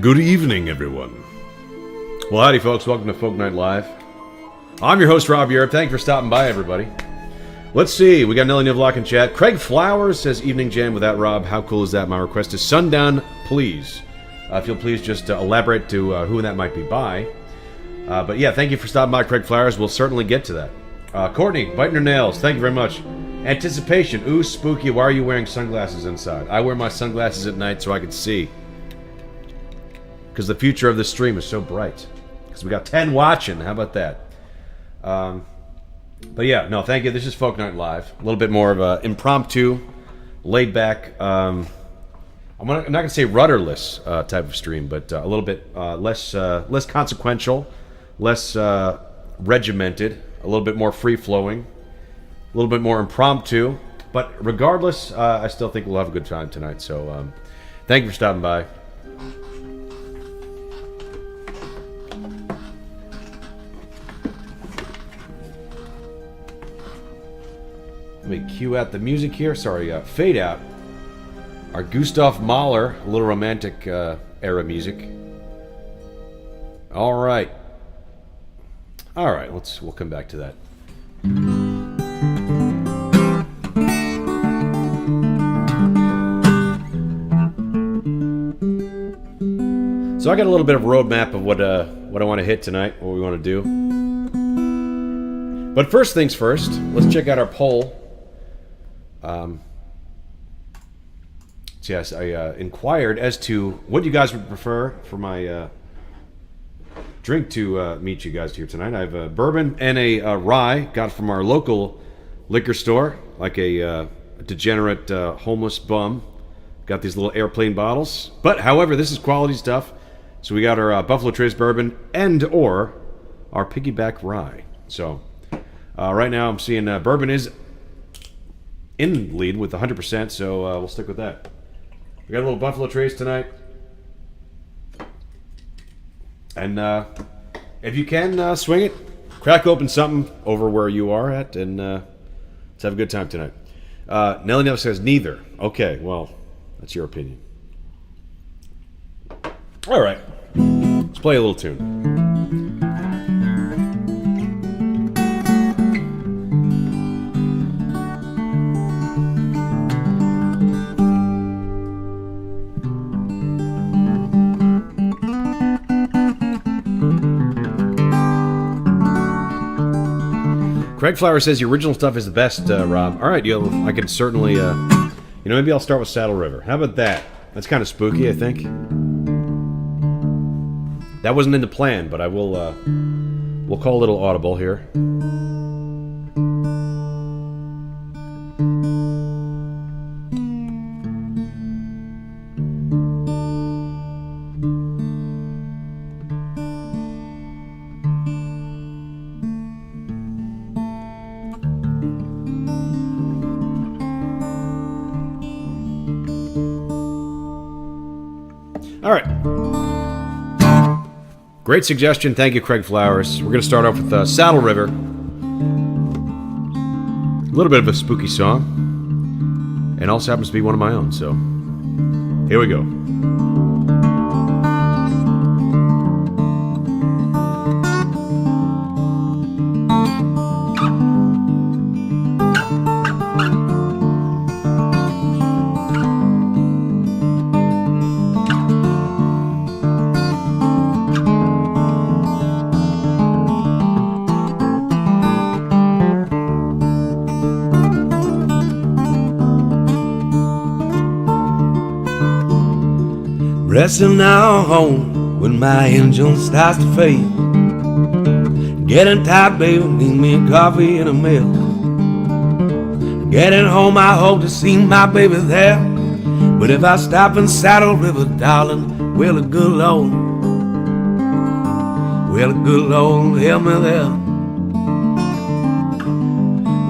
Good evening, everyone. Well, howdy, folks. Welcome to Folk Night Live. I'm your host, Rob Europe. Thank you for stopping by, everybody. Let's see. We got Nelly Nivlock in chat. Craig Flowers says, Evening Jam without Rob. How cool is that? My request is Sundown, please. If you'll please just elaborate to who that might be by. But yeah, thank you for stopping by, Craig Flowers. We'll certainly get to that. Courtney, biting her nails. Thank you very much. Anticipation. Ooh, spooky. Why are you wearing sunglasses inside? I wear my sunglasses at night so I can see. Because the future of this stream is so bright. Because we got 10 watching. How about that? But yeah, no, thank you. This is Folk Night Live. A little bit more of an impromptu, laid back, I'm not going to say rudderless type of stream, but a little bit less consequential, less regimented, a little bit more free-flowing, a little bit more impromptu. But regardless, I still think we'll have a good time tonight. So thank you for stopping by. Let me cue out the music here. Sorry, fade out. Our Gustav Mahler, a little romantic era music. All right. We'll come back to that. So I got a little bit of a roadmap of what I want to hit tonight, what we want to do. But first things first, let's check out our poll. So yes, I inquired as to what you guys would prefer for my drink to meet you guys here tonight. I have a bourbon and a rye, got from our local liquor store, like a degenerate homeless bum. Got these little airplane bottles. But, however, this is quality stuff. So we got our Buffalo Trace bourbon and or our piggyback rye. So right now I'm seeing bourbon is in the lead with 100%, so we'll stick with that. We got a little Buffalo Trace tonight. And if you can, swing it. Crack open something over where you are at, and let's have a good time tonight. Nelly Never says neither. Okay, well, that's your opinion. All right. Let's play a little tune. Craig Flower says the original stuff is the best, Rob. All right, I could certainly, maybe I'll start with Saddle River. How about that? That's kind of spooky, I think. That wasn't in the plan, but I will, we'll call a little audible here. All right. Great suggestion. Thank you, Craig Flowers. We're going to start off with Saddle River. A little bit of a spooky song. And also happens to be one of my own, so here we go. Resting now home when my engine starts to fade. Getting tired, baby, need me a coffee and a milk. Getting home, I hope to see my baby there. But if I stop in Saddle River, darling, well, the good Lord, help me there.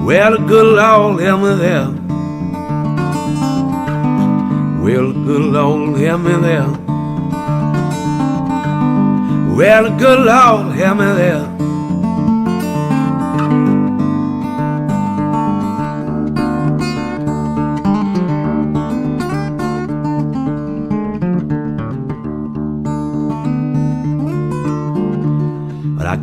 Well, the good Lord, help me there. Well, the good Lord, help me there. Well, the good Lord, help me there.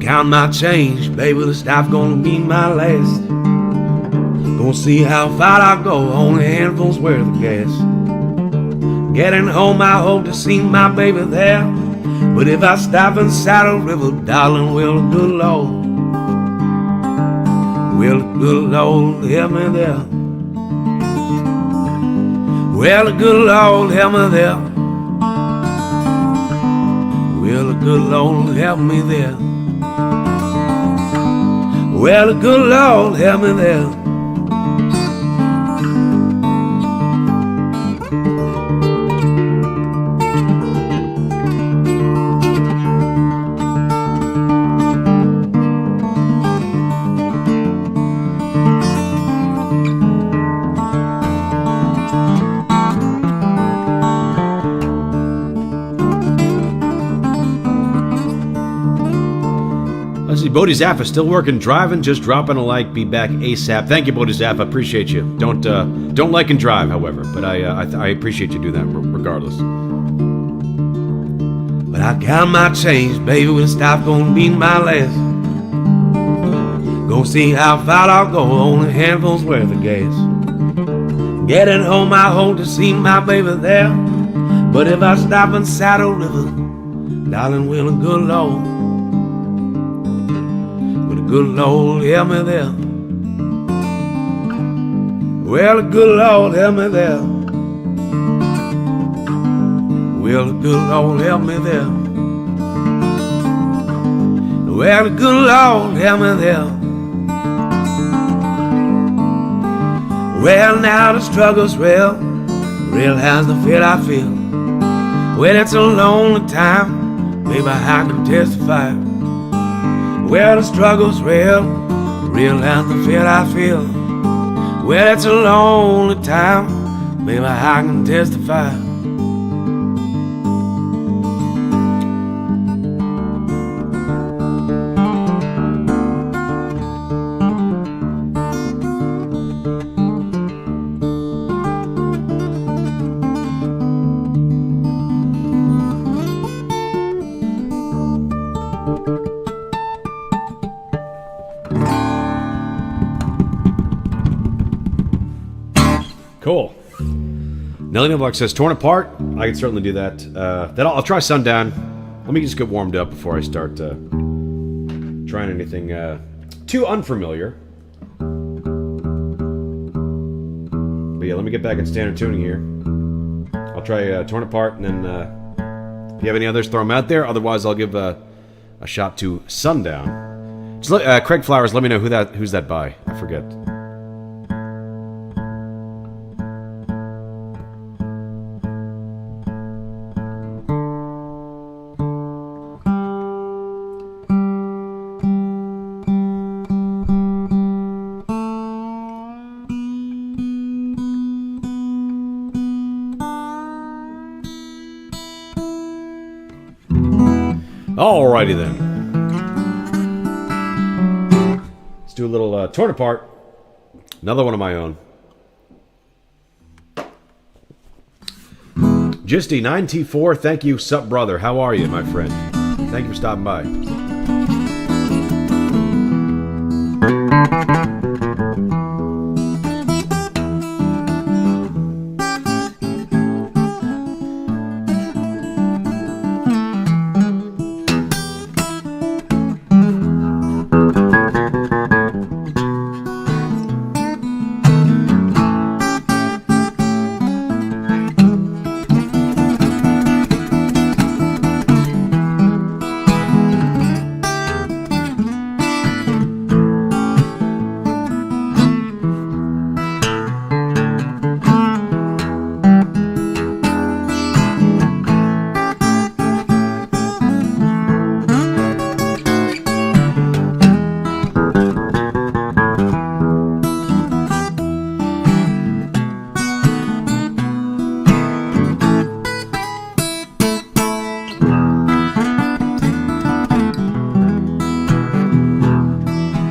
count my change, baby, the stuff gonna be my last. Gonna see how far I go, only handfuls worth of gas. Getting home, I hope to see my baby there. But if I stop in Saddle River, darling, will the good Lord, will the good Lord help me there? Will the good Lord help me there? Will the good Lord help me there? Will the good Lord help me there? Let's see, Bodie Zappa still working, driving, just dropping a like, be back ASAP. Thank you, Bodie Zappa, appreciate you. Don't like and drive, however, but I appreciate you do that regardless. But I count my change, baby, when stop gonna be my last. Gonna see how far I'll go, only handfuls worth of gas. Getting home, I hope to see my baby there. But if I stop in Saddle River, darling, will a good Lord, good Lord help me there? Well, the good Lord help me there? Will the good Lord help me there? Well, the good Lord help me there? Well, now the struggle's real, real as the fear I feel. Well, it's a lonely time, baby, I can testify. Well, the struggle's real, real as the fear I feel. Well, it's a lonely time, baby, I can testify. Cool. Nelly Niblock says, torn apart. I can certainly do that. I'll try Sundown. Let me just get warmed up before I start trying anything too unfamiliar. But yeah, let me get back in standard tuning here. I'll try torn apart, and then if you have any others, throw them out there. Otherwise, I'll give a shot to Sundown. Just Craig Flowers, let me know who's that by. I forget. Alrighty then. Let's do a little torn apart. Another one of my own. Gisty9T4, thank you, sup brother. How are you, my friend? Thank you for stopping by.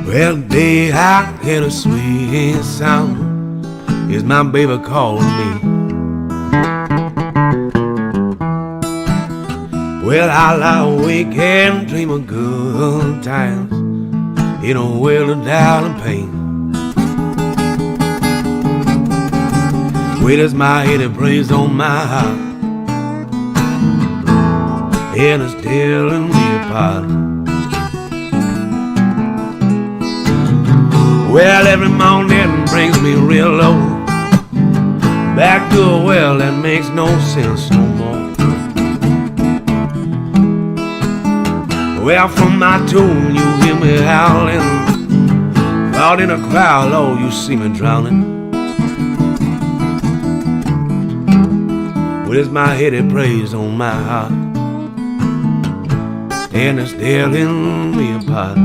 Well, the day I hear a sweet sound is my baby calling me. Well, I lie awake and dream of good times in a world of doubt and pain. Well, it's my head that plays on my heart, and it's tearing me apart. Well, every morning brings me real low, back to a well that makes no sense no more. Well, from my tune you hear me howling, out in a crowd, oh, you see me drowning. Well, it's my head that plays on my heart, and it's tearing me apart.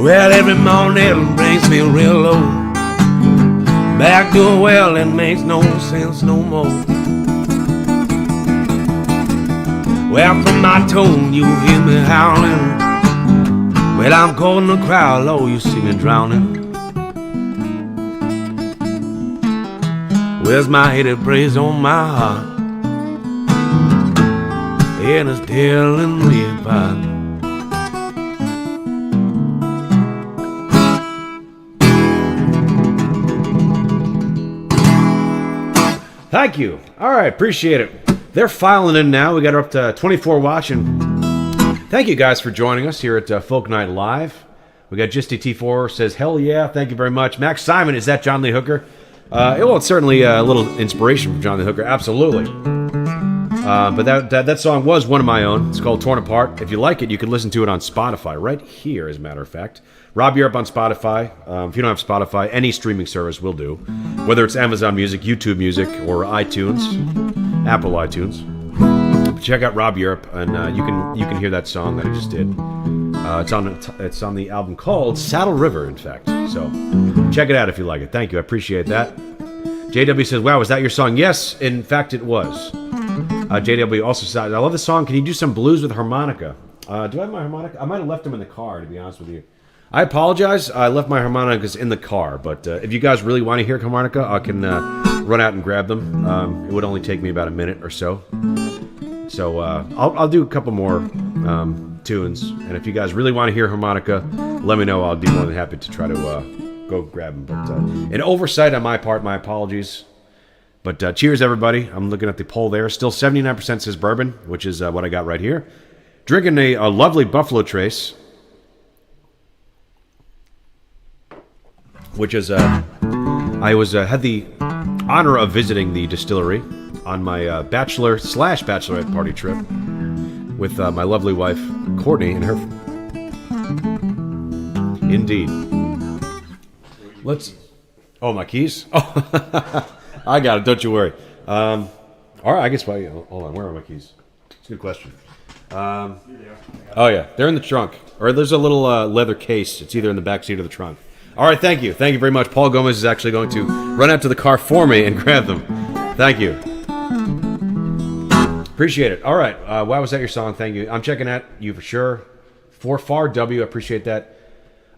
Well, every morning brings me real low, back to a well that makes no sense no more. Well, from my tone you hear me howling, well, I'm caught in the crowd, oh, you see me drowning. Where's my head that plays on my heart, and it's tearing me apart. Thank you. All right, appreciate it. They're filing in now. We got up to 24 watching. Thank you guys for joining us here at Folk Night Live. We got Jisty T4 says, hell yeah, thank you very much. Max Simon, is that John Lee Hooker? It's certainly a little inspiration from John Lee Hooker, absolutely. But that song was one of my own. It's called Torn Apart. If you like it, you can listen to it on Spotify, right here, as a matter of fact. Rob Europe on Spotify. If you don't have Spotify, any streaming service will do. Whether it's Amazon Music, YouTube Music, or iTunes, Apple iTunes. Check out Rob Europe, and you can hear that song that I just did. It's on the album called Saddle River, in fact. So check it out if you like it. Thank you, I appreciate that. JW says, wow, was that your song? Yes, in fact it was. JW also said, I love the song. Can you do some blues with harmonica? Do I have my harmonica? I might have left them in the car, to be honest with you. I apologize. I left my harmonicas in the car, but if you guys really want to hear harmonica, I can run out and grab them. It would only take me about a minute or so. So I'll do a couple more tunes, and if you guys really want to hear harmonica, let me know. I'll be more than happy to try to go grab them. But an oversight on my part, my apologies. But cheers, everybody. I'm looking at the poll there. Still 79% says bourbon, which is what I got right here. Drinking a lovely Buffalo Trace, which is I had the honor of visiting the distillery on my bachelor/bachelorette party trip with my lovely wife Courtney and her. Indeed. Oh, my keys. Oh, I got it. Don't you worry. All right. I guess. Hold on. Where are my keys? It's a good question. Oh yeah, they're in the trunk, or there's a little leather case. It's either in the back seat or the trunk. All right, thank you very much. Paul Gomez is actually going to run out to the car for me and grab them. Thank you, appreciate it. All right, why was that your song? Thank you. I'm checking at you for sure. For Far W, I appreciate that.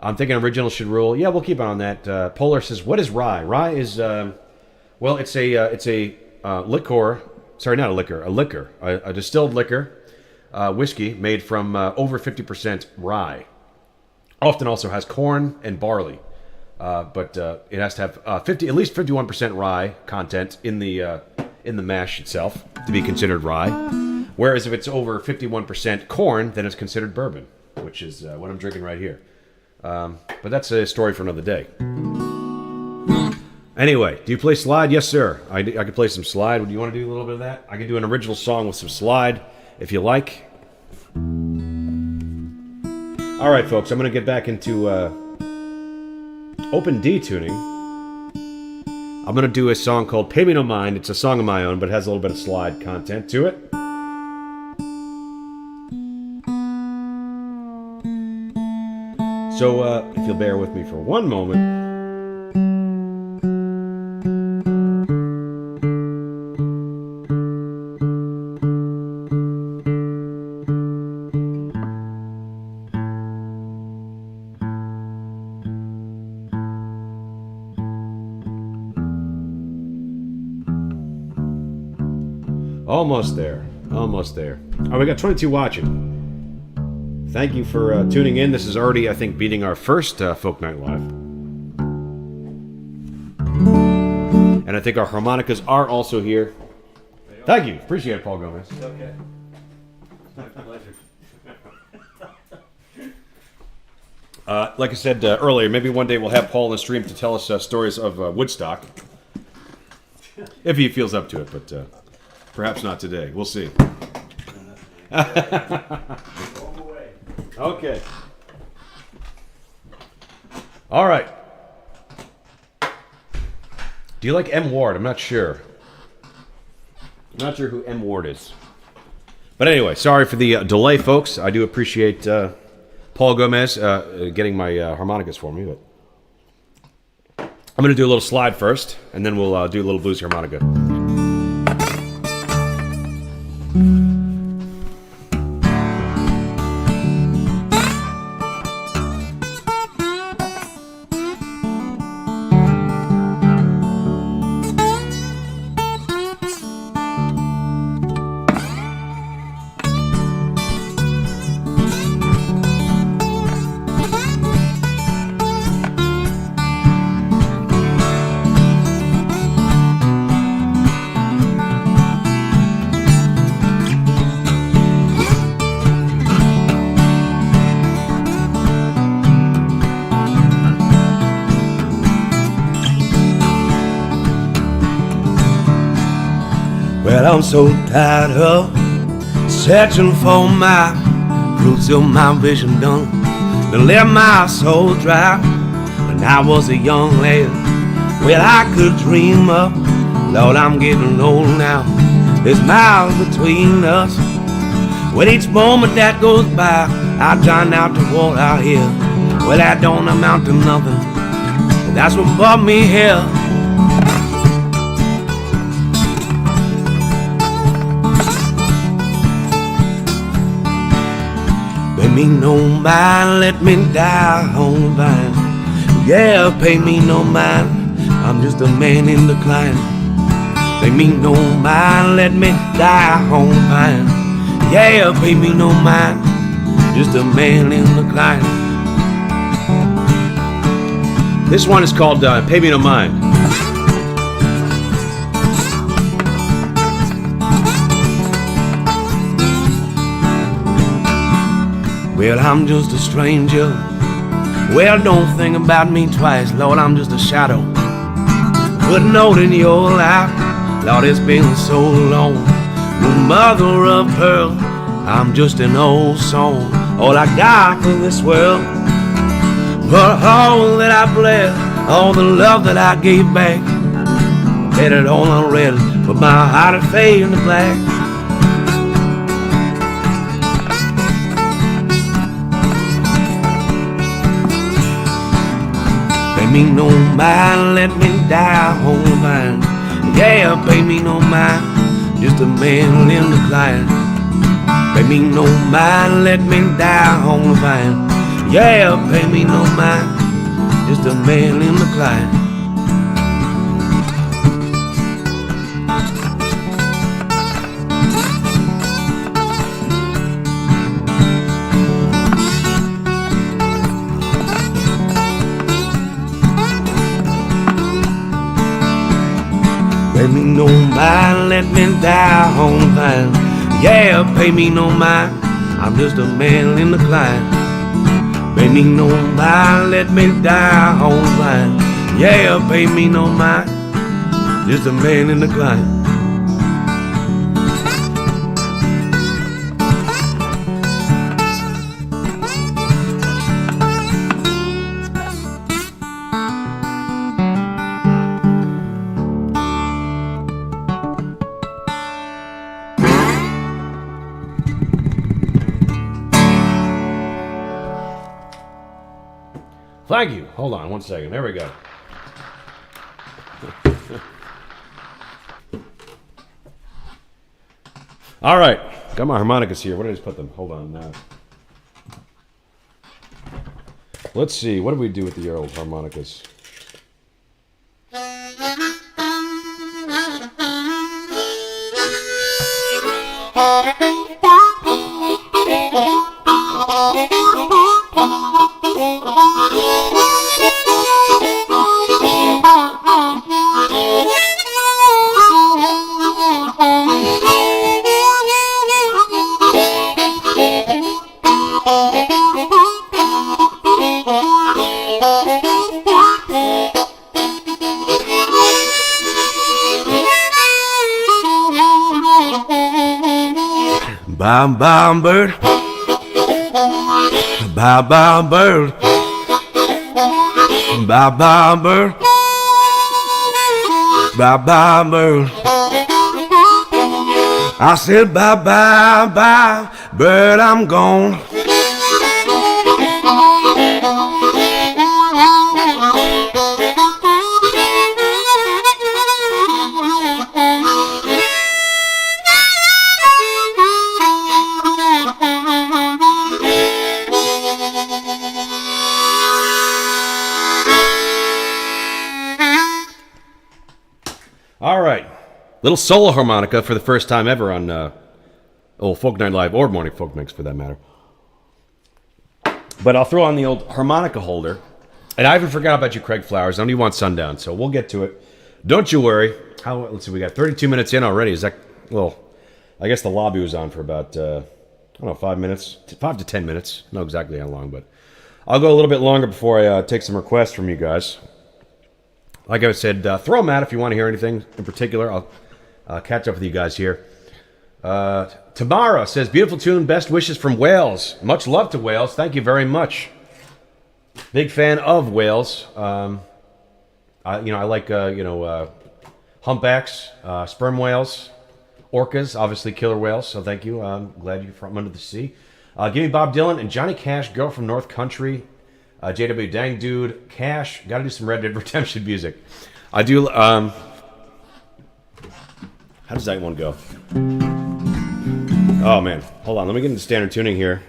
I'm thinking original should rule. Yeah, we'll keep it on that. Polar says, what is rye? Rye is well, it's a liqueur. Sorry, not a liquor. A liquor, a distilled liquor. Whiskey made from over 50% rye. Often also has corn and barley, but it has to have at least 51% rye content in the mash itself to be considered rye. Whereas if it's over 51% corn, then it's considered bourbon, which is what I'm drinking right here. But that's a story for another day. Anyway, do you play slide? Yes, sir. I could play some slide. Do you want to do a little bit of that? I can do an original song with some slide, if you like. All right, folks, I'm going to get back into open D tuning. I'm going to do a song called Pay Me No Mind. It's a song of my own, but it has a little bit of slide content to it. So, if you'll bear with me for one moment. Almost there. Almost there. Oh, we got 22 watching. Thank you for tuning in. This is already, I think, beating our first Folk Night Live. And I think our harmonicas are also here. Thank you. Appreciate it, Paul Gomez. It's okay. My pleasure. Like I said earlier, maybe one day we'll have Paul on the stream to tell us stories of Woodstock. If he feels up to it, but perhaps not today. We'll see. Okay. All right. Do you like M. Ward? I'm not sure. I'm not sure who M. Ward is. But anyway, sorry for the delay, folks. I do appreciate Paul Gomez getting my harmonicas for me. But I'm going to do a little slide first, and then we'll do a little blues harmonica. Well, I'm so tired of searching for my roots till my vision done to let my soul dry. When I was a young lad, well, I could dream of. Lord, I'm getting old now. There's miles between us. With each moment that goes by, I drown out the water out here. Well, that don't amount to nothing. But that's what brought me here. Pay me no mind, let me die on the vine. Yeah, pay me no mind, I'm just a man in decline. Pay me no mind, let me die on the vine. Yeah, pay me no mind, just a man in decline. This one is called Pay Me No Mind. Well, I'm just a stranger. Well, don't think about me twice, Lord, I'm just a shadow. Put a note in your life, Lord, it's been so long. No mother of pearl, I'm just an old song. All I got for this world, but all that I blessed, all the love that I gave back, bet it all on red, but my heart is fading to black. Pay me no mind, let me die on the vine. Yeah, pay me no mind, just a man in decline. Pay me no mind, let me die on the vine. Yeah, pay me no mind, just a man in decline. Pay me no mind, let me die on the vine. Yeah, pay me no mind, I'm just a man in decline. Pay me no mind, let me die on the vine. Yeah, pay me no mind, just a man in decline. Thank you. Hold on 1 second. There we go. All right. Got my harmonicas here. Where did I just put them? Hold on. Let's see. What do we do with the old harmonicas? Bow, bow, bird. Bow, bow, bird. Bow, bow, bird. Bow, bow, bird. I said, bow, bow, bow, bird, I'm gone. All right. Little solo harmonica for the first time ever on old Folk Night Live, or Morning Folk Mix for that matter. But I'll throw on the old harmonica holder. And I even forgot about you, Craig Flowers. I know you want Sundown, so we'll get to it. Don't you worry. Let's see, we got 32 minutes in already. Is that, well, I guess the lobby was on for about, I don't know, 5 minutes, 5 to 10 minutes. Not exactly how long, but I'll go a little bit longer before I take some requests from you guys. Like I said, throw them out if you want to hear anything in particular. I'll catch up with you guys here. Tamara says, beautiful tune, best wishes from Wales. Much love to Wales. Thank you very much. Big fan of Wales. I like, humpbacks, sperm whales, orcas, obviously killer whales. So thank you. I'm glad you're from under the sea. Give me Bob Dylan and Johnny Cash, Girl from North Country. JW Dang Dude, Cash, gotta do some Red Dead Redemption music. I do, how does that one go? Oh man, hold on, let me get into standard tuning here.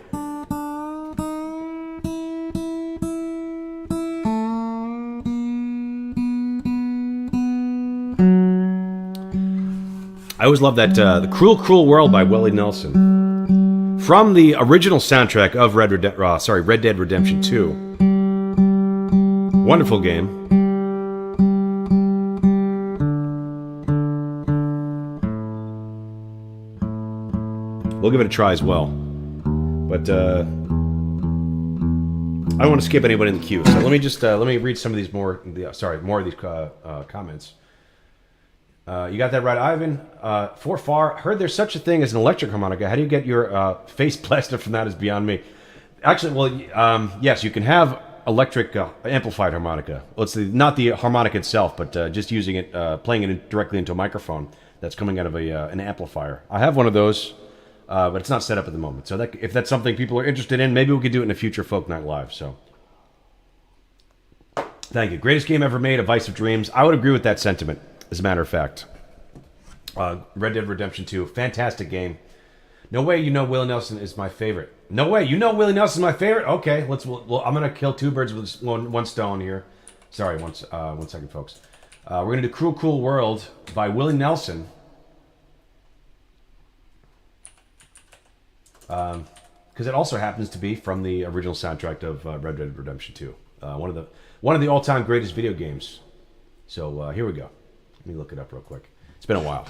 I always love that, The Cruel, Cruel World by Willie Nelson. From the original soundtrack of Red Dead Redemption 2. Wonderful game. We'll give it a try as well. But I don't want to skip anybody in the queue. So let me read some of these more of these comments. You got that right, Ivan. For far, heard there's such a thing as an electric harmonica. How do you get your face blasted from that is beyond me. Actually, well, yes, you can have electric amplified harmonica. Well, it's not the harmonica itself, but just using it, playing it directly into a microphone that's coming out of an amplifier. I have one of those, but it's not set up at the moment. So if that's something people are interested in, maybe we could do it in a future Folk Night Live. So, thank you. Greatest game ever made, A Vice of Dreams. I would agree with that sentiment, as a matter of fact. Red Dead Redemption 2, fantastic game. No way you know Willie Nelson is my favorite. No way you know Willie Nelson is my favorite? Okay, I'm going to kill two birds with one stone here. Sorry, one second, folks. We're going to do Cruel, Cruel World by Willie Nelson. Because it also happens to be from the original soundtrack of Red Dead Redemption 2. One of the all-time greatest video games. So here we go. Let me look it up real quick. It's been a while.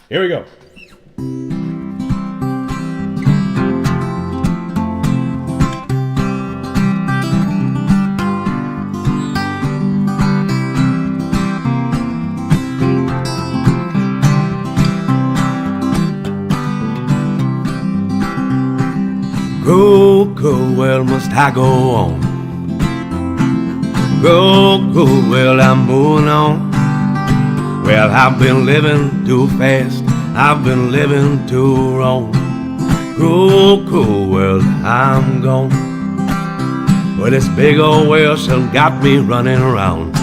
Here we go. Go, well, must I go on? Go, well, I'm moving on. Well, I've been living too fast. I've been living too wrong. Cruel, cruel world, I'm gone. Well, this big old world still got me running around.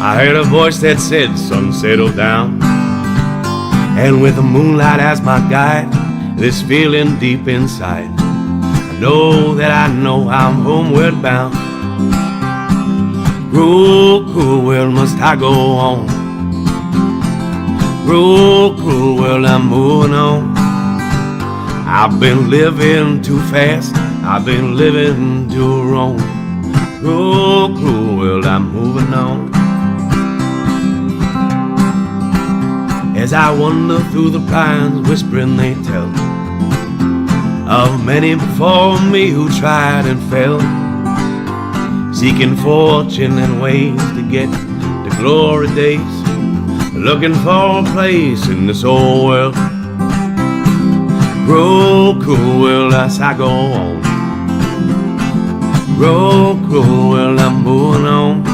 I heard a voice that said, son, settle down. And with the moonlight as my guide, this feeling deep inside, I know that I know I'm homeward bound. Cruel, cruel world, must I go on? Cruel, cruel world, I'm moving on. I've been living too fast, I've been living too wrong. Cruel, cruel world, I'm moving on. As I wander through the pines, whispering they tell of many before me who tried and failed, seeking fortune and ways to get the glory days, looking for a place in this old world. Cruel, cruel world, as I go on. Cruel, cruel world, I'm moving on.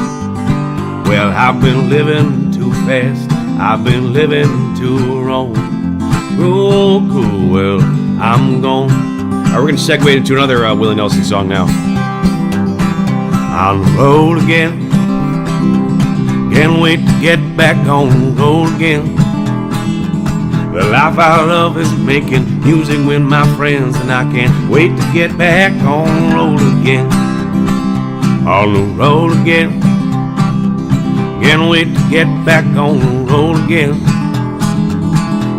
Well, I've been living too fast, I've been living too wrong. Cruel, cruel world, I'm gone. All right, we're going to segue into another Willie Nelson song now. On the road again. Can't wait to get back on the road again. The life I love is making music with my friends, and I can't wait to get back on the road again. On the road again. Can't wait to get back on the road again.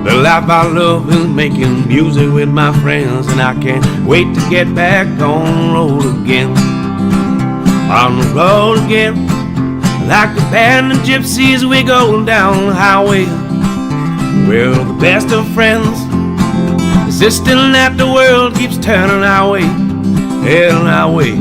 The life I love is making music with my friends, and I can't wait to get back on the road again. On the road again. Like a band of gypsies, we go down the highway. We're the best of friends, insisting that the world keeps turning our way, heading our way.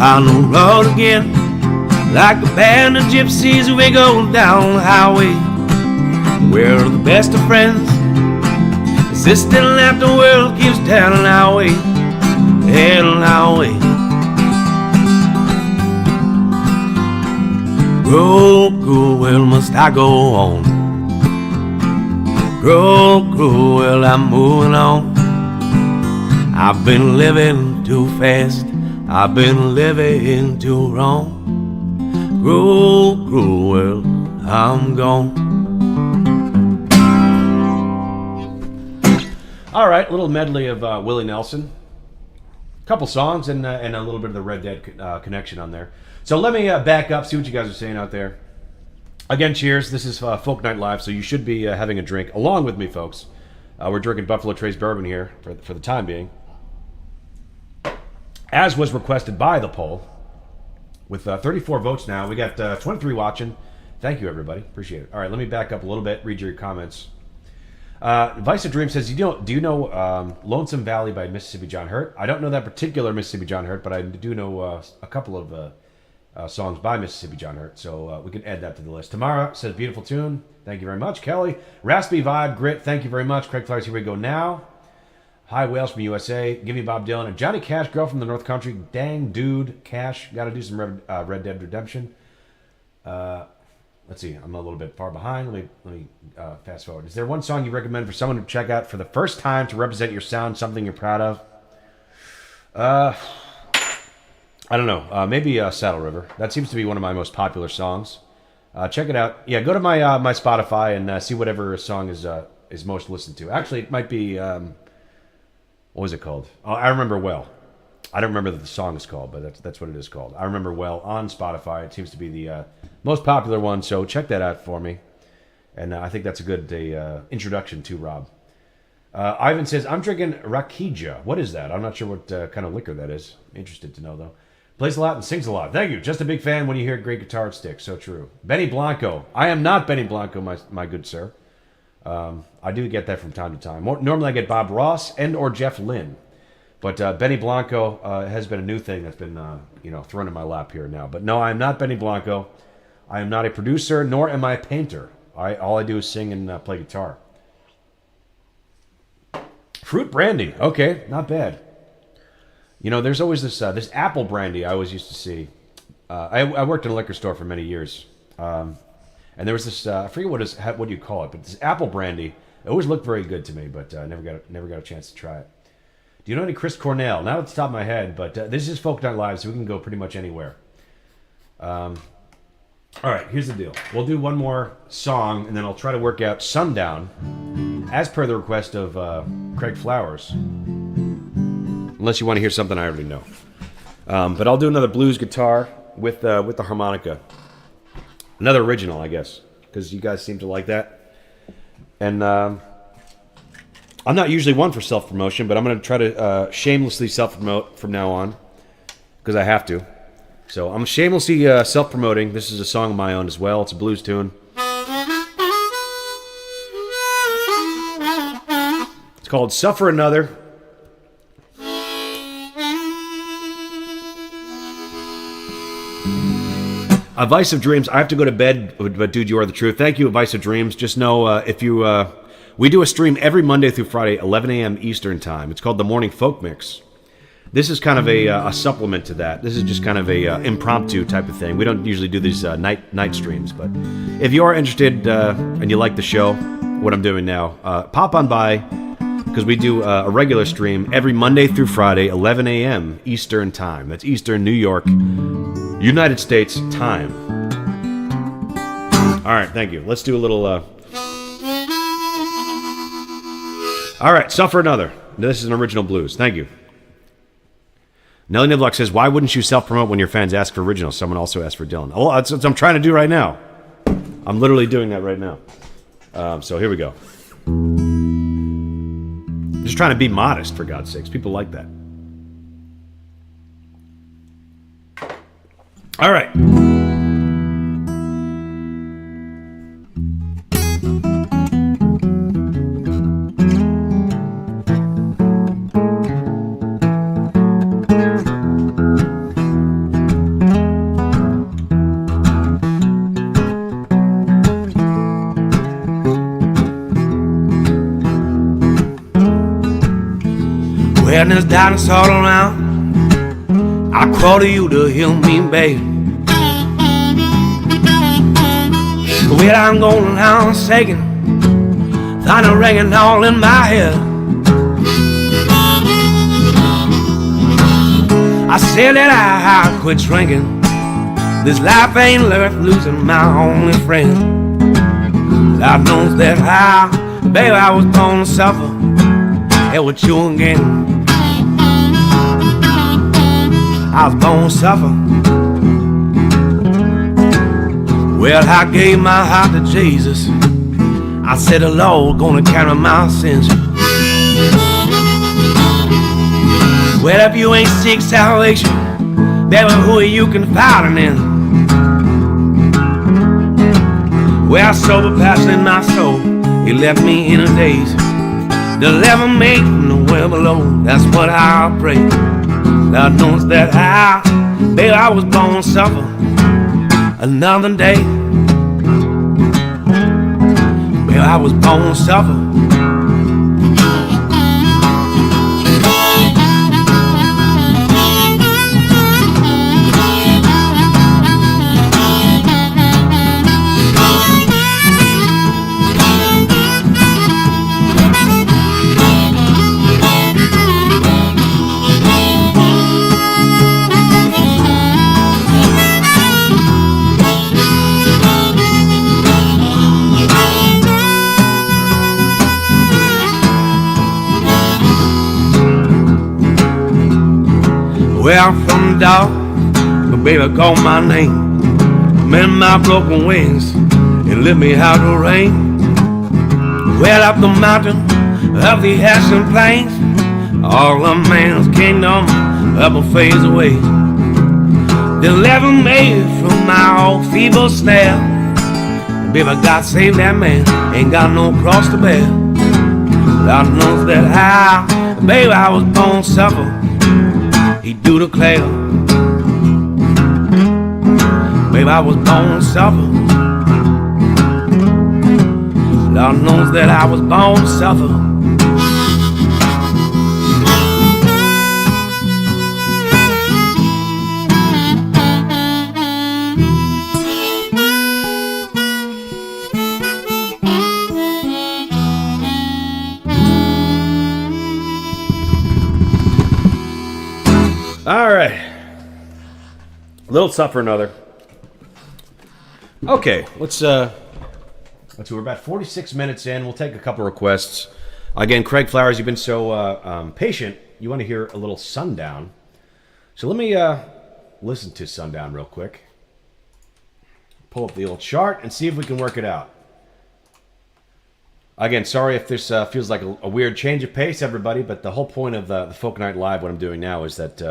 On the road again, like a band of gypsies, we go down the highway. We're the best of friends, insisting that the world keeps turning our way, heading our way. Cruel, cruel world, must I go on? Cruel, cruel world, I'm moving on. I've been living too fast, I've been living too wrong. Cruel, cruel world, I'm gone. All right, a little medley of Willie Nelson. A couple songs and a little bit of the Red Dead connection on there. So let me back up, see what you guys are saying out there. Again, cheers. This is Folk Night Live, so you should be having a drink along with me, folks. We're drinking Buffalo Trace bourbon here for the time being, as was requested by the poll. With 34 votes now, we got 23 watching. Thank you, everybody. Appreciate it. All right, let me back up a little bit, read your comments. Vice of Dream says, do you know Lonesome Valley by Mississippi John Hurt? I don't know that particular Mississippi John Hurt, but I do know a couple of songs by Mississippi John Hurt, so we can add that to the list. Tamara says, beautiful tune. Thank you very much. Kelly, Raspy Vibe, Grit, thank you very much. Craig Flowers, here we go now. Hi, Wales from USA. Give me Bob Dylan. And Johnny Cash, Girl from the North Country. Dang, dude, Cash. Got to do some Red Dead Redemption. Let's see. I'm a little bit far behind. Let me fast forward. Is there one song you recommend for someone to check out for the first time to represent your sound, something you're proud of? I don't know. Maybe Saddle River. That seems to be one of my most popular songs. Check it out. Yeah, go to my my Spotify and see whatever song is most listened to. Actually, it might be... what was it called? Oh, I Remember Well. I don't remember what the song is called, but that's what it is called. I Remember Well on Spotify. It seems to be the most popular one, so check that out for me. And I think that's a good introduction to Rob. Ivan says, I'm drinking Rakija. What is that? I'm not sure what kind of liquor that is. Interested to know, though. Plays a lot and sings a lot. Thank you. Just a big fan when you hear great guitar and sticks. So true. Benny Blanco. I am not Benny Blanco, my good sir. I do get that from time to time. Normally I get Bob Ross and or Jeff Lynne. But Benny Blanco has been a new thing that's been thrown in my lap here now. But no, I am not Benny Blanco. I am not a producer, nor am I a painter. All I do is sing and play guitar. Fruit brandy. Okay, not bad. There's always this apple brandy I always used to see. I worked in a liquor store for many years. And there was this, I forget what do you call it, but this apple brandy, it always looked very good to me, but I never got a chance to try it. Do you know any Chris Cornell? Not at the top of my head, but this is Folk Night Live, so we can go pretty much anywhere. All right, here's the deal. We'll do one more song, and then I'll try to work out Sundown, as per the request of Craig Flowers. Unless you want to hear something I already know. But I'll do another blues guitar with the harmonica. Another original, I guess, because you guys seem to like that. And I'm not usually one for self-promotion, but I'm going to try to shamelessly self-promote from now on, because I have to. So I'm shamelessly self-promoting. This is a song of my own as well. It's a blues tune. It's called Suffer Another. Advice of Dreams. I have to go to bed, but dude, you are the truth. Thank you, Advice of Dreams. Just know if you... we do a stream every Monday through Friday, 11 a.m. Eastern Time. It's called the Morning Folk Mix. This is kind of a supplement to that. This is just kind of a impromptu type of thing. We don't usually do these night streams, but if you are interested and you like the show, what I'm doing now, pop on by, because we do a regular stream every Monday through Friday, 11 a.m. Eastern Time. That's Eastern New York, United States time. All right, thank you. Let's do a little... All right, Suffer Another. This is an original blues. Thank you. Nelly Nivlock says, why wouldn't you self-promote when your fans ask for originals? Someone also asked for Dylan. Well, that's what I'm trying to do right now. I'm literally doing that right now. So here we go. I'm just trying to be modest, for God's sakes. People like that. All right. When there's darkness all around, I crawl to you to heal me, babe. Well, I'm going around shaking, thunder ringing all in my head. I said that I quit drinking. This life ain't worth losing my only friend. God knows that babe, I was born to suffer. Hell with you again. I was born to suffer. Well, I gave my heart to Jesus. I said the Lord gonna carry my sins. Well, if you ain't seek salvation, baby, who are you confiding in? Well, sober passion in my soul, he left me in a daze. Deliver me from the well below, that's what I pray. God knows that baby, I was born to suffer another day. Baby, I was born to suffer. Well, I'm from the dog, but baby, call my name. Mend my broken wings and lift me out the rain. Well, up the mountain of the ashen plains, all of man's kingdom up a phase away. deliver me from my old feeble snare. Baby, God save that man, ain't got no cross to bear. God knows that how, baby, I was born to suffer. He do declare, baby, I was born to suffer. Lord knows that I was born to suffer. All right. A little tough for another. Okay, let's see. We're about 46 minutes in. We'll take a couple requests. Again, Craig Flowers, you've been so patient. You want to hear a little Sundown. So let me listen to Sundown real quick. Pull up the old chart and see if we can work it out. Again, sorry if this feels like a weird change of pace, everybody, but the whole point of the Folk Night Live, what I'm doing now, is that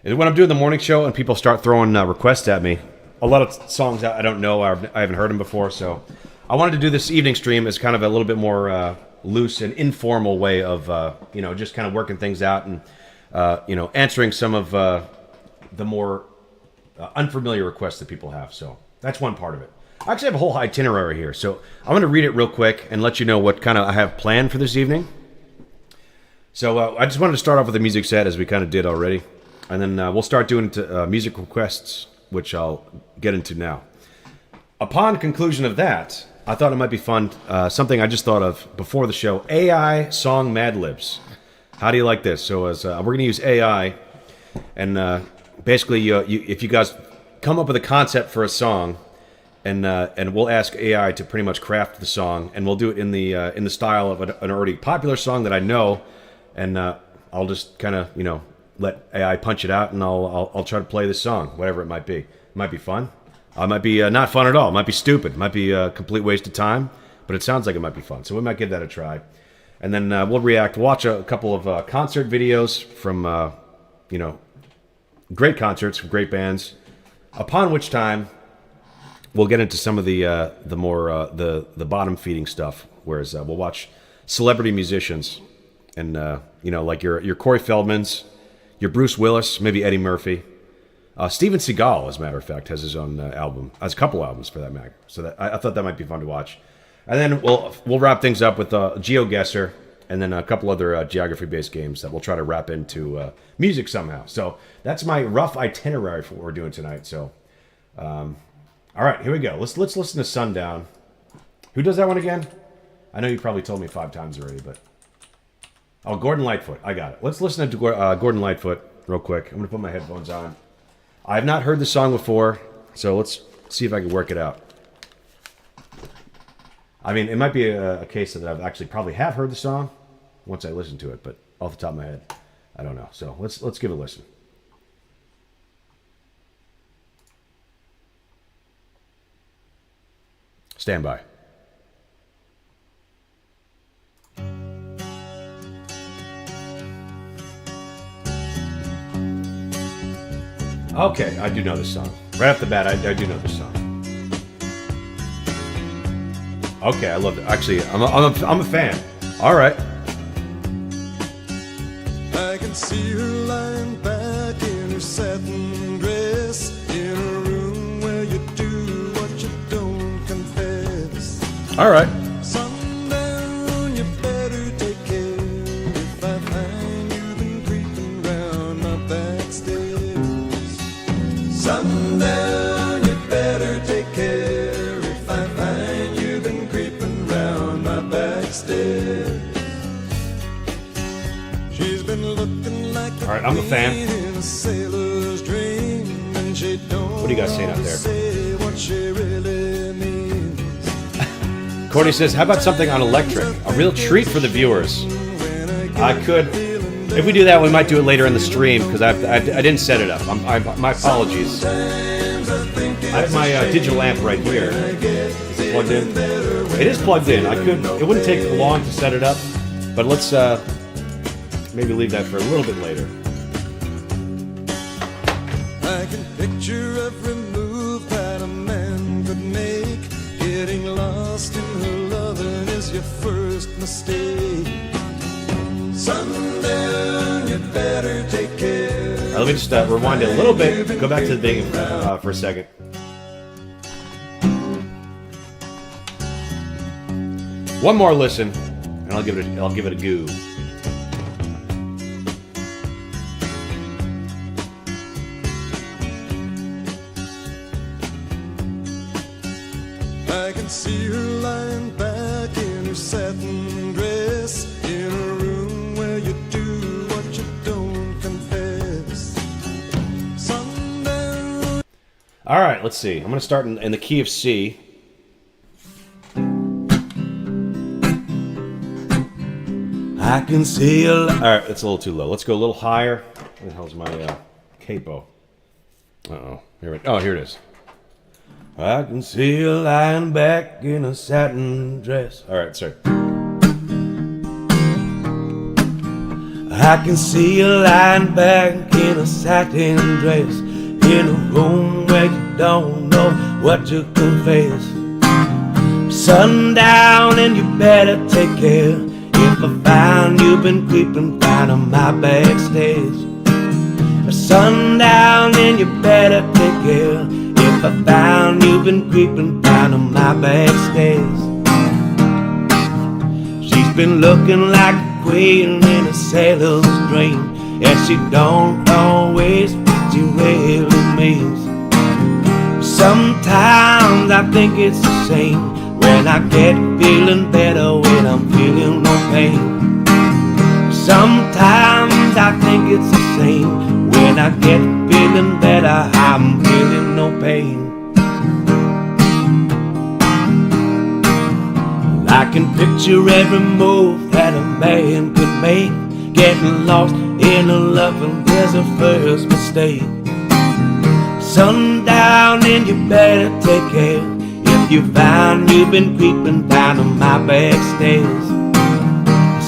when I'm doing the morning show and people start throwing requests at me, a lot of songs I don't know, I haven't heard them before, so I wanted to do this evening stream as kind of a little bit more loose and informal way of, just kind of working things out and, answering some of the more unfamiliar requests that people have. So that's one part of it. I actually have a whole itinerary here, so I'm going to read it real quick and let you know what kind of I have planned for this evening. So I just wanted to start off with a music set, as we kind of did already, and then we'll start doing music requests, which I'll get into now. Upon conclusion of that, I thought it might be fun, something I just thought of before the show, AI song Mad Libs. How do you like this? So as we're going to use AI, and basically if you guys come up with a concept for a song, and we'll ask AI to pretty much craft the song, and we'll do it in the style of an already popular song that I know, and I'll just kind of let AI punch it out, and I'll try to play the song, whatever it might be. It might be fun. It might be not fun at all. It might be stupid. It might be a complete waste of time, but it sounds like it might be fun, so we might give that a try, and then we'll react. Watch a couple of concert videos from great concerts from great bands. Upon which time, we'll get into some of the more the bottom feeding stuff. Whereas we'll watch celebrity musicians, and like your Corey Feldmans, your Bruce Willis, maybe Eddie Murphy, Steven Seagal, as a matter of fact, has his own album, has a couple albums for that matter. So that I thought that might be fun to watch. And then we'll wrap things up with GeoGuessr, and then a couple other geography-based games that we'll try to wrap into music somehow. So that's my rough itinerary for what we're doing tonight. So. All right, here we go. Let's listen to Sundown. Who does that one again? I know you probably told me 5 times already, but... Oh, Gordon Lightfoot. I got it. Let's listen to Gordon Lightfoot real quick. I'm going to put my headphones on. I have not heard the song before, so let's see if I can work it out. I mean, it might be a case that I've actually probably have heard the song once I listen to it, but off the top of my head, I don't know. So let's give it a listen. Stand by. Okay, I do know this song. Right off the bat, I do know this song. Okay, I love it. Actually, I'm a fan. All right. I can see her lying back in her satin dress in a room where you do what you don't confess. All right. Sundown, you better take care if I find you've been creeping round my back stairs. Sundown, you better take care if I find you've been creeping round my back stairs. She's been looking like all right, I'm a fan. in a sailor's dream, and she don't what do you guys saying out there? say what she really means. Cordy says, how about something on electric? A real treat for the viewers. I could. If we do that, we might do it later in the stream, because I didn't set it up. My apologies. I have my digital amp right here. Is it plugged in? It is plugged in. It wouldn't take long to set it up, but let's maybe leave that for a little bit later. I I can picture every move that a man could make. Getting lost in her loving is your first mistake. Sundown, you better take care. Let me just rewind it a little bit. Go back to the beginning for a second. One more listen, and I'll give it a go. I can see her lying back in her satin dress in a room where you do what you don't confess. Sundown. All right, let's see. I'm going to start in the key of C. I can see you. All right, that's a little too low. Let's go a little higher. Where the hell's my capo? Uh-oh. Here it is. I can see you lying back in a satin dress. All right, sorry. I can see you lying back in a satin dress in a room where you don't know what to confess. Sundown and you better take care. If I find you've been creeping down on my back stairs. Sundown and you better take care. If I found you've been creeping down on my back stairs. She's been looking like a queen in a sailor's dream, and she don't always what she really means. Sometimes I think it's a shame when I get feeling better when I'm feeling no pain. Sometimes I think it's a shame when I get feeling better, I'm feeling no pain. I can picture every move that a man could make. Getting lost in a love and there's a first mistake. Sundown and you better take care. If you find you've been creeping down on my back stairs.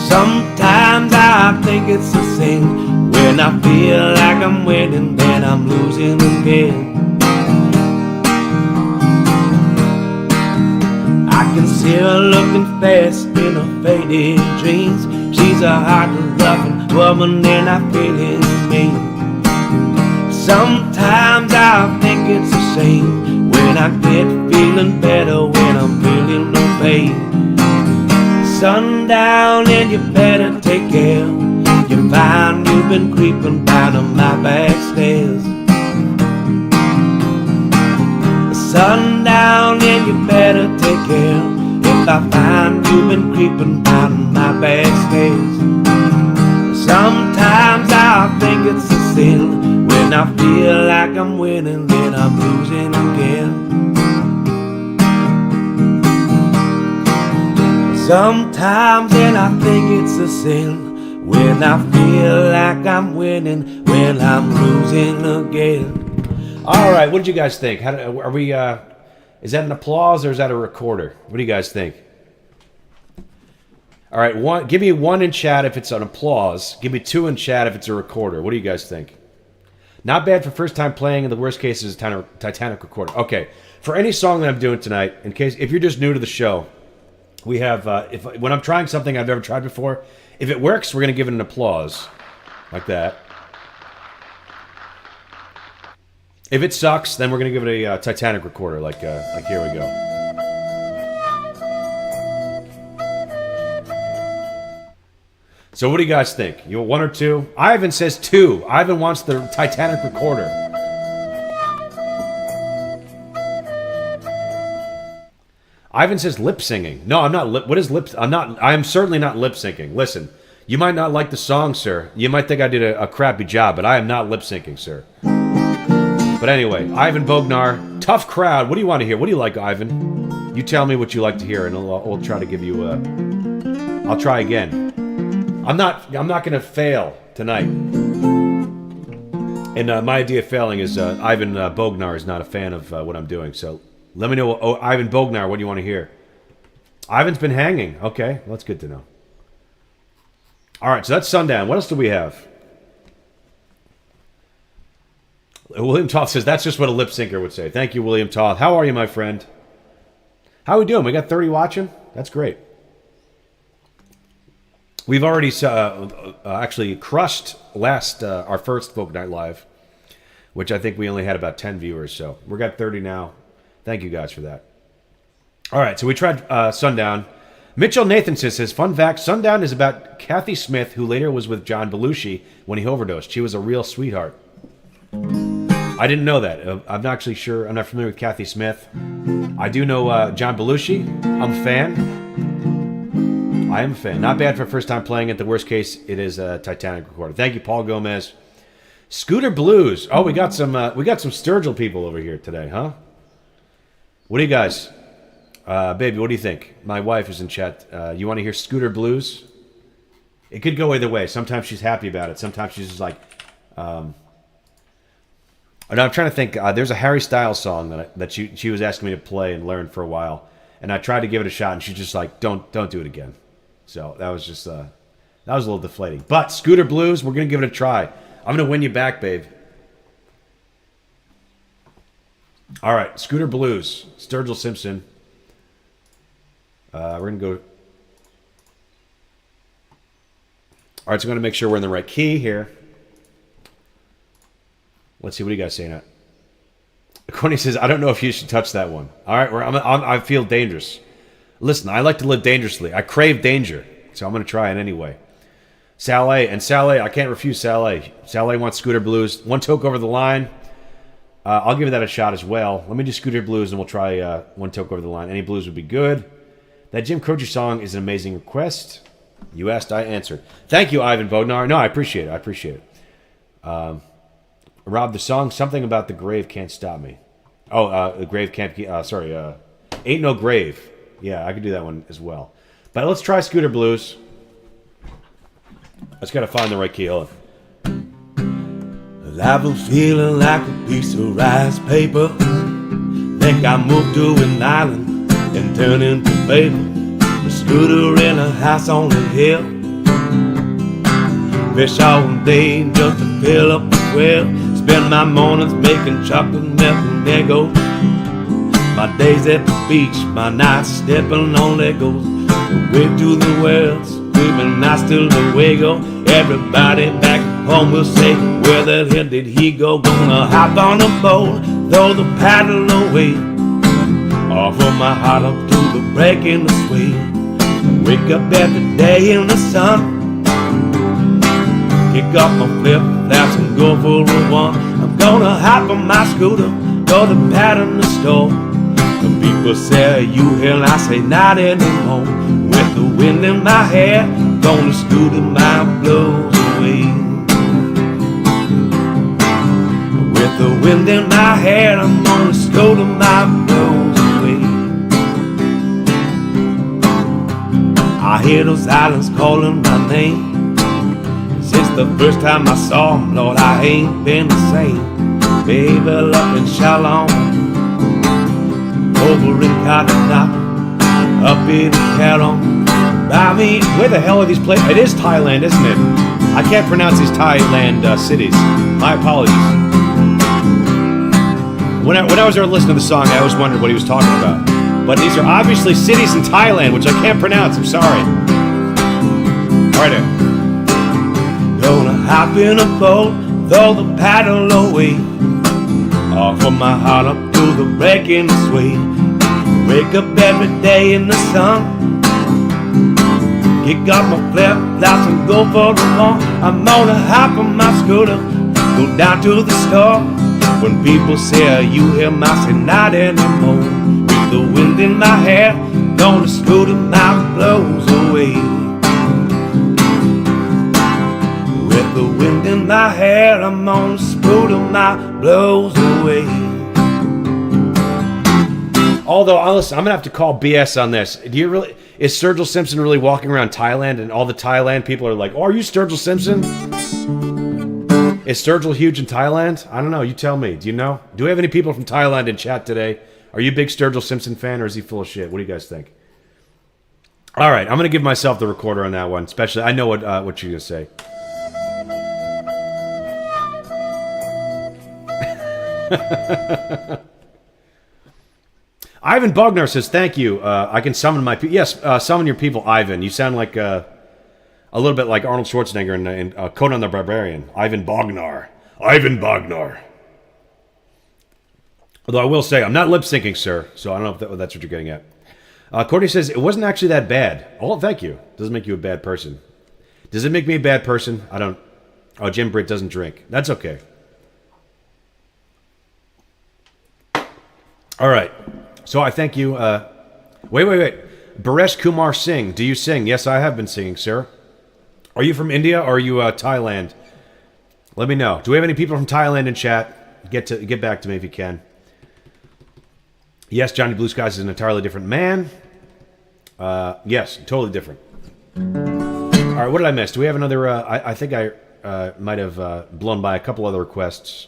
Sometimes I think it's a sin when I feel like I'm winning, then I'm losing again. I can see her looking fast in her faded dreams. She's a hard-loving woman and I feel it mean. Sometimes I think it's a shame when I get feeling better when I'm feeling no pain. Sundown and you better take care. You find you've been creeping down on my back stairs. Sundown and you better take care. If I find you've been creeping down on my back stairs. Sometimes I think it's a sin when I feel like I'm winning, then I'm losing again. Sometimes and I think it's a sin when I feel like I'm winning, when I'm losing again. All right, what did you guys think? Are we? Is that an applause or is that a recorder? What do you guys think? All right, give me 1 in chat if it's an applause. Give me 2 in chat if it's a recorder. What do you guys think? Not bad for first time playing. In the worst case is Titanic Recorder. Okay, for any song that I'm doing tonight, if you're just new to the show, we have when I'm trying something I've never tried before, if it works, we're gonna give it an applause, like that. If it sucks, then we're gonna give it a Titanic Recorder, like here we go. So what do you guys think? You want 1 or 2? Ivan says 2. Ivan wants the Titanic Recorder. Ivan says lip singing. No, I'm not what is lip? I am certainly not lip syncing. Listen, you might not like the song, sir. You might think I did a crappy job, but I am not lip syncing, sir. But anyway, Ivan Bognar, tough crowd. What do you want to hear? What do you like, Ivan? You tell me what you like to hear, and I'll try to give you I'll try again. I'm not going to fail tonight. And my idea of failing is Ivan Bognar is not a fan of what I'm doing. So let me know. Oh, Ivan Bognar, what do you want to hear? Ivan's been hanging. Okay, well, that's good to know. All right, so that's Sundown. What else do we have? William Toth says, that's just what a lip syncer would say. Thank you, William Toth. How are you, my friend? How are we doing? We got 30 watching? That's great. We've already actually crushed our first Folk Night Live, which I think we only had about 10 viewers. So we got 30 now. Thank you guys for that. All right, so we tried Sundown. Mitchell Nathanson says, fun fact, Sundown is about Kathy Smith, who later was with John Belushi when he overdosed. She was a real sweetheart. I didn't know that. I'm not actually sure. I'm not familiar with Kathy Smith. I do know John Belushi. I'm a fan. I am a fan. Not bad for first time playing it. The worst case, it is a Titanic Recorder. Thank you, Paul Gomez. Scooter Blues. Oh, we got some Sturgill people over here today, huh? What do you guys? Baby, what do you think? My wife is in chat. You want to hear Scooter Blues? It could go either way. Sometimes she's happy about it. Sometimes she's just like... And I'm trying to think. There's a Harry Styles song that she was asking me to play and learn for a while, and I tried to give it a shot, and she's just like, "Don't do it again." So that was just that was a little deflating. But Scooter Blues, we're gonna give it a try. I'm gonna win you back, babe. All right, Scooter Blues, Sturgill Simpson. We're gonna go. All right, so I'm gonna make sure we're in the right key here. Let's see, what do you guys say now? Courtney says, I don't know if you should touch that one. All right, I feel dangerous. Listen, I like to live dangerously. I crave danger, so I'm going to try it anyway. Saleh, I can't refuse Saleh. Saleh wants Scooter Blues. One toke over the line. I'll give that a shot as well. Let me do Scooter Blues, and we'll try One Toke Over the Line. Any blues would be good. That Jim Croce song is an amazing request. You asked, I answered. Thank you, Ivan Bodnar. No, I appreciate it. Rob, the song, something about the grave can't stop me. Oh, the grave can't... Ain't No Grave. Yeah, I could do that one as well. But let's try Scooter Blues. I just got to find the right key. Hold on. I've been feeling like a piece of rice paper. Think I moved to an island and turned into paper. A scooter in a house on the hill. Fish all day just to fill up the well. Spend my mornings making chocolate milk and Legos. My days at the beach, my nights stepping on Legos. The way to the world, screaming I still Luego. Everybody back home will say, where the hell did he go? Gonna hop on a boat, throw the paddle away. Offer my heart up to the break in the sway. Wake up every day in the sun. Kick off my flip-flops and go for a run. I'm gonna hop on my scooter, go to pat in the store. The people say, you here? I say, not anymore. With the wind in my hair, gonna scooter my blues away. With the wind in my hair, I'm gonna scooter my blues away. I hear those islands calling my name. Since the first time I saw him, Lord, I ain't been the same. Baby, up in Shalom, over in Cotton, up in Caron. I mean, where the hell are these places? It is Thailand, isn't it? I can't pronounce these Thailand cities. My apologies. When I was there listening to the song, I always wondered what he was talking about. But these are obviously cities in Thailand, which I can't pronounce. I'm sorry. All right, there. Gonna hop in a boat, throw the paddle away. Offer my heart up to the break in the sway. Wake up every day in the sun. Kick off my flip-flops and go for a run. I'm gonna hop on my scooter, go down to the store. When people say, are you here? I say, not anymore. With the wind in my hair, gonna scooter my blues away. With the wind in my hair, I'm gonna scooter my blues away. Although, listen, I'm gonna have to call BS on this. Is Sturgill Simpson really walking around Thailand and all the Thailand people are like, oh, are you Sturgill Simpson? Is Sturgill huge in Thailand? I don't know. You tell me. Do you know? Do we have any people from Thailand in chat today? Are you a big Sturgill Simpson fan or is he full of shit? What do you guys think? All right, I'm gonna give myself the recorder on that one. Especially, I know what you're gonna say. Ivan Bognar says, thank you. I can summon my people. Yes, summon your people, Ivan. You sound like a little bit like Arnold Schwarzenegger in Conan the Barbarian. Ivan Bognar. Ivan Bognar. Although I will say, I'm not lip syncing, sir, so I don't know if that's what you're getting at. Courtney says, it wasn't actually that bad. Oh, thank you. Doesn't make you a bad person. Does it make me a bad person? I don't. Oh, Jim Britt doesn't drink. That's okay. All right. So I thank you. Wait. Baresh Kumar Singh. Do you sing? Yes, I have been singing, sir. Are you from India or are you Thailand? Let me know. Do we have any people from Thailand in chat? Get back to me if you can. Yes, Johnny Blue Skies is an entirely different man. Yes, totally different. All right, what did I miss? Do we have another? I think I might have blown by a couple other requests.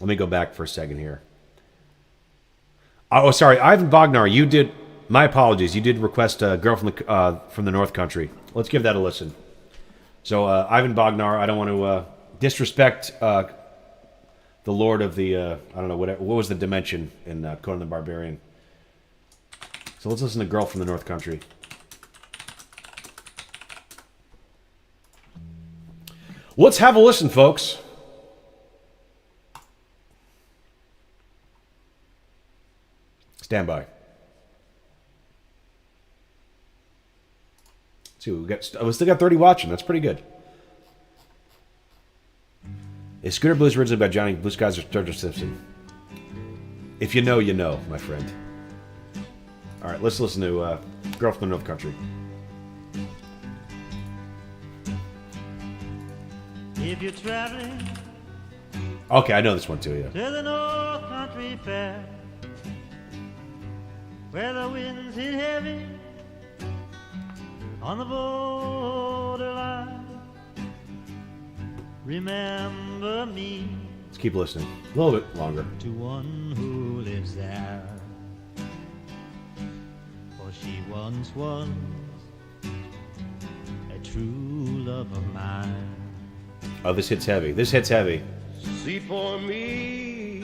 Let me go back for a second here. Oh, sorry, Ivan Bognar, you did. My apologies. You did request a girl from the North Country. Let's give that a listen. So, Ivan Bognar, I don't want to disrespect the Lord of the I don't know what was the dimension in Conan the Barbarian. So let's listen to "Girl from the North Country." Let's have a listen, folks. Stand by. Let's see, we still got 30 watching. That's pretty good. Is Scooter Blues originally by Johnny Blue Skies or Sturgill Simpson? If you know, you know, my friend. All right, let's listen to "Girl from the North Country." If you're traveling Okay, I know this one too, yeah. to the North Country Fair, where the winds hit heavy on the borderline, remember me Let's keep listening. A little bit longer. to one who lives there, for she once was a true love of mine. Oh, this hits heavy. This hits heavy. See for me.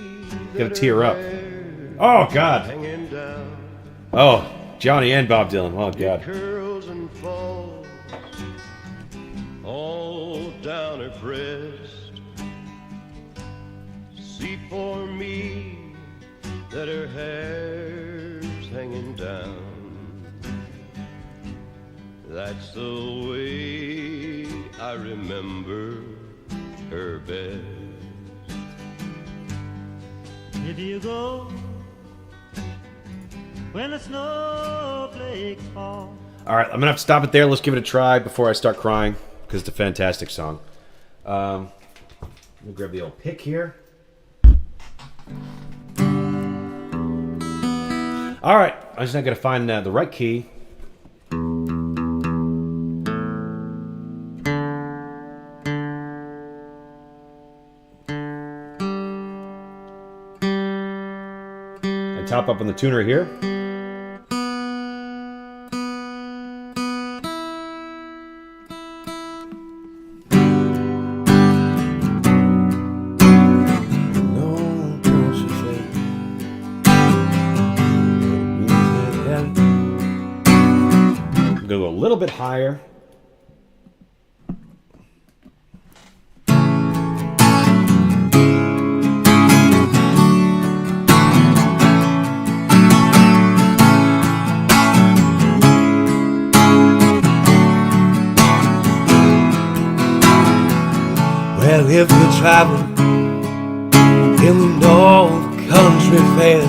Gonna tear up. Oh, God. Hanging down. Oh, Johnny and Bob Dylan. Oh, God. Curls and falls all down her breast. See for me that her hair's hanging down. That's the way I remember her best. If you go when the snowflakes fall. All right, I'm going to have to stop it there. Let's give it a try before I start crying, because it's a fantastic song. Let me grab the old pick here. All right, I'm just not going to find the right key. And top up on the tuner here. Go a little bit higher. Well, if you're traveling in the North Country Fair,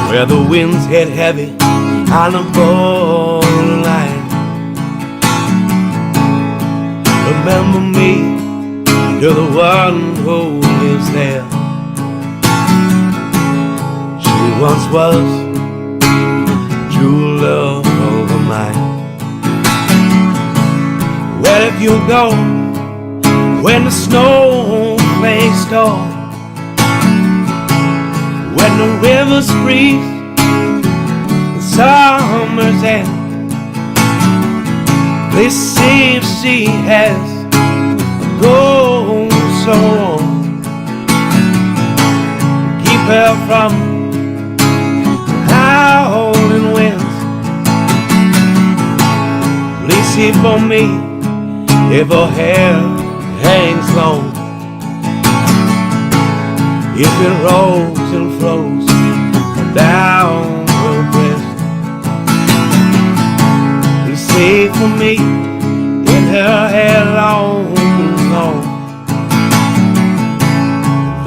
where the winds hit heavy on the borderline, remember me to the one who lives there. She once was true love of mine. Well, if you go when the snowflakes fall, when the rivers freeze, summer's end, they say she has gone so long. her from the howling winds. Please see for me if her hair hangs long, if it rolls and flows down her breast. Please see for me in her hair long, long.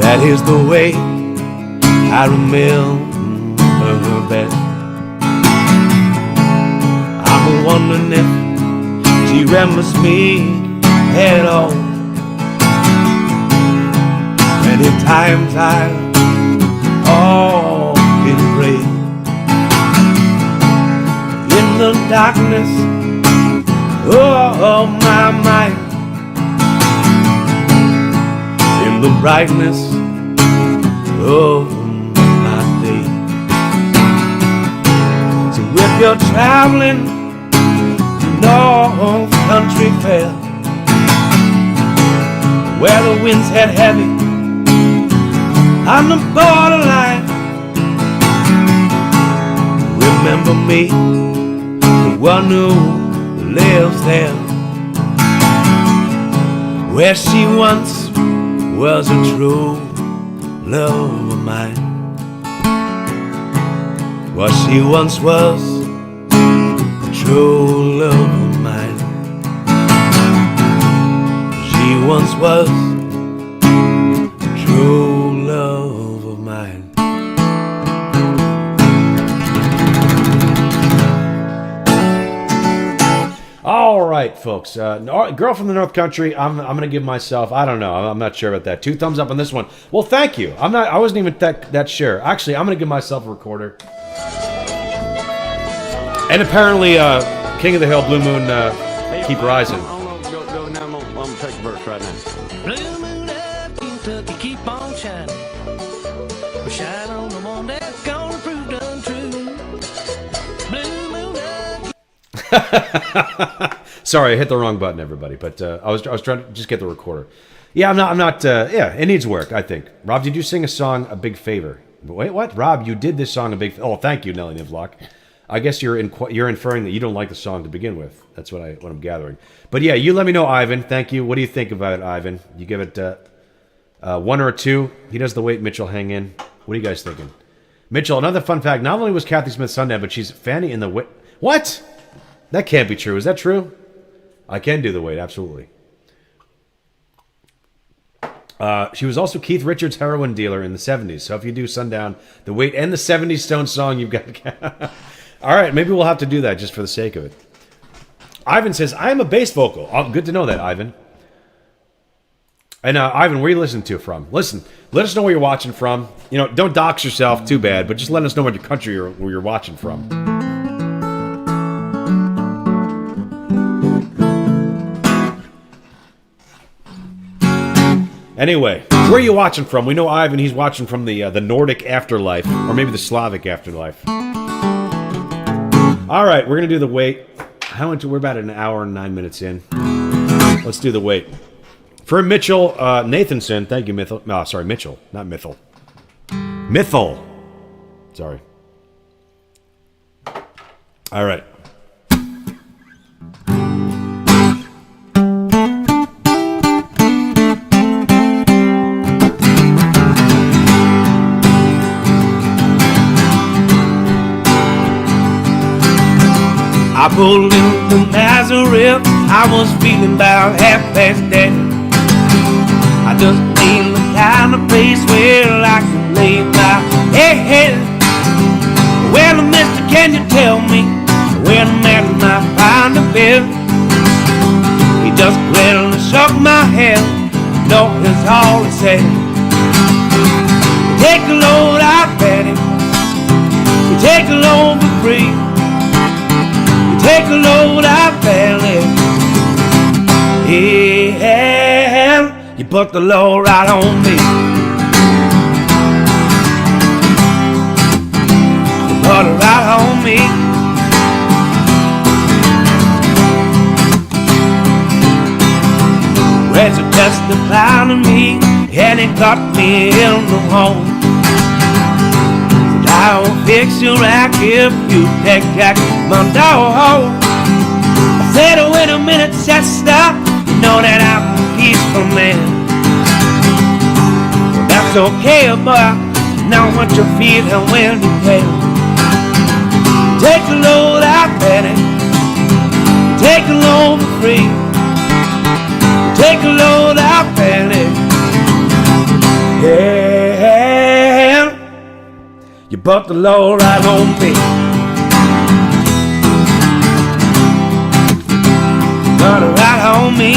That is the way I remember her best. I'm wondering if she remembers me at all. Many times I often pray in the darkness of my mind, in the brightness of my day. So if you're traveling to North Country Fair, where the winds had heavy on the borderline, remember me, the one who lives there, where she once was a true love of mine. Where she once was a true love of mine. She once was a true love of mine. All right, folks. Girl from the North Country. I'm going to give myself. I don't know. I'm not sure about that. 2 thumbs up on this one. Well, thank you. I wasn't even that sure. Actually, I'm going to give myself a recorder. And apparently, King of the Hill, Blue Moon, keep rising. I'm gonna take a verse right now. Blue moon up, Kentucky, keep on shining. Shine on the one that's gonna prove untrue. Blue moon up. Sorry, I hit the wrong button, everybody. But I was trying to just get the recorder. Yeah, I'm not. Yeah, it needs work, I think. Rob, did you sing a song a big favor? Wait, what? Rob, you did this song a big. Oh, thank you, Nelly Nivlock. I guess you're inferring that you don't like the song to begin with. That's what I'm gathering. But yeah, you let me know, Ivan. Thank you. What do you think about it, Ivan? You give it 1 or a 2. He does the weight. Mitchell, hang in. What are you guys thinking? Mitchell, another fun fact. Not only was Kathy Smith Sundown, but she's Fanny in the weight. What? That can't be true. Is that true? I can do the weight, absolutely. She was also Keith Richards' heroin dealer in the 70s. So if you do Sundown, the weight, and the 70s Stone song, you've got... All right, maybe we'll have to do that just for the sake of it. Ivan says, I am a bass vocal. Oh, good to know that, Ivan. And Ivan, where are you listening to from? Listen, let us know where you're watching from. You know, don't dox yourself too bad, but just let us know what country where you're watching from. Anyway, where are you watching from? We know Ivan, he's watching from the Nordic afterlife, or maybe the Slavic afterlife. All right, we're going to do the weight. We're about an hour and 9 minutes in. Let's do the weight. For Mitchell Nathanson, thank you, Mitchell. No, sorry, Mitchell, not Mithil. Mithil. Sorry. All right. I pulled into Nazareth, I was feeling about 10:30. I just need the kind of place where I can lay my head. Well, mister, can you tell me where the man might find a bed? He just glared and shook my head, no, that's all he said. Take a load out, Betty, you take a load for free. Take a load out, Valley. Yeah, you put the load right on me. You put it right on me. Where's the testifying to me, and it got me in the home. I will fix you right if you take Jack, my dog. I said, wait a minute, just stop. You know that I'm a peaceful man. Well, that's okay, boy. Now what you feel and when you can. Take a load out, Betty. Take a load for free. Take a load out, Betty. Yeah, you brought the load right on me. Brought it right on me.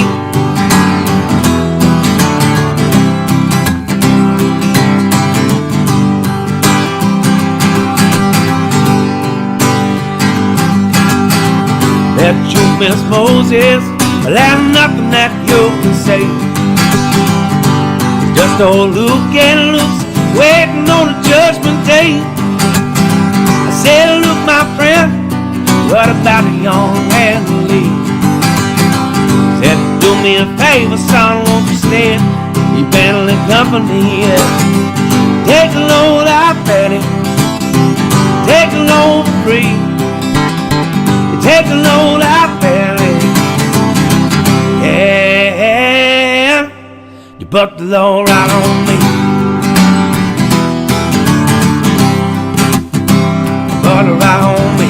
That you miss Moses, well, there's nothing that you can say. Just old Luke and Luke's waiting on the judgment day. I said, look, my friend, what about the young man Lee? Said, do me a favor, son, won't you stand? You better in company, yeah. Take a load out, Betty. Take a load for free. Take a load out, Betty. Yeah, you put the load right on me. Put it right on me.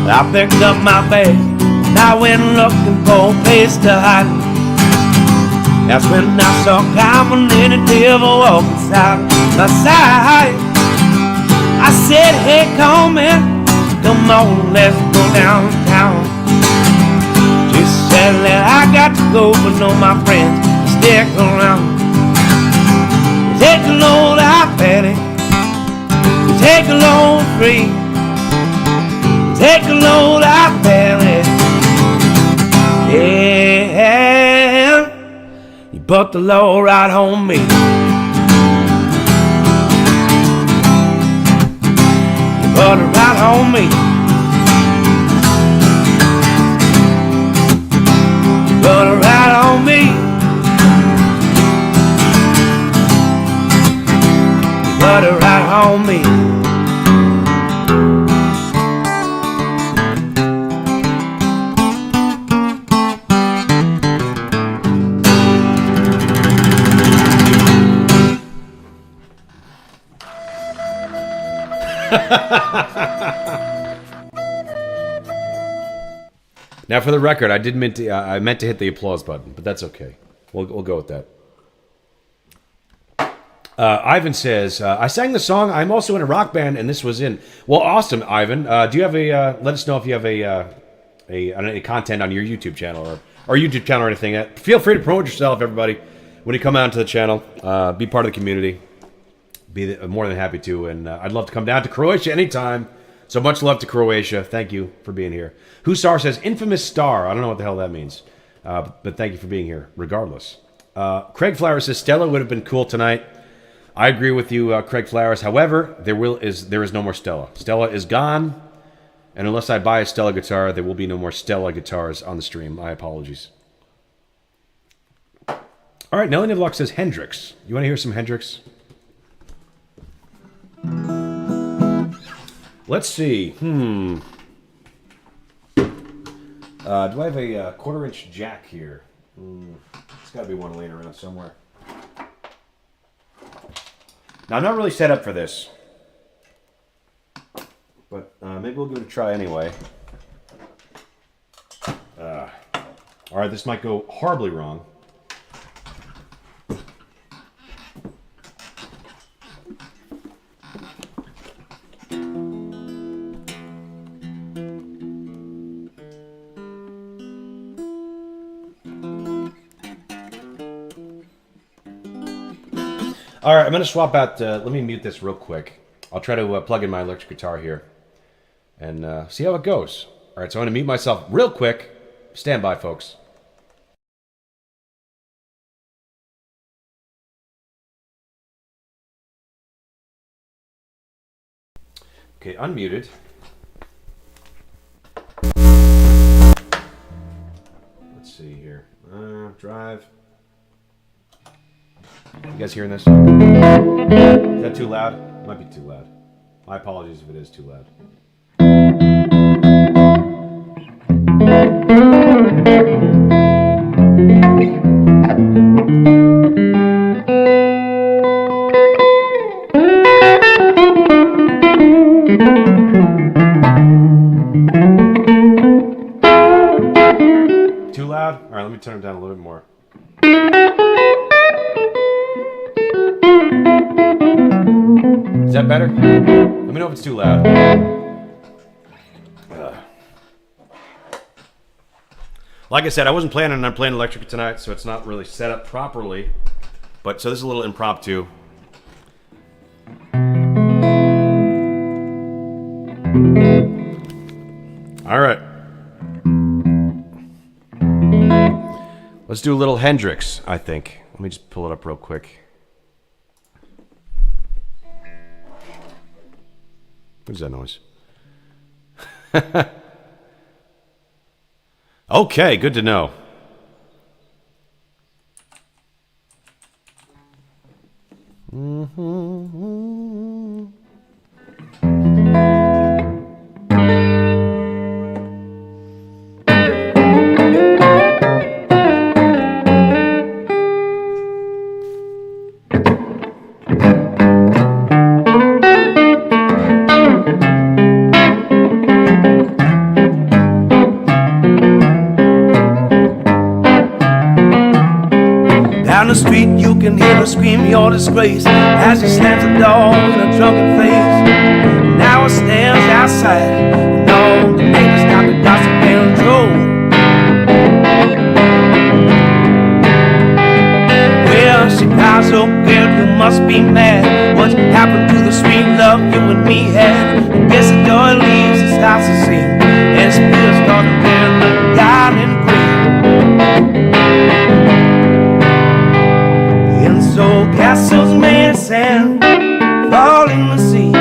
I picked up my bag and I went looking for a place to hide. That's when I saw Carmen and the devil walking side by side. I said, hey, Carmen, come on, let's go downtown. She said that I got to go, but no, my friends, stick around. Take a load out, Betty. Take a load free. Take a load out, Betty. Yeah, you put the load right on me. You put it right on me. You put it right on me. You put it right on me. Now, for the record, I meant to hit the applause button, but that's okay. We'll go with that. Ivan says, I sang the song. I'm also in a rock band, and this was in. Well, awesome, Ivan. Do you have let us know if you have any content on your YouTube channel or YouTube channel or anything. Feel free to promote yourself, everybody. When you come out to the channel, be part of the community. Be more than happy to, and I'd love to come down to Croatia anytime. So much love to Croatia. Thank you for being here. Husar says, infamous star. I don't know what the hell that means, but thank you for being here, regardless. Craig Flowers says, Stella would have been cool tonight. I agree with you, Craig Flowers. However, there is no more Stella. Stella is gone, and unless I buy a Stella guitar, there will be no more Stella guitars on the stream. My apologies. All right, Nelly Nivlock says, Hendrix. You want to hear some Hendrix? Let's see. Do I have a quarter-inch jack here? There's got to be one laying around somewhere. Now, I'm not really set up for this, but maybe we'll give it a try anyway. All right, this might go horribly wrong. All right, I'm going to swap out. Let me mute this real quick. I'll try to plug in my electric guitar here and see how it goes. All right, so I'm going to mute myself real quick. Stand by, folks. Okay, unmuted. Drive. You guys hearing this? Is that too loud? Might be too loud. My apologies if it is too loud. Too loud? All right, let me turn it down a little bit more. Is that better? Let me know if it's too loud. Like I said, I wasn't planning on playing electric tonight, so it's not really set up properly. But so this is a little impromptu. All right. Let's do a little Hendrix, I think. Let me just pull it up real quick. What is that noise? Okay, good to know. Down the street you can hear her scream your disgrace as she slams the door with a drunken face. Now it stands outside and all the neighbors got the gossip and drove. Well, she cries, oh girl, you must be mad. What happened to the sweet love you and me had? And guess the door leaves and starts to sing, and spills start to bear the God in green. So castles may sand fall in the sea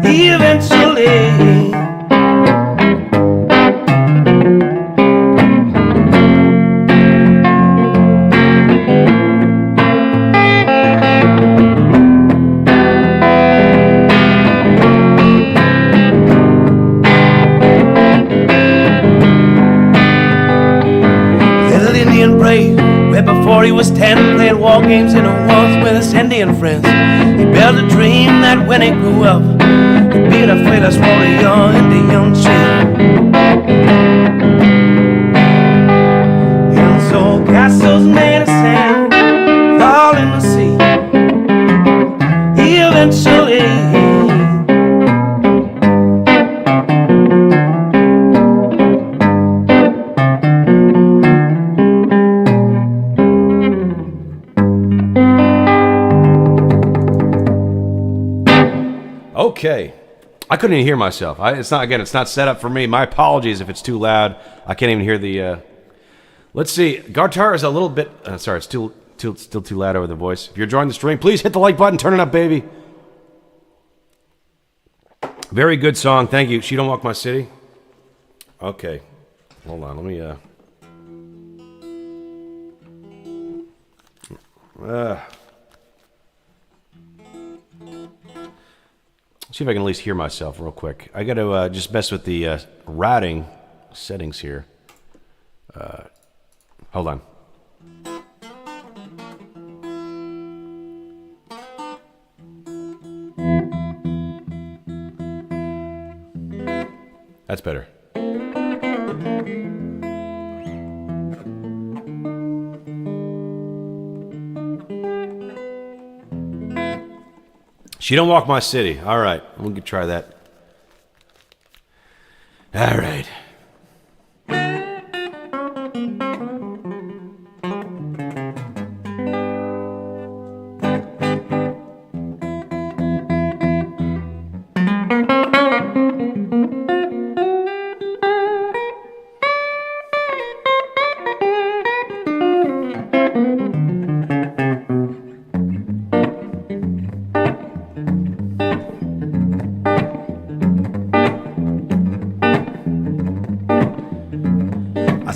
eventually. Little Indian brave, right before he was 10, played war games in the woods with his Indian friends. He built a dream that when he grew up, he'd be the fearless warrior Indian chief. And so castles made of sand fall in the sea eventually. Okay. I couldn't even hear myself. It's not set up for me. My apologies if it's too loud. I can't even hear the... Let's see. Guitar is a little bit... sorry, it's still too loud over the voice. If you're enjoying the stream, please hit the like button. Turn it up, baby. Very good song. Thank you. She Don't Walk My City. Okay. Hold on. Let me... see if I can at least hear myself real quick. I got to just mess with the routing settings here. Hold on. That's better. She Don't Walk My City. All right, we can try that. All right.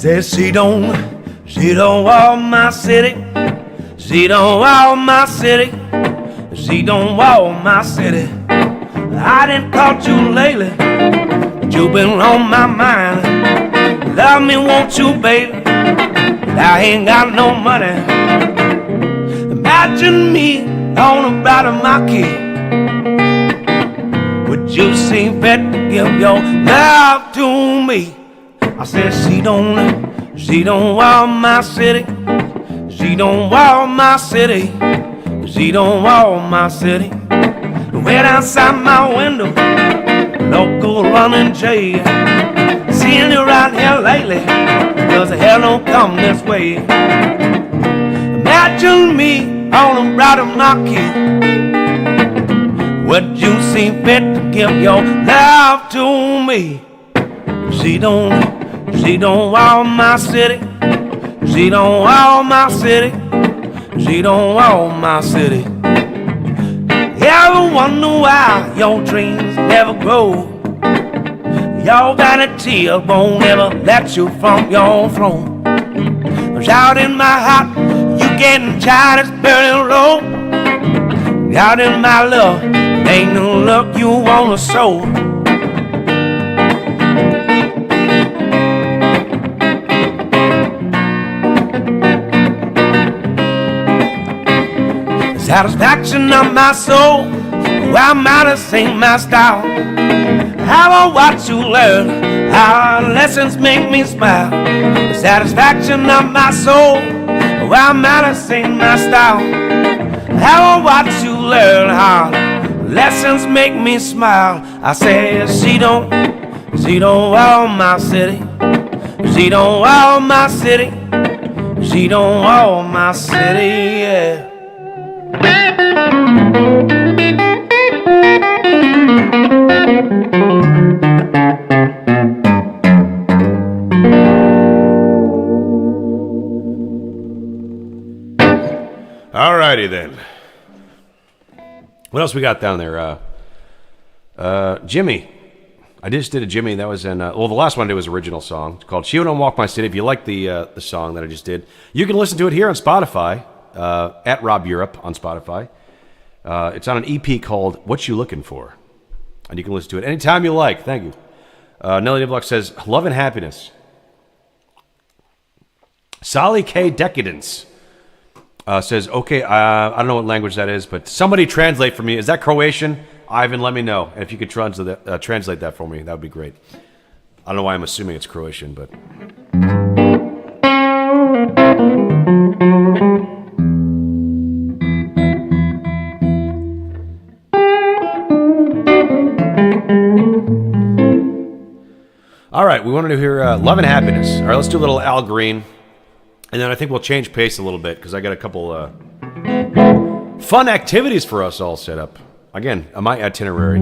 Says she don't She don't walk my city. She don't walk my city. She don't walk my city. I didn't caught you lately, but you been on my mind. Love me, won't you, baby? I ain't got no money. Imagine me on the bottom of my key. Would you see fit to give your love to me? I said she don't walk my city. She don't walk my city. She don't walk my city. Wait outside my window, local running jail. Seeing you around here lately, cause the hell don't come this way. Imagine me on the bottom of my key. Would you see fit to give your love to me? She don't walk my city. She don't walk my city. She don't walk my city. You ever wonder why your dreams never grow? Your vanity won't ever let you from your throne. Out in my heart, you getting tired, it's burning low. Out in my love, ain't no look you wanna show. Satisfaction of my soul, I might have sing my style. How I watch you learn, how lessons make me smile. The satisfaction of my soul, I might have sing my style. How I watch you learn, how lessons make me smile. I say she don't walk my city. She don't walk my city. She don't walk my city, yeah. Alrighty then. What else we got down there? Jimmy. I just did a Jimmy. That was in. The last one I did was original song. It's called "She Don't Walk My City." If you like the song that I just did, you can listen to it here on Spotify at Rob Europe on Spotify. It's on an EP called "What You Looking For," and you can listen to it anytime you like. Thank you. Nelly Nivlock says, "Love and happiness." Sally K Decadence says, "Okay, I don't know what language that is, but somebody translate for me. Is that Croatian? Ivan, let me know. And if you could translate that for me, that would be great. I don't know why I'm assuming it's Croatian, but." All right, we wanted to hear Love and Happiness. All right, let's do a little Al Green. And then I think we'll change pace a little bit because I got a couple fun activities for us all set up. Again, on my itinerary.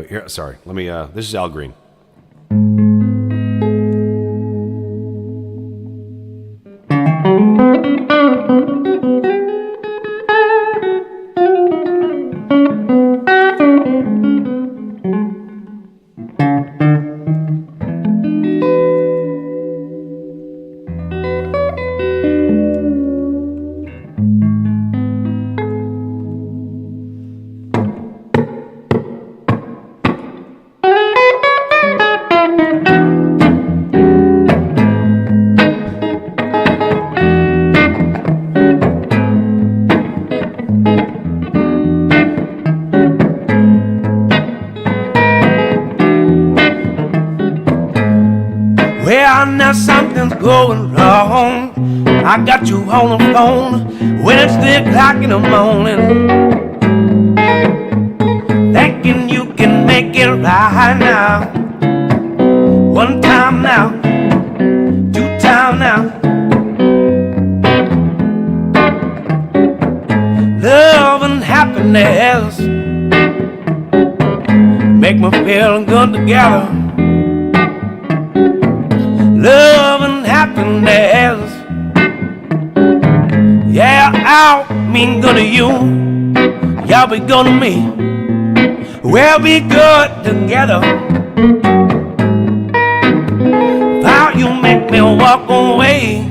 Here, sorry. Let me, this is Al Green. Now something's going wrong. I got you on the phone when it's 3 o'clock in the morning, thinking you can make it right now. 1 time now, 2 time now. Love and happiness make me feel good together. Love and happiness, yeah, I'll mean good to you. Y'all be good to me. We'll be good together. How you make me want walk away.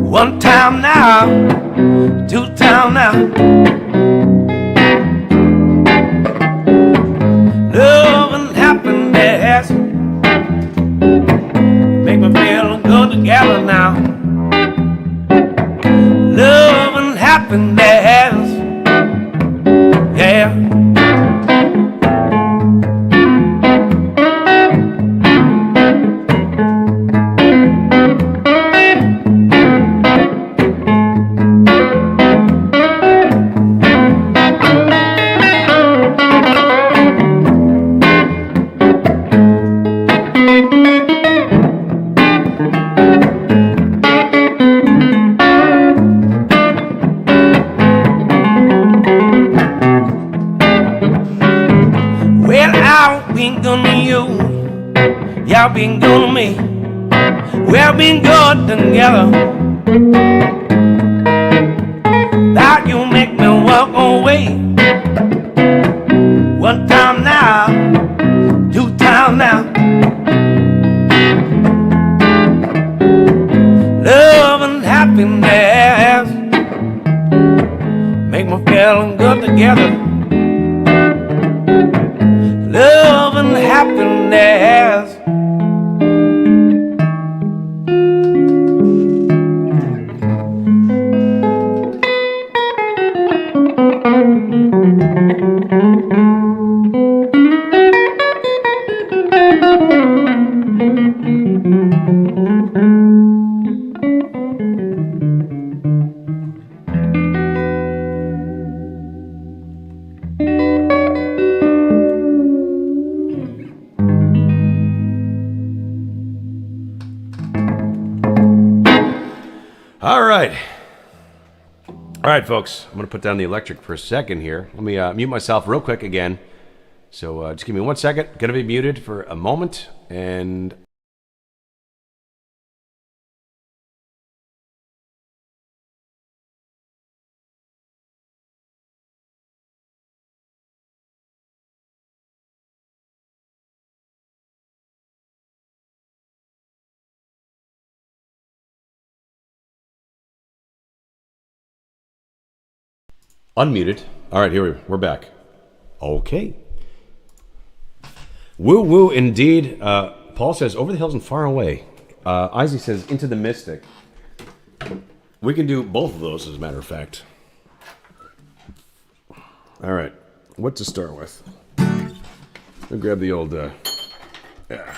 One time now, two time now. Love and happiness make me feel good together now. Love and happiness, yeah. Y'all been good to me. We've been good together. That you make me walk away. One time now, two time now. Love and happiness make me feel good together. Love and happiness. All right, folks, I'm going to put down the electric for a second here. Let me mute myself real quick again. So just give me 1 second. Going to be muted for a moment. And unmuted. All right, we're back. Okay. Woo woo indeed. Paul says over the hills and far away. Izzy says into the mystic. We can do both of those, as a matter of fact. All right, what to start with? I'll grab the old. Yeah.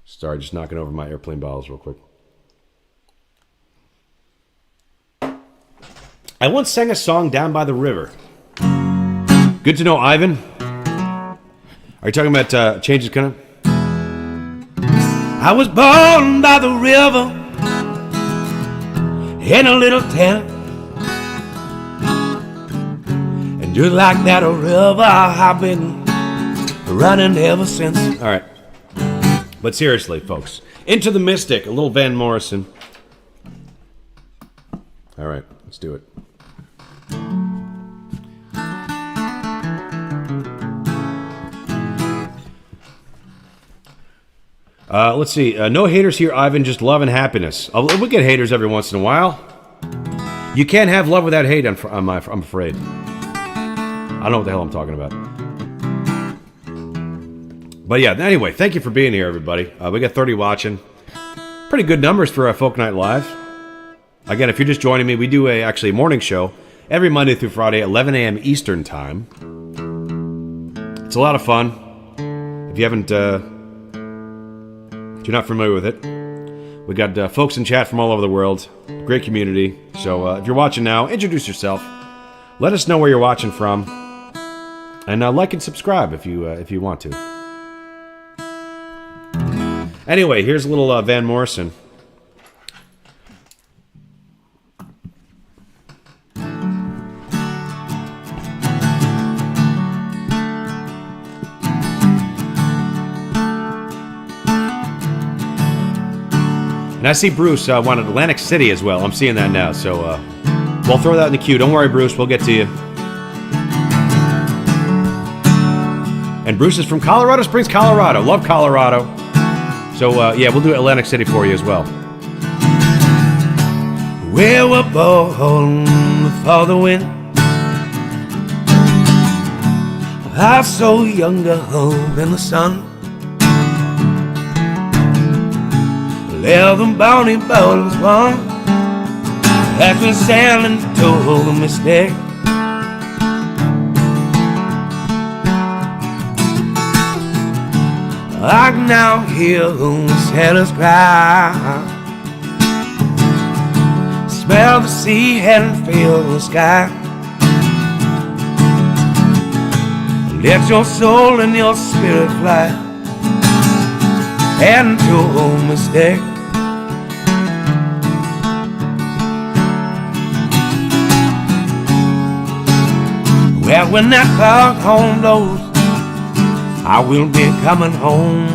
Sorry, just knocking over my airplane bottles real quick. I once sang a song down by the river. Good to know, Ivan. Are you talking about changes coming? I was born by the river in a little tent, and just like that river, I've been running ever since. All right. But seriously, folks. Into the Mystic, a little Van Morrison. All right, let's do it. Let's see. No haters here, Ivan. Just love and happiness. We get haters every once in a while. You can't have love without hate, I'm afraid. I don't know what the hell I'm talking about. But yeah, anyway, thank you for being here, everybody. We got 30 watching. Pretty good numbers for Folk Night Live. Again, if you're just joining me, we do a morning show every Monday through Friday, 11 a.m. Eastern Time. It's a lot of fun. If you haven't... If you're not familiar with it, we got folks in chat from all over the world. Great community. So if you're watching now, introduce yourself. Let us know where you're watching from, and like and subscribe if you want to. Anyway, here's a little Van Morrison. And I see Bruce wanted Atlantic City as well. I'm seeing that now, so we'll throw that in the queue. Don't worry, Bruce. We'll get to you. And Bruce is from Colorado Springs, Colorado. Love Colorado. So, yeah, we'll do Atlantic City for you as well. We were born for the wind. I so young to hope in the sun. Live the bounty boats one. As we sailing to the mistake. I can now hear the sailors cry. Smell the sea and feel the sky. Let your soul and your spirit fly and to mistake. Well, when that foghorn blows, I will be coming home.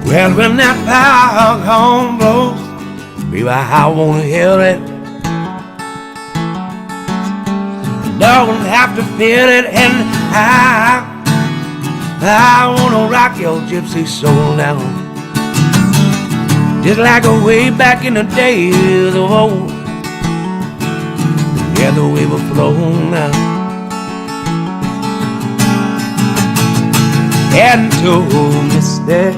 Well, when that foghorn blows, baby, I wanna hear it. Don't have to feel it, and I wanna rock your gypsy soul now. Just like a way back in the days of old. Together we were flown now. And to mistake.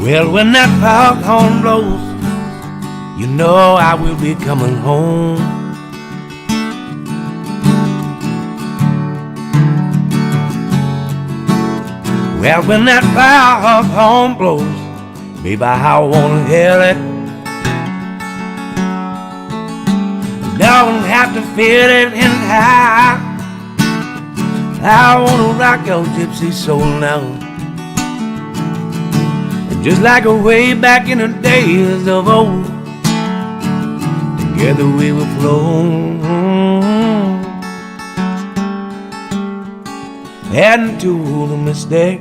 Well, when that foghorn blows, you know I will be coming home. Well, when that foghorn blows, baby, I wanna hear it. Don't have to feel it, and I wanna rock your gypsy soul now. Just like a way back in the days of old. Together we were flown. Adding to the mistake.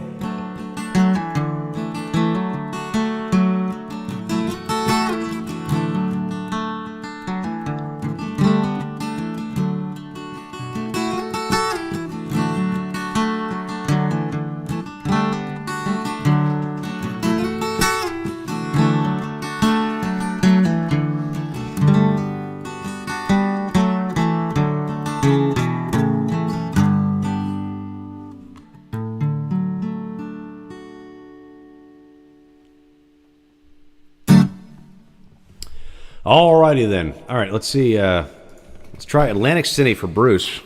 Alrighty then. All right, let's see. Let's try Atlantic City for Bruce.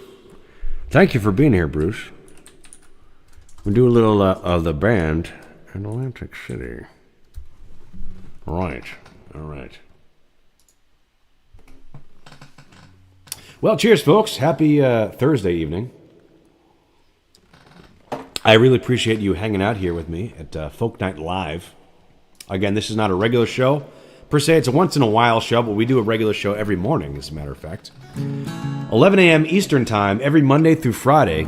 Thank you for being here, Bruce. We'll do a little of the band in Atlantic City. Right. All right. Well, cheers, folks. Happy Thursday evening. I really appreciate you hanging out here with me at Folk Night Live. Again, this is not a regular show. Per se, it's a once-in-a-while show, but we do a regular show every morning, as a matter of fact. 11 a.m. Eastern Time, every Monday through Friday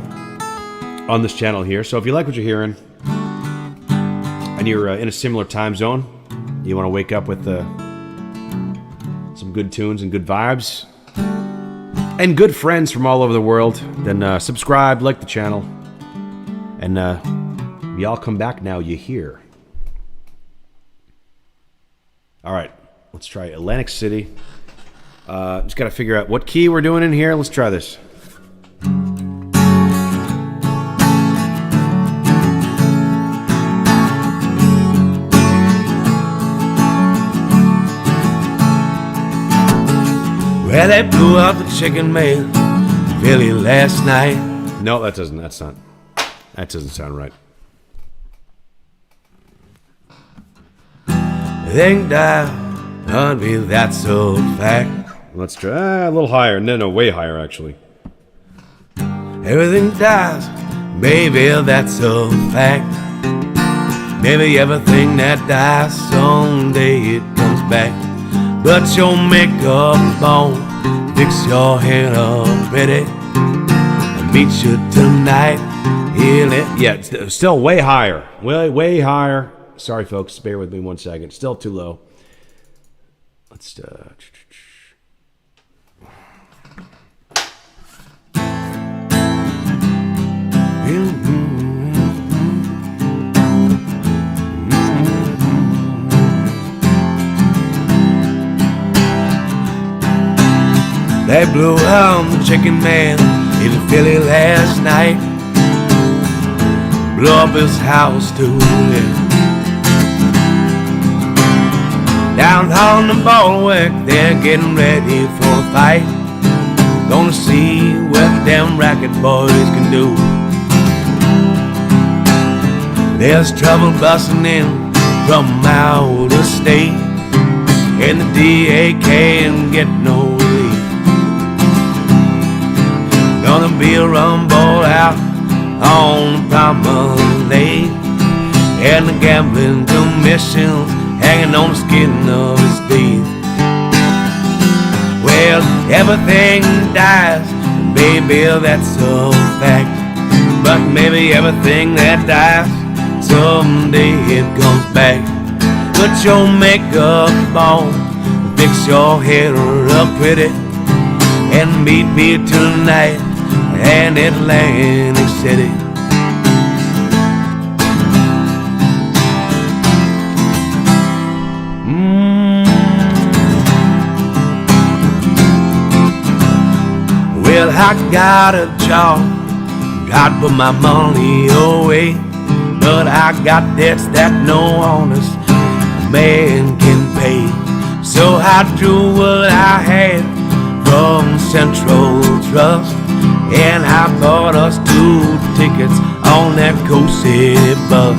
on this channel here. So if you like what you're hearing, and you're in a similar time zone, you want to wake up with some good tunes and good vibes, and good friends from all over the world, then subscribe, like the channel, and y'all come back now, you hear. All right, let's try Atlantic City. Just got to figure out what key we're doing in here. Let's try this. Well, they blew out the chicken mail Philly last night. No, that doesn't sound right. Everything died, honey, that's a fact. Let's try a little higher. No, way higher, actually. Everything dies, baby, that's a fact. Maybe everything that dies, someday it comes back. but your makeup won't fix your hair up pretty. I'll meet you tonight. Yeah, it's still way higher. Way higher. Sorry, folks. Bear with me 1 second. Still too low. Let's... They blew out the chicken man in Philly last night. Blew up his house too, yeah. Down on the ballwork, they're getting ready for a fight. Gonna see what them racket boys can do. There's trouble busting in from out of state, and the DA can't get no relief. Gonna be a rumble out on the promenade, and the gambling commission's hanging on the skin of his teeth. Well, everything dies, baby, that's a fact. But maybe everything that dies, someday it comes back. Put your makeup on, fix your hair up pretty, and meet me tonight in Atlantic City. Well, I got a job, God put my money away, but I got debts that no honest man can pay. So I drew what I had from Central Trust, and I bought us 2 tickets on that Coast City bus.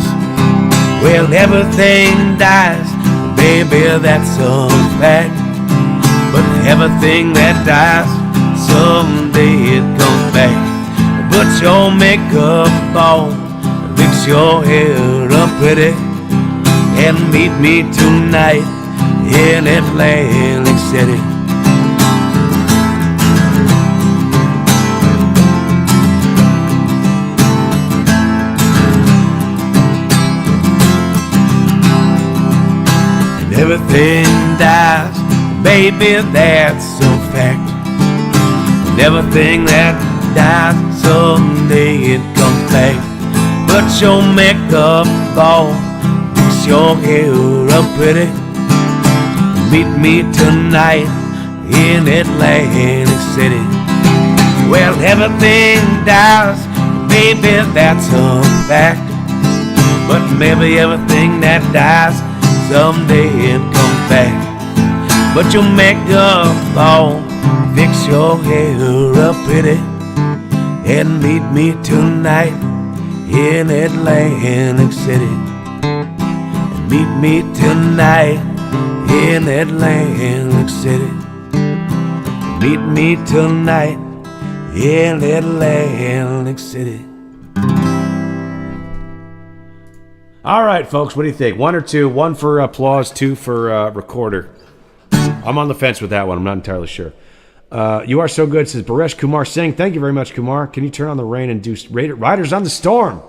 Well, everything dies, baby, that's a fact. But everything that dies, someday it comes back. Put your makeup on, fix your hair up pretty, and meet me tonight in Atlantic City. And everything dies, baby, that's a fact. And everything that dies, someday it comes back. Put your makeup on, fix your hair up pretty, meet me tonight in Atlantic City. Well, everything dies, baby, that's a fact. But maybe everything that dies, someday it comes back. Put your makeup on, fix your hair up pretty, and meet me tonight in Atlantic City. And meet me tonight in Atlantic City. Meet me tonight in Atlantic City. All right, folks, what do you think? 1 or 2? 1 for applause, 2 for recorder. I'm on the fence with that one. I'm not entirely sure. You Are So Good, says Baresh Kumar Singh. Thank you very much, Kumar. Can you turn on the rain and do Riders on the Storm?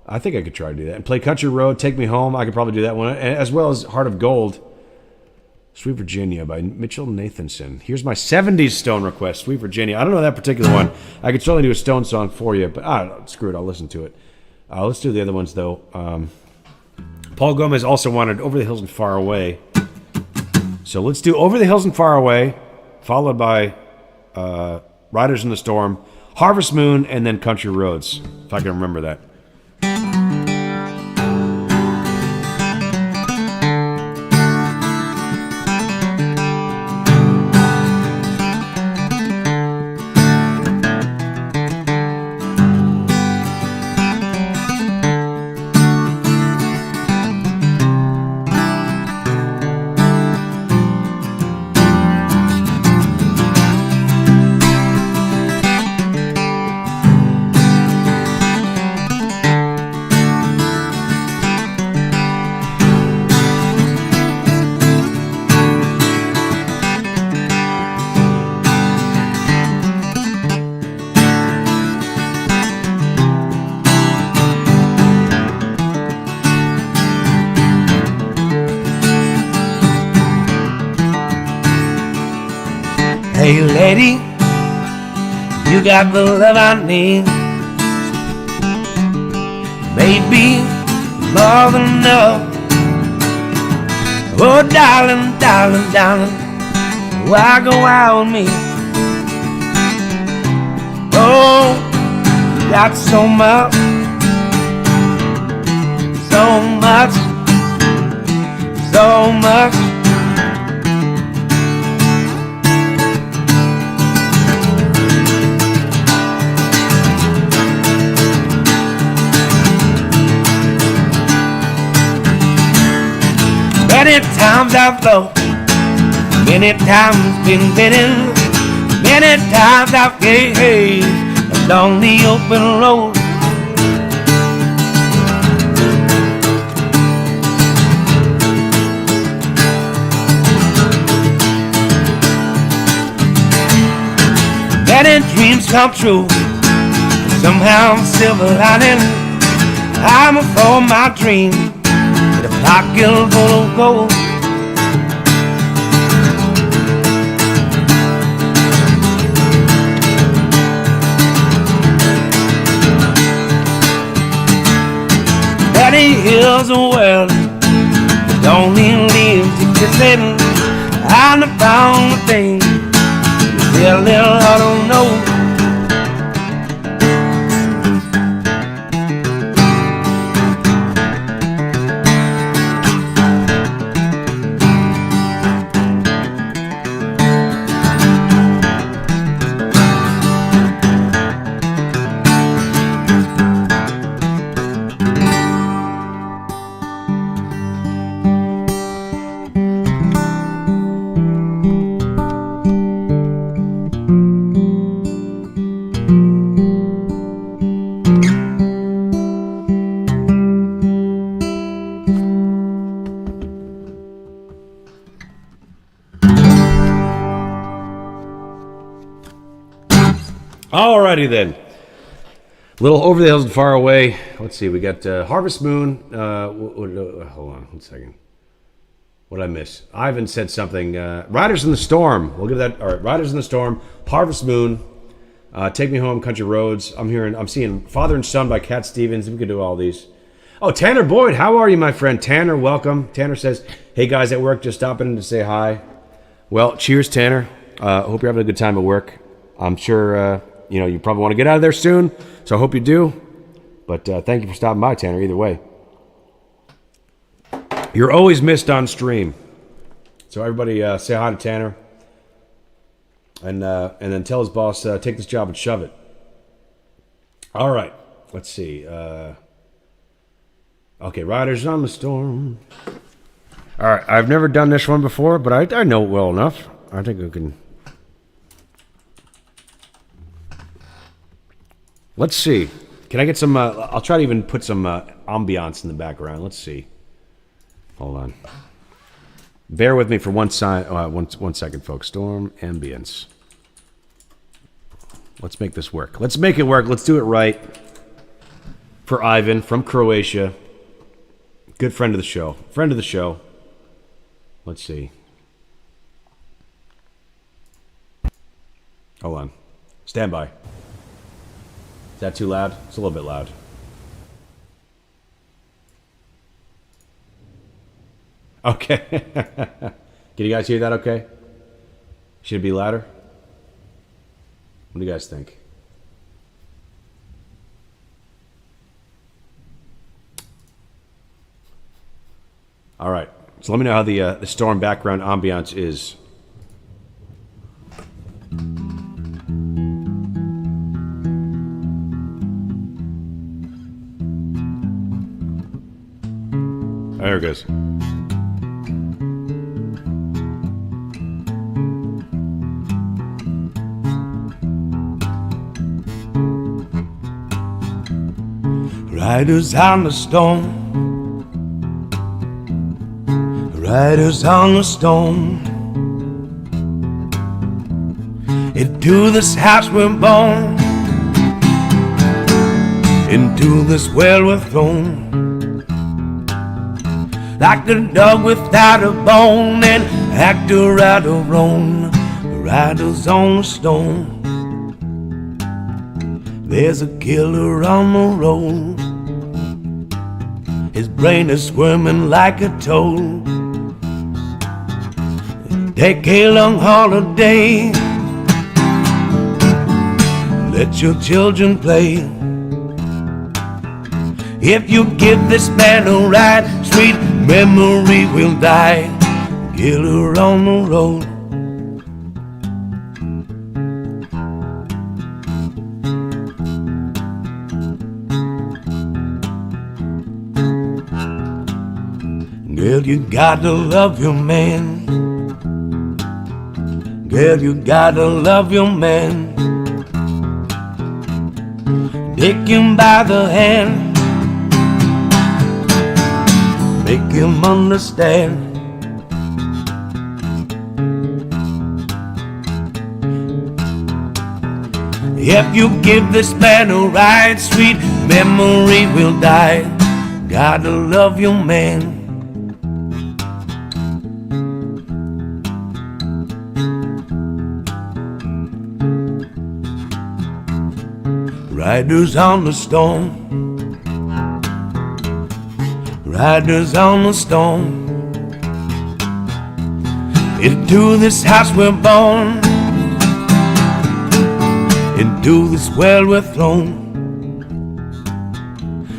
I think I could try to do that. And play Country Road, Take Me Home. I could probably do that one. As well as Heart of Gold, Sweet Virginia by Mitchell Nathanson. Here's my 70s Stone request, Sweet Virginia. I don't know that particular one. I could certainly do a Stone song for you, but screw it. I'll listen to it. Let's do the other ones, though. Paul Gomez also wanted Over the Hills and Far Away. So let's do Over the Hills and Far Away, followed by Riders in the Storm, Harvest Moon, and then Country Roads, if I can remember that. Hey lady, you got the love I need. Maybe more than enough. Oh darling, darling, darling, why go out with me? Oh, you got so much, so much, so much. Many times I've flown, many times been bitten, many times I've gazed along the open road. Many dreams come true, somehow I'm silver lining. I'm for my dream, with a pocket full of gold. Daddy heals the world, but don't need leaves to kiss it. I found the thing, a little I don't know. Alrighty then. Little Over the Hills and Far Away. Let's see. We got Harvest Moon. Hold on 1 second. What did I miss? Ivan said something. Riders in the Storm. We'll give that. All right. Riders in the Storm. Harvest Moon. Take Me Home. Country Roads. I'm seeing Father and Son by Cat Stevens. We could do all these. Oh, Tanner Boyd. How are you, my friend? Tanner, welcome. Tanner says, "Hey guys at work, just stopping in to say hi." Well, cheers, Tanner. Hope you're having a good time at work. I'm sure. You probably want to get out of there soon, so I hope you do. But thank you for stopping by, Tanner, either way. You're always missed on stream. So everybody say hi to Tanner. And then tell his boss, take this job and shove it. All right. Let's see. Okay, Riders on the Storm. All right, I've never done this one before, but I know it well enough. I think I can... Let's see. Can I get some... I'll try to even put some ambiance in the background. Let's see. Hold on. Bear with me for one second, folks. Storm ambience. Let's make this work. Let's make it work. Let's do it right. For Ivan from Croatia. Good friend of the show. Friend of the show. Let's see. Hold on. Stand by. Is that too loud? It's a little bit loud. Okay. Can you guys hear that okay? Should it be louder? What do you guys think? All right. So let me know how the storm background ambiance is. There it goes. Riders on the storm, riders on the storm. Into this house we're born, into this world we're thrown. Like the dog without a bone and actor out of own. riders on the storm. There's a killer on the road. His brain is squirming like a toad. Take a long holiday. Let your children play. If you give this man a ride, sweet memory will die. Killer on the road. Girl, you gotta love your man. Girl, you gotta love your man. Take him by the hand. Make him understand. If you give this man a ride, sweet memory will die. Gotta love your man. Riders on the storm. Riders on the storm. Into this house we're born. Into this world we're thrown.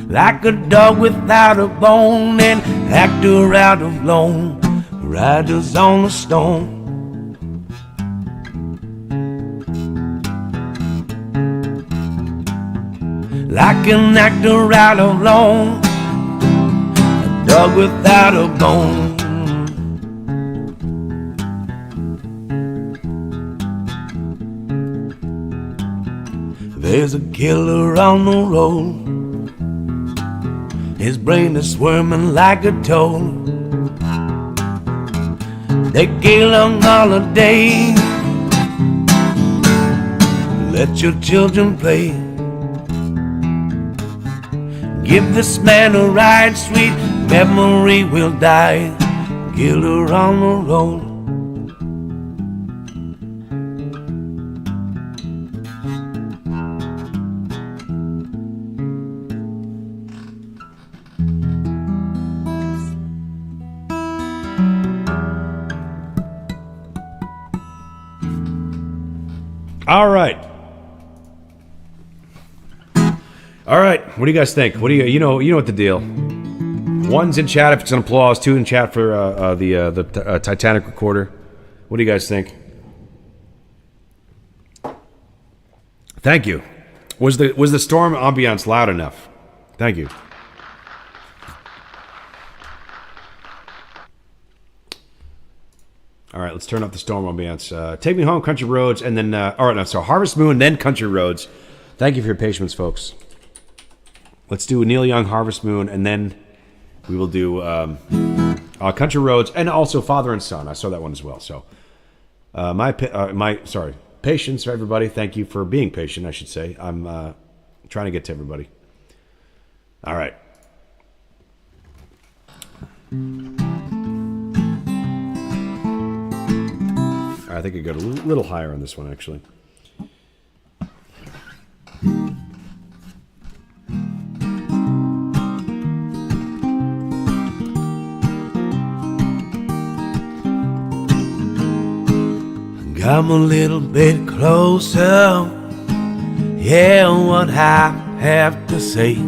Like a dog without a bone, an actor out of loan. Riders on the storm. Like an actor out of loan, a dog without a bone. There's a killer on the road. His brain is squirming like a toad. Take a long holiday. Let your children play. Give this man a ride, sweet memory will die. Killer on the road. All right. All right. What do you guys think? What do you know what the deal? One's in chat if it's an applause. Two in chat for the Titanic Recorder. What do you guys think? Thank you. Was the storm ambiance loud enough? Thank you. All right, let's turn up the storm ambiance. Take Me Home, Country Roads, and then... all right, no, so Harvest Moon, then Country Roads. Thank you for your patience, folks. Let's do Neil Young, Harvest Moon, and then we will do Country Roads, and also Father and Son. I saw that one as well. So, patience for everybody. Thank you for being patient, I should say. I'm trying to get to everybody. All right. I think I got a little higher on this one, actually. Come a little bit closer. Yeah, what I have to say.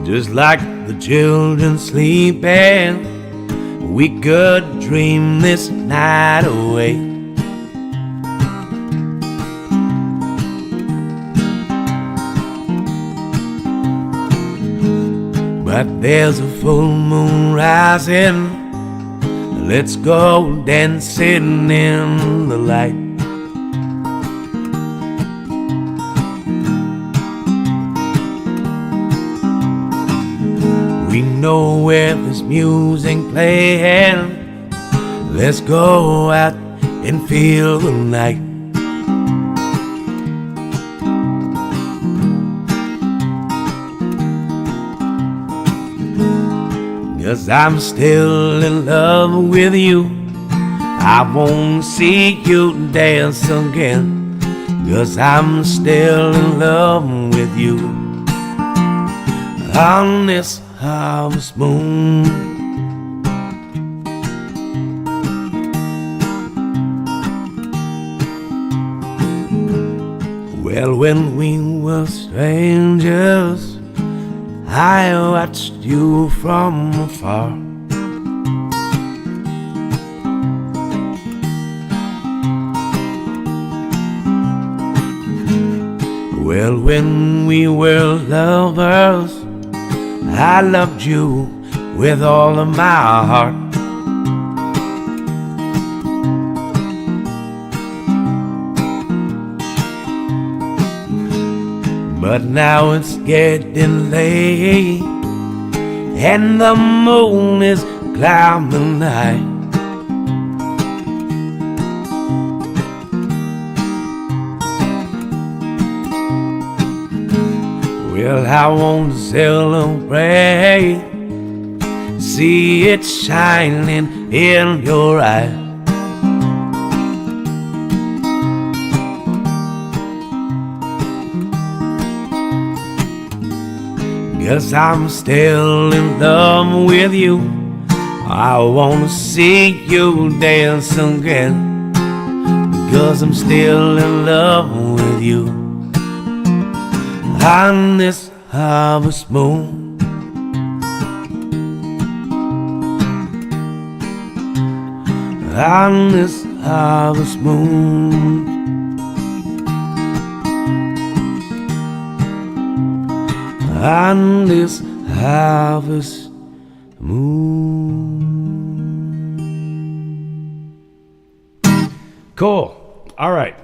Just like the children sleeping, we could dream this night away. But there's a full moon rising. Let's go dancing in the light. We know where this music playing. Let's go out and feel the night. 'cause I'm still in love with you. I won't see you dance again, 'cause I'm still in love with you. On this harvest moon, well, when we were strangers, I watched you from afar. Well, when we were lovers, I loved you with all of my heart. But now it's getting late, and the moon is climbing high. Well, I want to celebrate, see it shining in your eyes. Cause I'm still in love with you. I wanna see you dance again, because I'm still in love with you. On this harvest moon, on this harvest moon, on this harvest moon. Cool. All right.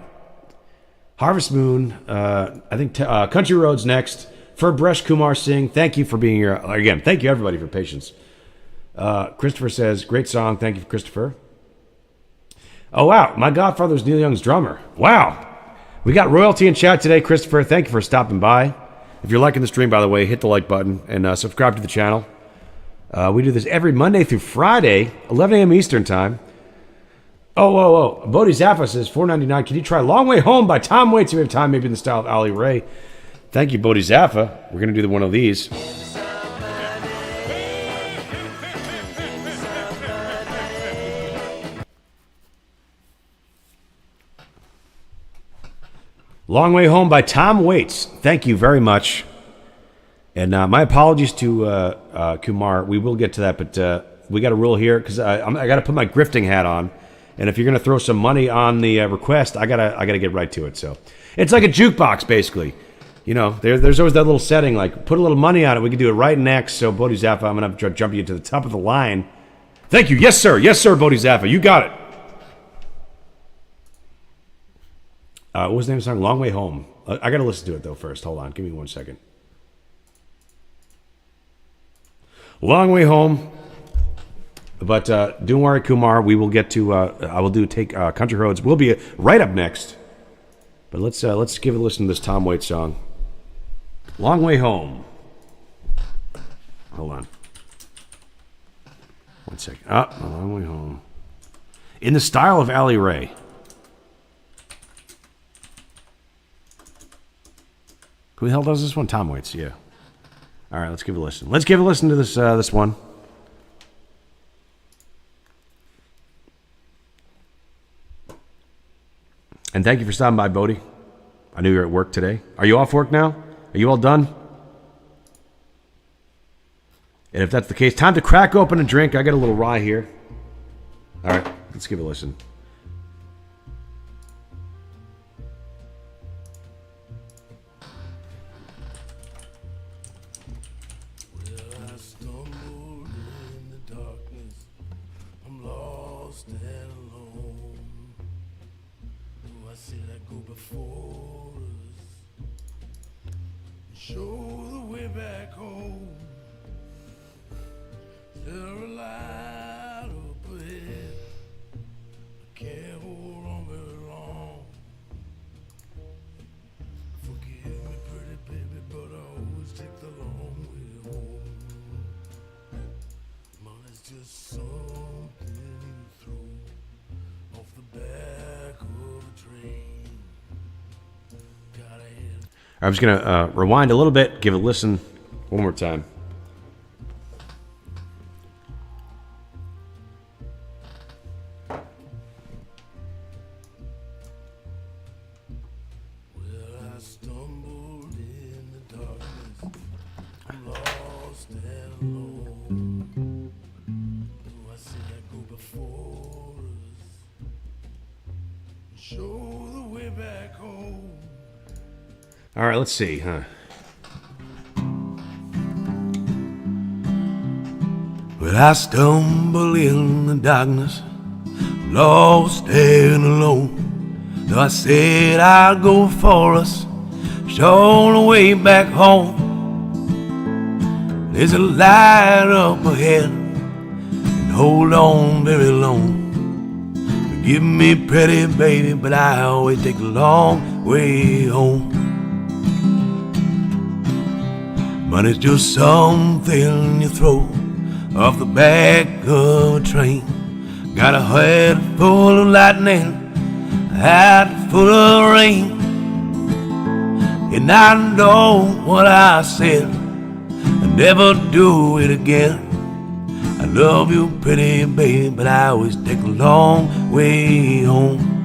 Harvest Moon. I think Country Roads next. Bresh Kumar Singh. Thank you for being here. Again, thank you everybody for patience. Christopher says, great song. Thank you, Christopher. Oh, wow. My godfather's Neil Young's drummer. Wow. We got royalty in chat today, Christopher. Thank you for stopping by. If you're liking the stream, by the way, hit the like button and subscribe to the channel. We do this every Monday through Friday, 11 a.m. Eastern Time. Oh. Bodhi Zappa says, $4.99. Can you try Long Way Home by Tom Waits? We have time, maybe in the style of Ali Ray. Thank you, Bodhi Zappa. We're going to do one of these. Long Way Home by Tom Waits. Thank you very much. And my apologies to Kumar. We will get to that, but we got a rule here because I got to put my grifting hat on. And if you're going to throw some money on the request, I gotta get right to it. So it's like a jukebox, basically. You know, there's always that little setting, like put a little money on it. We can do it right next. So Bodhi Zappa, I'm going to jump you to the top of the line. Thank you. Yes, sir. Yes, sir, Bodhi Zappa. You got it. What was the name of the song? Long Way Home. I got to listen to it, though, first. Hold on. Give me 1 second. Long Way Home. But don't worry, Kumar. We will get to, I will take Country Roads. We'll be right up next. But let's give a listen to this Tom Waits song. Long Way Home. Hold on. 1 second. A Long Way Home. In the style of Ali Ray. Who the hell does this one? Tom Waits, yeah. All right, let's give it a listen. Let's give a listen to this one. And thank you for stopping by, Bodhi. I knew you were at work today. Are you off work now? Are you all done? And if that's the case, time to crack open a drink. I got a little rye here. All right, let's give it a listen. Show the way back home. There a light up ahead. I can't hold on very long. Forgive me, pretty baby, but I always take the long way home. I'm just going to rewind a little bit, give it a listen one more time. All right, let's see, huh? Well, I stumble in the darkness, lost and alone. Though I said I'd go for us, show the way back home. There's a light up ahead, and hold on very long. Forgive me, pretty baby, but I always take the long way home. Money's just something you throw off the back of a train. Got a head full of lightning, a hat full of rain. And I know what I said, I'll never do it again. I love you, pretty baby, but I always take the long way home.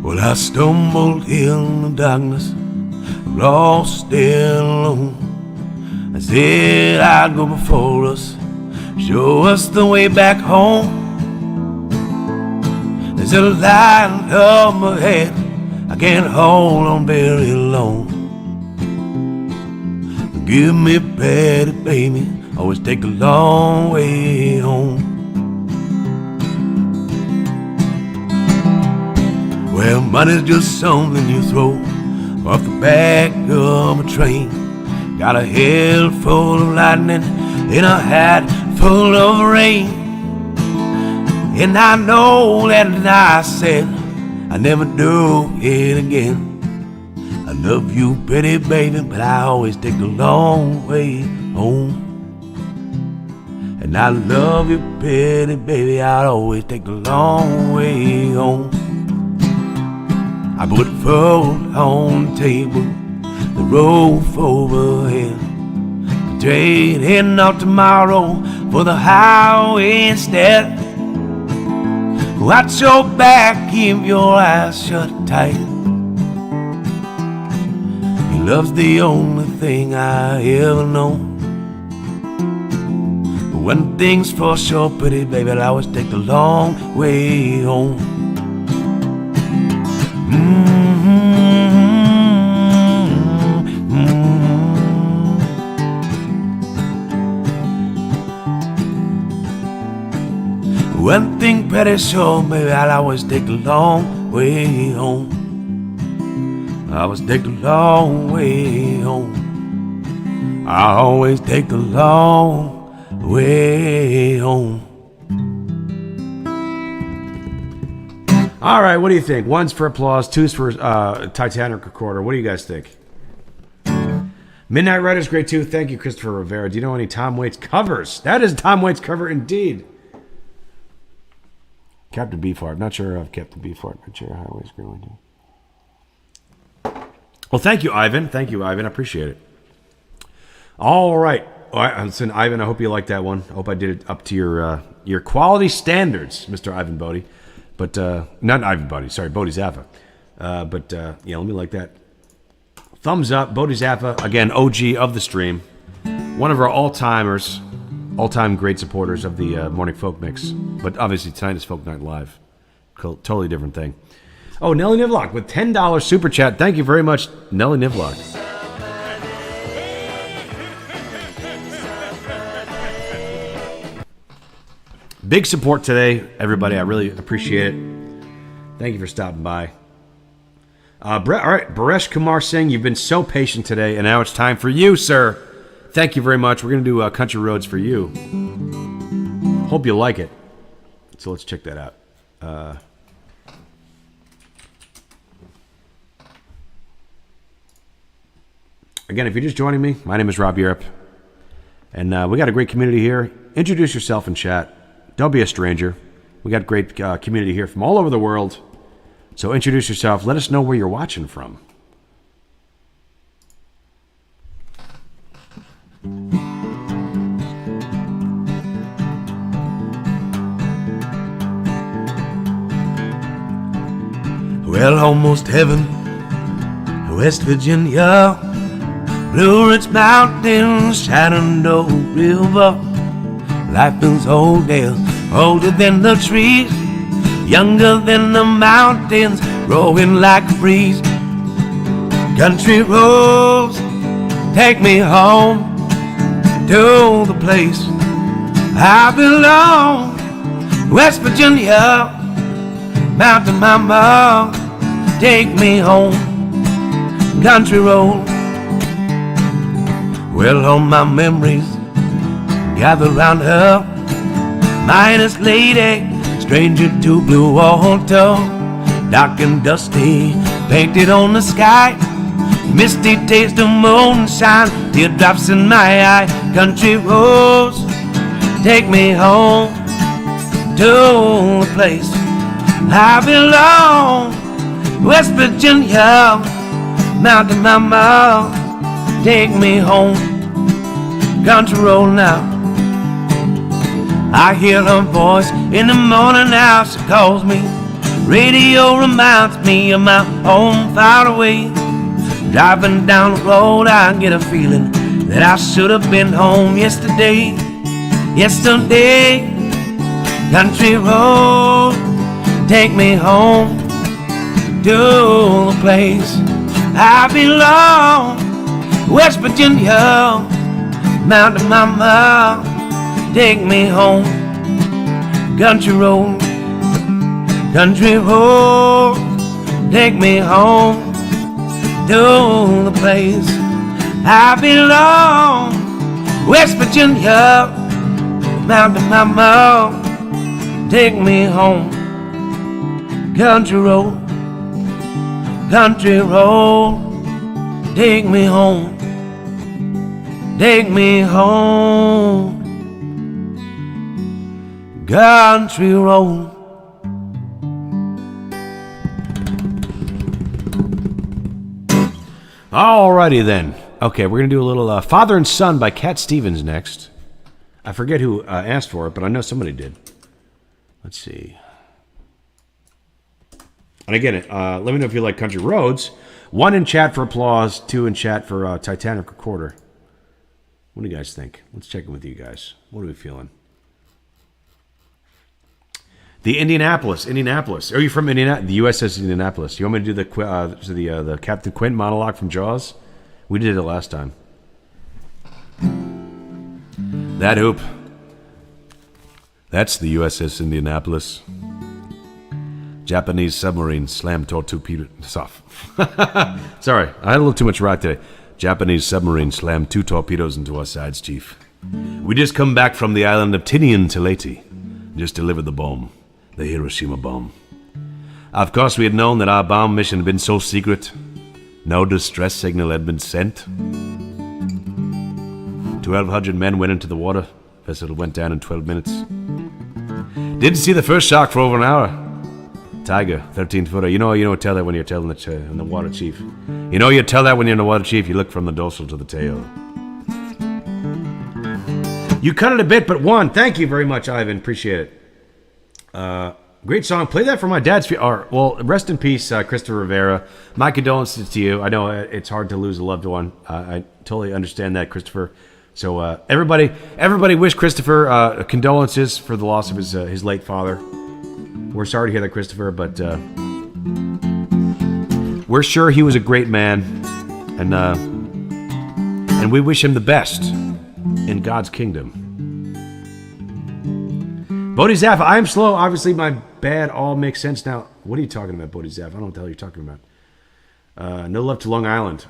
Well, I stumbled in the darkness, lost and alone. I said I'd go before us, show us the way back home. There's a light up ahead, I can't hold on very long. Forgive me, pretty baby, always take the long way home. Well, money's just something you throw off the back of a train. Got a head full of lightning and a hat full of rain. And I know that I said I'd never do it again. I love you, pretty baby, but I always take the long way home. And I love you, pretty baby, I'd always take the long way home. I put food on the table, the roof overhead. The train heading out tomorrow for the highway instead. Watch your back, keep your eyes shut tight. Your love's the only thing I ever know. But one thing's for sure, pretty baby, I'll always take the long way home. One thing pretty sure, baby, I'll always take the long way home. I always take the long way home. I always take the long way home. All right, what do you think? One's for applause, two's for Titanic Recorder. What do you guys think? Midnight Rider's great too. Thank you, Christopher Rivera. Do you know any Tom Waits covers? That is Tom Waits cover indeed. Captain Beefheart. Not sure of Captain Beefheart. Not sure how I always agree with you. Well, thank you, Ivan. Thank you, Ivan. I appreciate it. All right. Listen, Ivan, I hope you liked that one. I hope I did it up to your quality standards, Mr. Ivan Bodie. But, not Ivan Bodie, sorry, Bodie Zappa. Yeah, let me like that. Thumbs up, Bodie Zappa, again, OG of the stream. One of our all-timers, all-time great supporters of the Morning Folk Mix. But obviously, tonight is Folk Night Live. Totally different thing. Oh, Nelly Nivlock with $10 super chat. Thank you very much, Nelly Nivlock. Big support today, everybody. I really appreciate it. Thank you for stopping by. All right, Baresh Kumar Singh, you've been so patient today, and now it's time for you, sir. Thank you very much. We're going to do Country Roads for you. Hope you like it. So let's check that out. Again, if you're just joining me, my name is Rob Europe, and we got a great community here. Introduce yourself in chat. Don't be a stranger. We got great community here from all over the world. So introduce yourself. Let us know where you're watching from. Well, almost heaven, West Virginia, Blue Ridge Mountains, Shenandoah River. Life is older, older than the trees, younger than the mountains, growing like a breeze. Country roads take me home to the place I belong. West Virginia, Mountain Mama, take me home. Country road. Well, all my memories gather round her. Minus lady, stranger to blue water, dark and dusty, painted on the sky. Misty taste of moonshine, teardrops in my eye. Country roads take me home to a place I belong. West Virginia, Mountain Mama, take me home. Country road now. I hear her voice in the morning now, she calls me. Radio reminds me of my home far away. Driving down the road, I get a feeling that I should have been home yesterday. Yesterday, country road, take me home to the place I belong. West Virginia, Mountain Mama, take me home. Country road, country road, take me home to the place I belong. West Virginia, Mountain Mama, take me home. Country road, country road, take me home. Take me home. Country road. Alrighty then. Okay, we're going to do a little Father and Son by Cat Stevens next. I forget who asked for it, but I know somebody did. Let's see. And again, let me know if you like Country Roads. 1 in chat for applause, 2 in chat for Titanic Recorder. What do you guys think? Let's check in with you guys. What are we feeling? The Indianapolis. Are you from Indianapolis? The USS Indianapolis. You want me to do the Captain Quint monologue from Jaws? We did it last time. That hoop. That's the USS Indianapolis. Japanese submarine slammed torpedo. Sorry, I had a little too much rock today. Japanese submarine slammed 2 torpedoes into our sides, Chief. We just come back from the island of Tinian Leyte. Just delivered the bomb. The Hiroshima bomb. Of course, we had known that our bomb mission had been so secret. No distress signal had been sent. 1,200 men went into the water. Vessel went down in 12 minutes. Didn't see the first shark for over an hour. Tiger, 13-footer. You know, tell that when you're telling it in the water, Chief. You know, you tell that when you're in the water, Chief. You look from the dorsal to the tail. You cut it a bit, but one. Thank you very much, Ivan. Appreciate it. Great song. Play that for my dad's. Well, rest in peace, Christopher Rivera. My condolences to you. I know it's hard to lose a loved one. I totally understand that, Christopher. So everybody wish Christopher condolences for the loss of his late father. We're sorry to hear that, Christopher, but we're sure he was a great man, and we wish him the best in God's kingdom. Bodhi Zaff, I'm slow. Obviously, my bad all makes sense now. What are you talking about, Bodhi Zaff? I don't know what the hell you're talking about. No love to Long Island.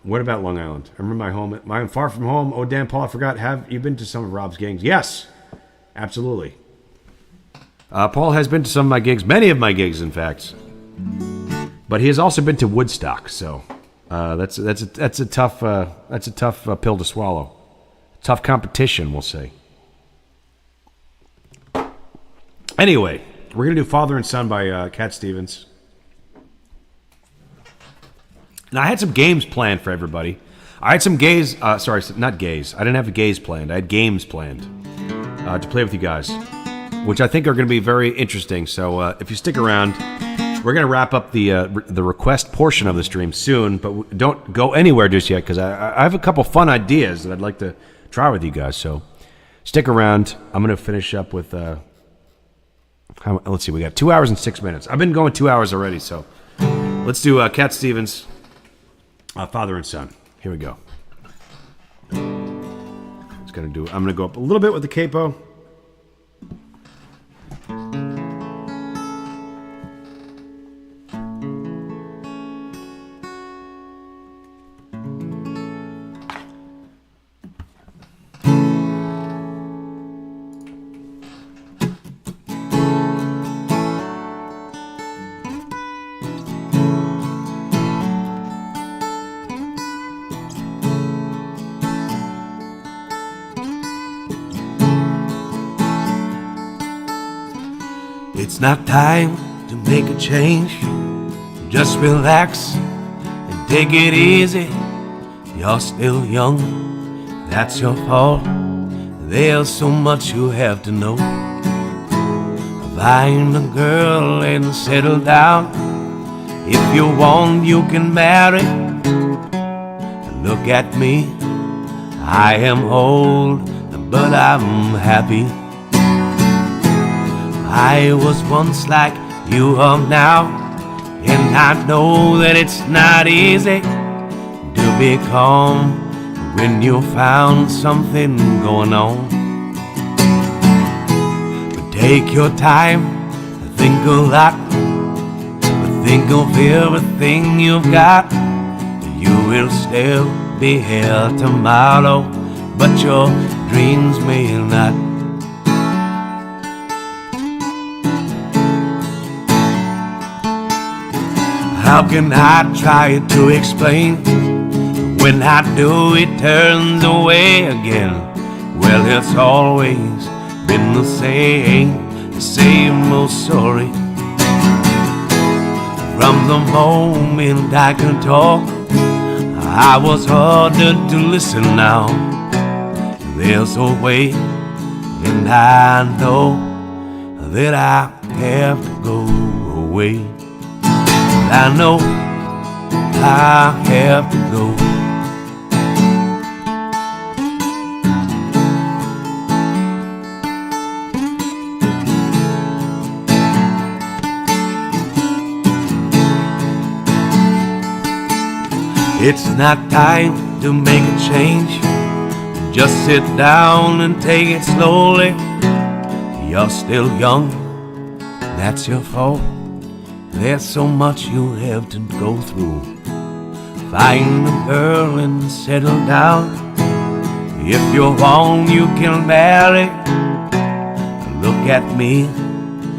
What about Long Island? I remember my home. I'm far from home. Oh, damn, Paul, I forgot. Have you been to some of Rob's gigs? Yes, absolutely. Paul has been to some of my gigs, many of my gigs, in fact. But he has also been to Woodstock, so that's a tough pill to swallow. Tough competition, we'll say. Anyway, we're gonna do Father and Son by Cat Stevens. Now, I had some games planned for everybody. I had some gays, sorry, not gays. I didn't have gays planned. I had games planned to play with you guys, which I think are going to be very interesting. So if you stick around, we're going to wrap up the request portion of the stream soon, but don't go anywhere just yet because I have a couple fun ideas that I'd like to try with you guys. So stick around. I'm going to finish up with, let's see, we got 2 hours and 6 minutes. I've been going 2 hours already, so let's do Cat Stevens, Father and Son. Here we go. I'm going to go up a little bit with the capo. It's not time to make a change. Just relax and take it easy. You're still young, that's your fault. There's so much you have to know. Find a girl and settle down. If you want, you can marry. Look at me, I am old, but I'm happy. I was once like you are now, and I know that it's not easy to be calm when you found something going on. But take your time, think a lot, but think of everything you've got. You will still be here tomorrow, but your dreams may not. How can I try to explain? When I do, it turns away again. Well, it's always been the same old story. From the moment I can talk, I was harder to listen now. There's a way, and I know that I have to go away. I know I have to go. It's not time to make a change. Just sit down and take it slowly. You're still young, that's your fault. There's so much you have to go through. Find a girl and settle down. If you want, you can marry. Look at me,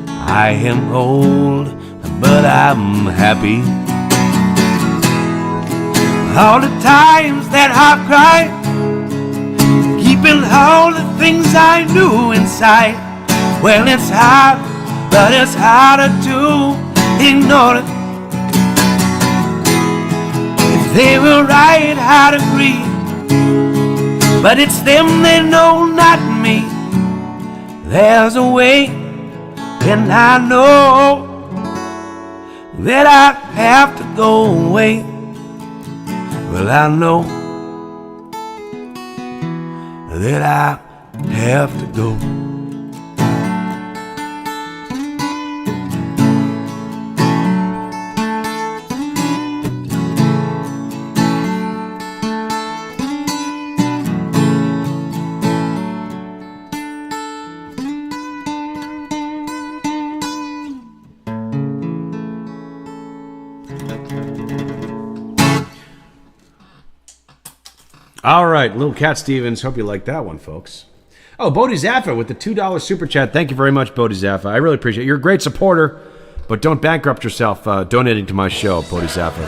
I am old, but I'm happy. All the times that I've cried, keeping all the things I knew inside. Well, it's hard, but it's harder to ignore it. If they were right, I'd agree, but it's them they know, not me. There's a way, and I know that I have to go away. Well, I know that I have to go. All right, little Cat Stevens. Hope you like that one, folks. Oh, Bodhi Zaffa with the $2 super chat. Thank you very much, Bodhi Zaffa. I really appreciate it. You're a great supporter, but don't bankrupt yourself donating to my show, Bodhi Zaffa.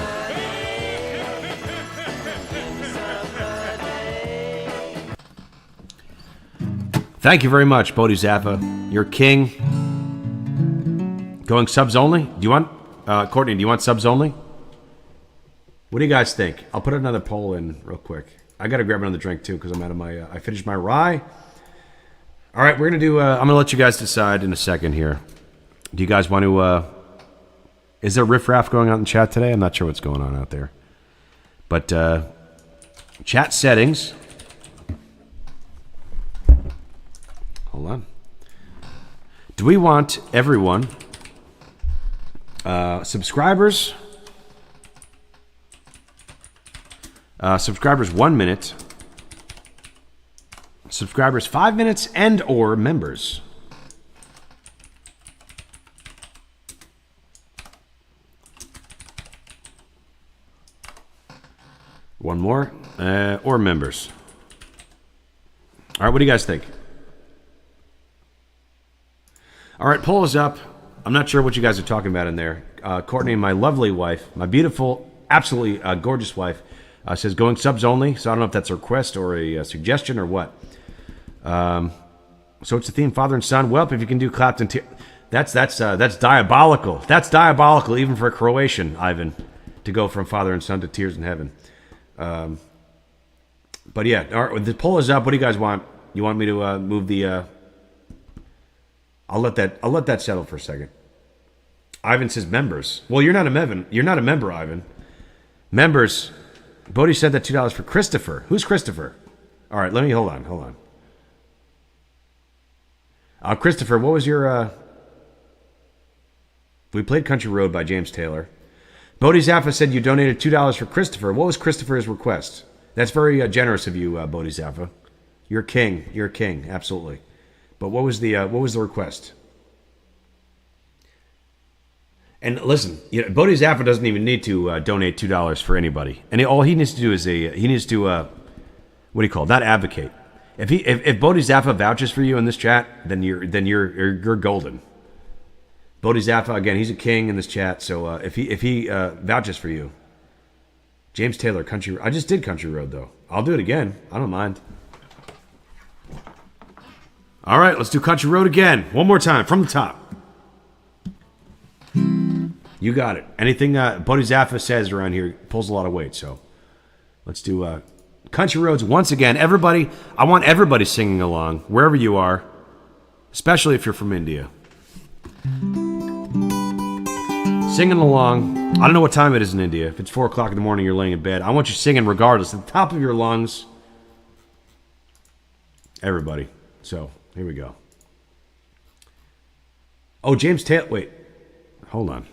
Thank you very much, Bodhi Zaffa. You're king. Going subs only? Do you want, Courtney, do you want subs only? What do you guys think? I'll put another poll in real quick. I got to grab another drink too because I'm out of my. I finished my rye. All right, we're gonna do. I'm gonna let you guys decide in a second here. Do you guys want to? Is there riffraff going on in chat today? I'm not sure what's going on out there. But chat settings. Hold on. Do we want everyone, subscribers, 1 minute, subscribers 5 minutes, and or members? One more, or members. All right, what do you guys think? All right, poll is up. I'm not sure what you guys are talking about in there. Courtney, my lovely wife, my beautiful, absolutely gorgeous wife, says going subs only. So I don't know if that's a request or a suggestion or what. So it's the theme, father and son. Well, if you can do Clapton, that's diabolical. That's diabolical, even for a Croatian, Ivan, to go from father and son to Tears in Heaven. But yeah, all right, the poll is up. What do you guys want? You want me to move the? I'll let that settle for a second. Ivan says members. Well, you're not a member, Ivan. Members. Bodhi said that $2 for Christopher. Who's Christopher? All right, hold on. Christopher, what was your? We played Country Road by James Taylor. Bodhi Zaffa said you donated $2 for Christopher. What was Christopher's request? That's very generous of you, Bodhi Zaffa. You're a king. You're a king, absolutely. But what was the request? And listen, Bodhi Zaffa doesn't even need to donate $2 for anybody, and all he needs to do is what do you call it? Not advocate. If Bodhi Zaffa vouches for you in this chat, then you're golden. Bodhi Zaffa, again, he's a king in this chat. So if he vouches for you, James Taylor, Country. I just did Country Road though. I'll do it again. I don't mind. All right, let's do Country Road again. One more time from the top. You got it. Anything Bodhi Zaffa says around here pulls a lot of weight. So let's do Country Roads once again. Everybody, I want everybody singing along wherever you are, especially if you're from India. Singing along. I don't know what time it is in India. If it's 4 o'clock in the morning, you're laying in bed. I want you singing regardless, at the top of your lungs. Everybody. So here we go. Oh, James Taylor. Wait. Hold on.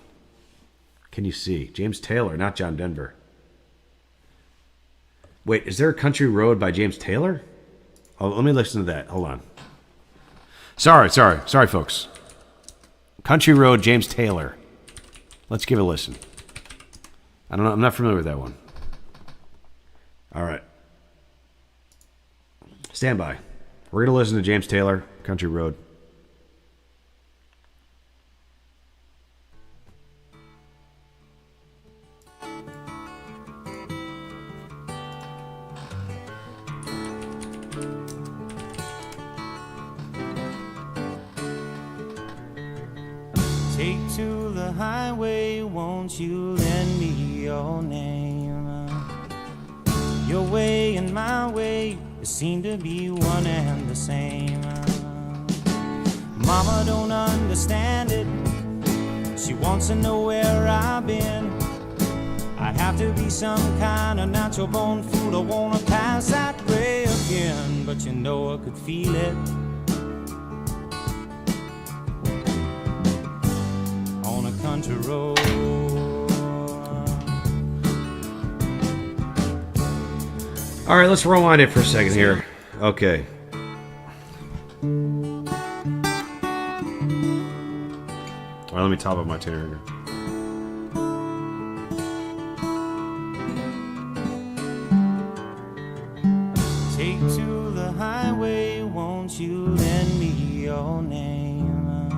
Can you see? James Taylor, not John Denver. Wait, is there a Country Road by James Taylor? Oh, let me listen to that. Hold on. Sorry, folks. Country Road, James Taylor. Let's give it a listen. I don't know. I'm not familiar with that one. All right. Stand by. We're going to listen to James Taylor, Country Road. Take to the highway, won't you lend me your name? Your way and my way seem to be one and the same. Mama don't understand it. She wants to know where I've been. I'd have to be some kind of natural born fool. I wanna pass that way again, but you know I could feel it on a country road. All right, let's rewind it for a second here. Okay. All right, let me top up my tenor here. Take to the highway, won't you lend me your name?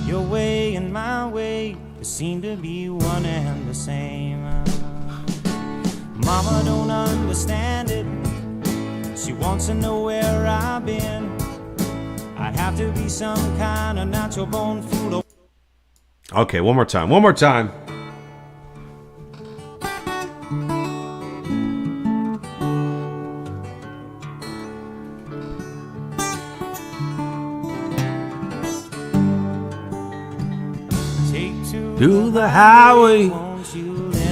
Your way and my way seem to be one and the same. Mama don't understand it. She wants to know where I've been. I'd have to be some kind of natural born fool. Okay, one more time. to the highway,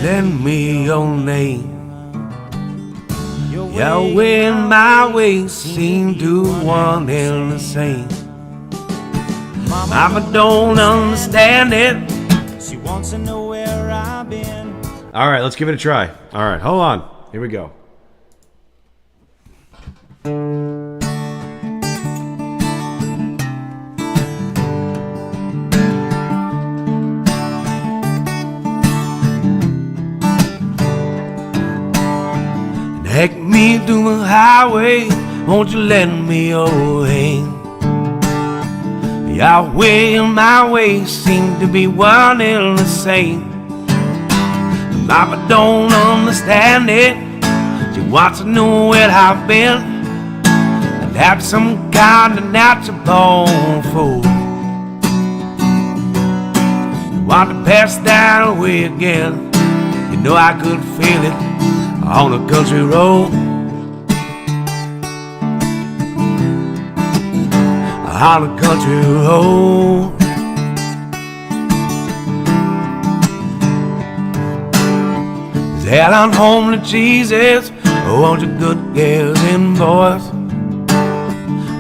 lend me your name. Your way and my way seem to one and the same. Mama don't understand it. She wants to know where I've been. All right, let's give it a try. All right, hold on. Here we go. Take me to the highway, won't you lend me your hand? Your way and my way seem to be one and the same. Mama don't understand it. She wants to know where I've been, and have some kind of natural born fool. Want to pass that way again. You know I could feel it on a country road. On a country road. Said I'm home to Jesus. Oh, won't you good girls and boys?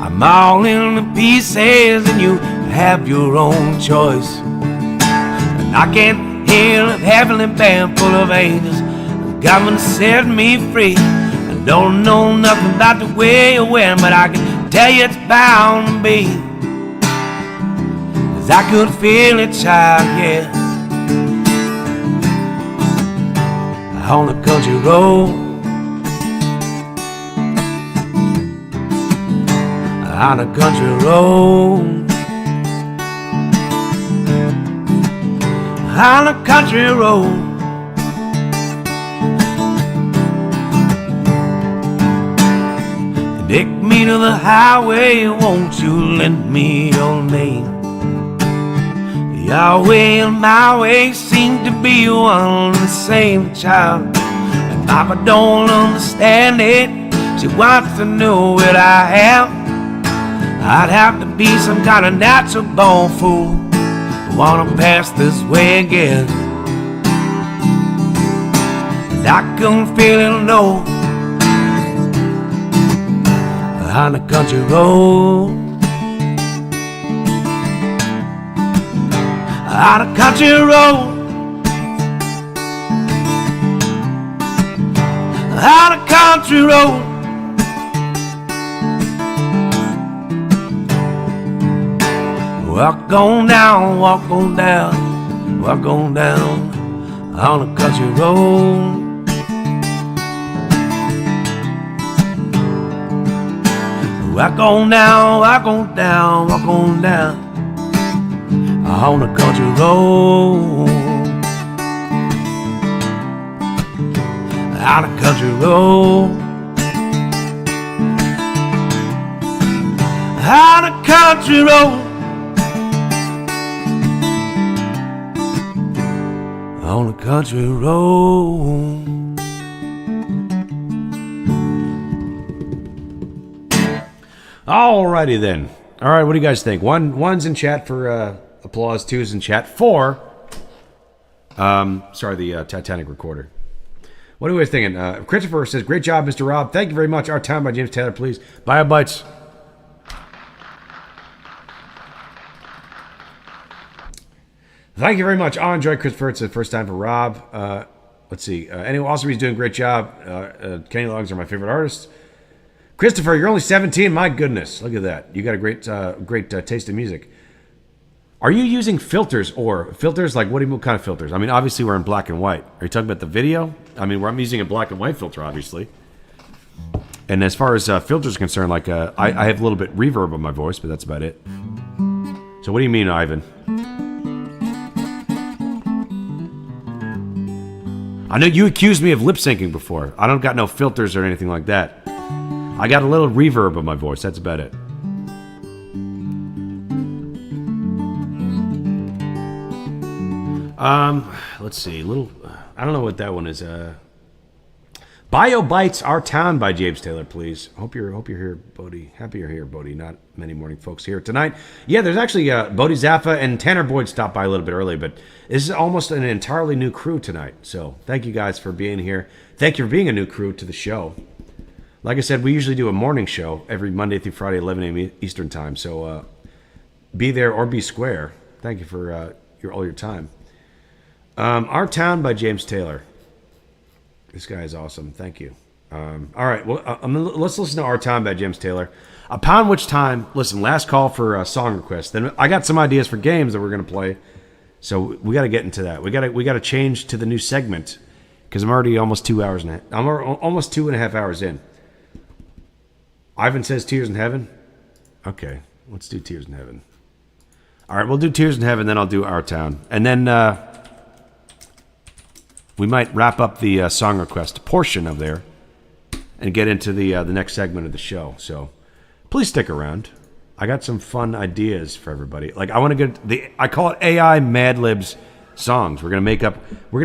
I'm all in the pieces and you have your own choice. And I can't hear a heavenly band full of angels. Government set me free. I don't know nothing about the way you went, but I can tell you it's bound to be. 'Cause I could feel it, child, yeah. On the country road. On the country road. On the country road. Take me to the highway, won't you lend me your name? Your way and my way seem to be one and the same, child. And Mama don't understand it. She wants to know what I have. I'd have to be some kind of natural born fool. Wanna pass this way again. And I couldn't feel it, no. On the country road. On the country road. On the country road. Walk on down, walk on down, walk on down on the country road. Walk on down, walk on down, walk on down on the country road. On the country road. On the country road. On the country road. Alrighty then. All right, what do you guys think? One's in chat for applause. Two's in chat for the Titanic Recorder. What are we thinking? Christopher says, "Great job, Mr. Rob. Thank you very much. Our Time by James Taylor, please. Bio Bites." Thank you very much. I enjoyed Christopher. It's the first time for Rob. Let's see. Anyway, also he's doing a great job. Kenny Loggins are my favorite artists. Christopher, you're only 17. My goodness, look at that. You got a great taste in music. Are you using filters or filters? Like what kind of filters? I mean, obviously we're in black and white. Are you talking about the video? I mean, I'm using a black and white filter, obviously. And as far as filters are concerned, like I have a little bit reverb on my voice, but that's about it. So what do you mean, Ivan? I know you accused me of lip syncing before. I don't got no filters or anything like that. I got a little reverb on my voice. That's about it. Let's see. I don't know what that one is. Bio Bites Our Town by James Taylor, please. Hope you're here, Bodie. Happy you're here, Bodie. Not many morning folks here tonight. Yeah, there's actually Bodie Zaffa and Tanner Boyd stopped by a little bit early, but this is almost an entirely new crew tonight. So thank you guys for being here. Thank you for being a new crew to the show. Like I said, we usually do a morning show every Monday through Friday, 11 a.m. Eastern time. So be there or be square. Thank you for all your time. Our Town by James Taylor. This guy is awesome. Thank you. All right. Well, let's listen to Our Town by James Taylor. Upon which time, listen, last call for song requests. Then I got some ideas for games that we're going to play. So we got to get into that. We got to change to the new segment because I'm already almost 2 hours in. I'm almost 2.5 hours in. Ivan says Tears in Heaven. Okay, let's do Tears in Heaven. All right, we'll do Tears in Heaven, then I'll do Our Town, and then we might wrap up the song request portion of there and get into the next segment of the show. So please stick around. I got some fun ideas for everybody. Like I call it AI Mad Libs songs. We're gonna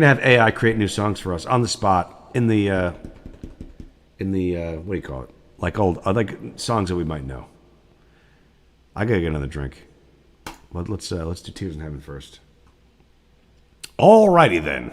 have AI create new songs for us on the spot in the what do you call it? Like like songs that we might know. I gotta get another drink. Let's do Tears in Heaven first. Alrighty then.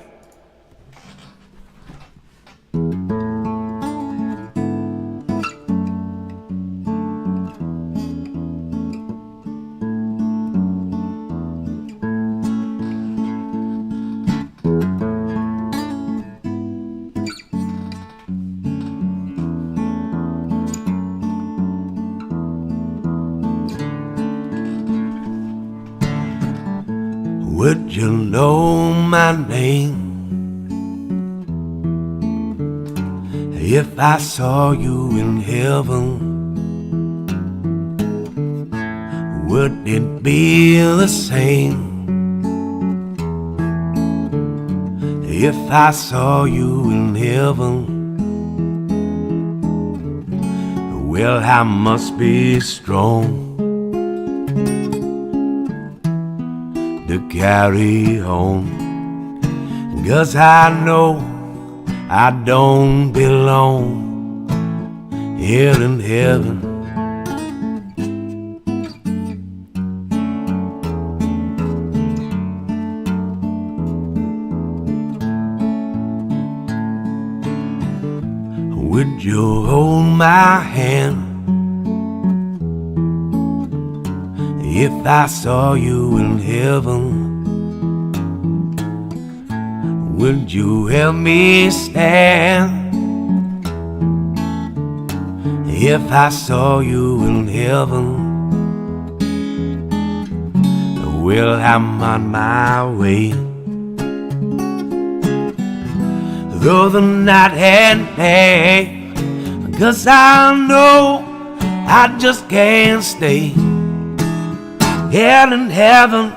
Would you know my name if I saw you in heaven? Would it be the same if I saw you in heaven? Well, I must be strong to carry on, 'cause I know I don't belong here in heaven. Would you hold my hand if I saw you in heaven? Would you help me stand if I saw you in heaven? Well, I'm on my way, though the night had day, 'cause I know I just can't stay here in heaven.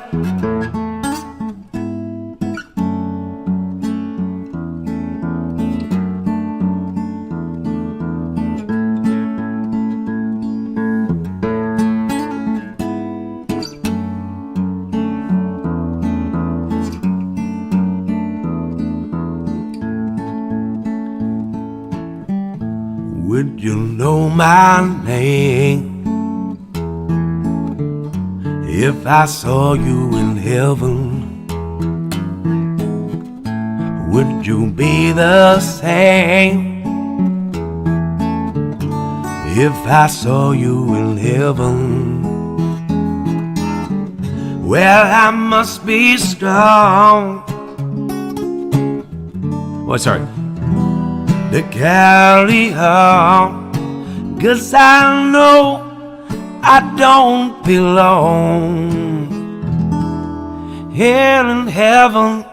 Would you know my name if I saw you in heaven? Would you be the same if I saw you in heaven? Well, I must be strong. Oh, sorry. To carry on, 'cause I know I don't belong here in heaven.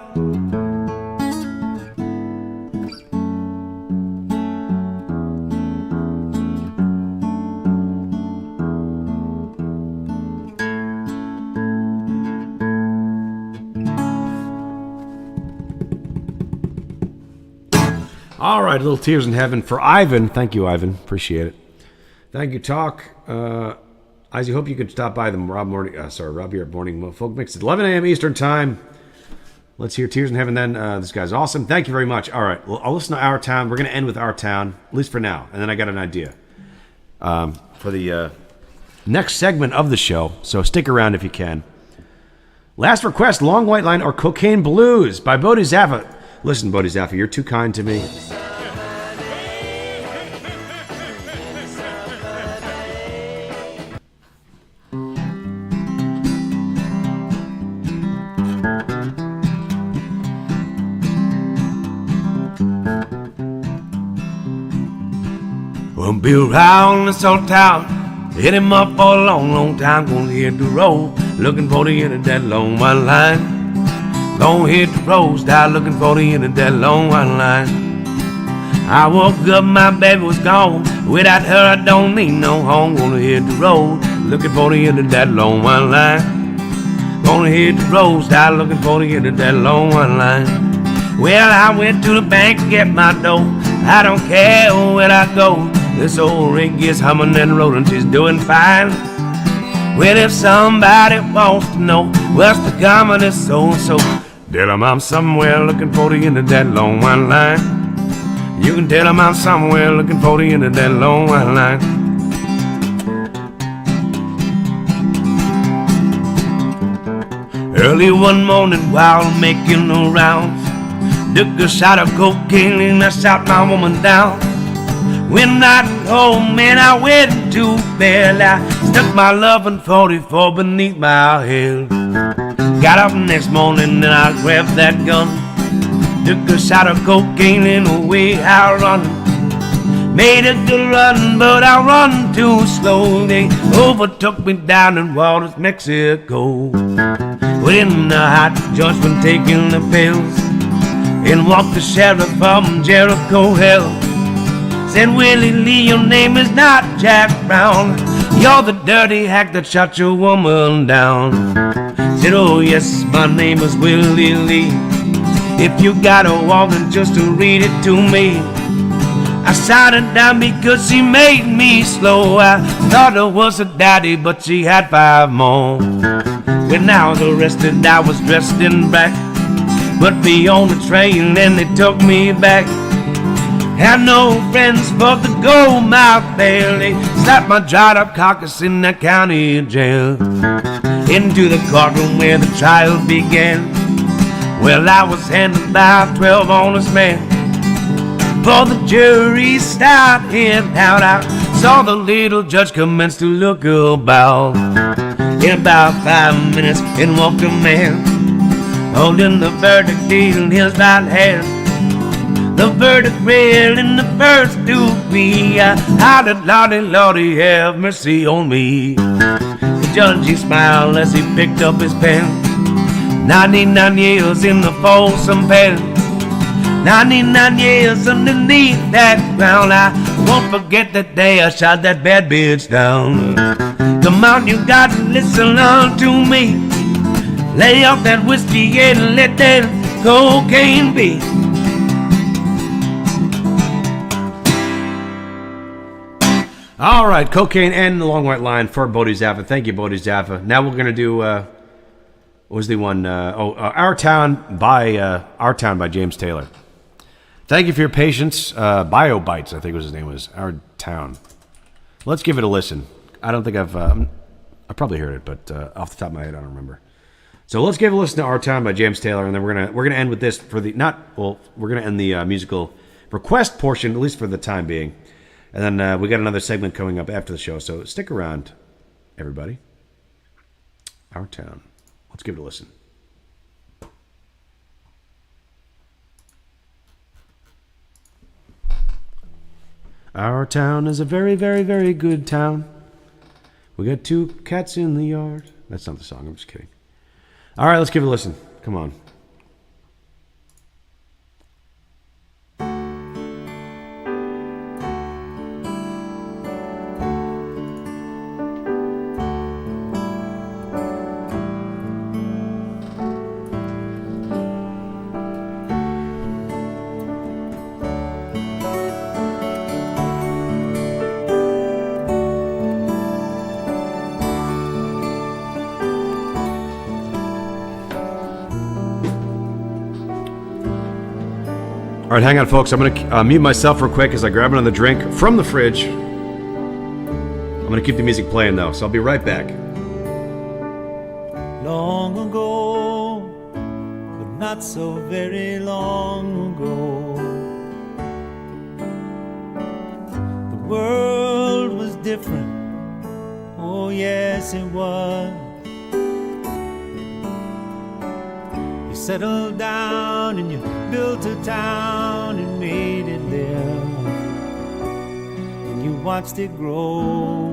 All right, a little Tears in Heaven for Ivan. Thank you, Ivan. Appreciate it. Thank you, Talk. I hope you could stop by the Rob Morning. Rob here at Morning Folk Mix at 11 a.m. Eastern Time. Let's hear Tears in Heaven then. This guy's awesome. Thank you very much. All right. Well, I'll listen to Our Town. We're going to end with Our Town, at least for now. And then I got an idea for the next segment of the show. So stick around if you can. Last request, Long White Line or Cocaine Blues by Bodhi Zaffa. Listen, Bodhi Zaffa, you're too kind to me. We'll be around this old town, hit him up for a long, long time. Gonna hit the road, looking for the end of that long white line. Gonna hit the road, start looking for the end of that long white line. I woke up, my baby was gone. Without her, I don't need no home. Gonna hit the road, looking for the end of that long white line. Gonna hit the road, start looking for the end of that long white line. Well, I went to the bank to get my dough. I don't care where I go. This old rig is humming and rolling, she's doing fine. Well, if somebody wants to know what's become of this so-and-so, tell them I'm somewhere looking for the end of that long white line. You can tell them I'm somewhere looking for the end of that long white line. Early one morning while making the rounds, took a shot of cocaine and I shot my woman down. When I got home and I went to bed, I stuck my loving 44 beneath my head. Got up next morning and I grabbed that gun, took a shot of cocaine and away I run. Made a good run, but I run too slow. They overtook me down in Waters, Mexico. Within the hot joints when taking the pills, and walked the sheriff from Jericho Hill. Said, Willie Lee, your name is not Jack Brown. You're the dirty hack that shot your woman down. Said, oh yes, my name is Willie Lee. If you got a warrant just to read it to me. I shot her down because she made me slow. I thought it was a daddy, but she had 5 more. When I was arrested, I was dressed in black. Put me on the train and they took me back. Had no friends but the gold mouth bail. They slapped my dried up carcass in the county jail. Into the courtroom where the trial began. Well, I was handled by 12 honest men. For the jury started heading out, I saw the little judge commence to look about. In about 5 minutes, in walked a man, holding the verdict deed in his right hand. The verdict read in the first degree. I hollered, Lordy, Lordy, have mercy on me. The judge, he smiled as he picked up his pen. 99 years in the Folsom pen. 99 years underneath that ground. I won't forget that day I shot that bad bitch down. Come on, you gotta listen to me. Lay off that whiskey and let that cocaine be. All right, Cocaine and the Long White Line for Bodhi Zaffa. Thank you, Bodhi Zaffa. Now we're going to do, what was the one? Our Town by James Taylor. Thank you for your patience. Bio Bites, I think was his name was. Our Town. Let's give it a listen. I don't think I probably heard it, but off the top of my head, I don't remember. So let's give a listen to Our Town by James Taylor, and then we're gonna end with this for the we're gonna end the musical request portion, at least for the time being. And then we got another segment coming up after the show, so stick around, everybody. Our Town. Let's give it a listen. Our town is a very, very, very good town. We got 2 cats in the yard. That's not the song, I'm just kidding. All right, let's give it a listen. Come on. right, hang on, folks. I'm going to mute myself real quick as I grab another drink from the fridge. I'm going to keep the music playing, though, so I'll be right back. Long ago, but not so very long ago, the world was different. Oh yes, it was. You settled down and you built a town and made it live, and you watched it grow.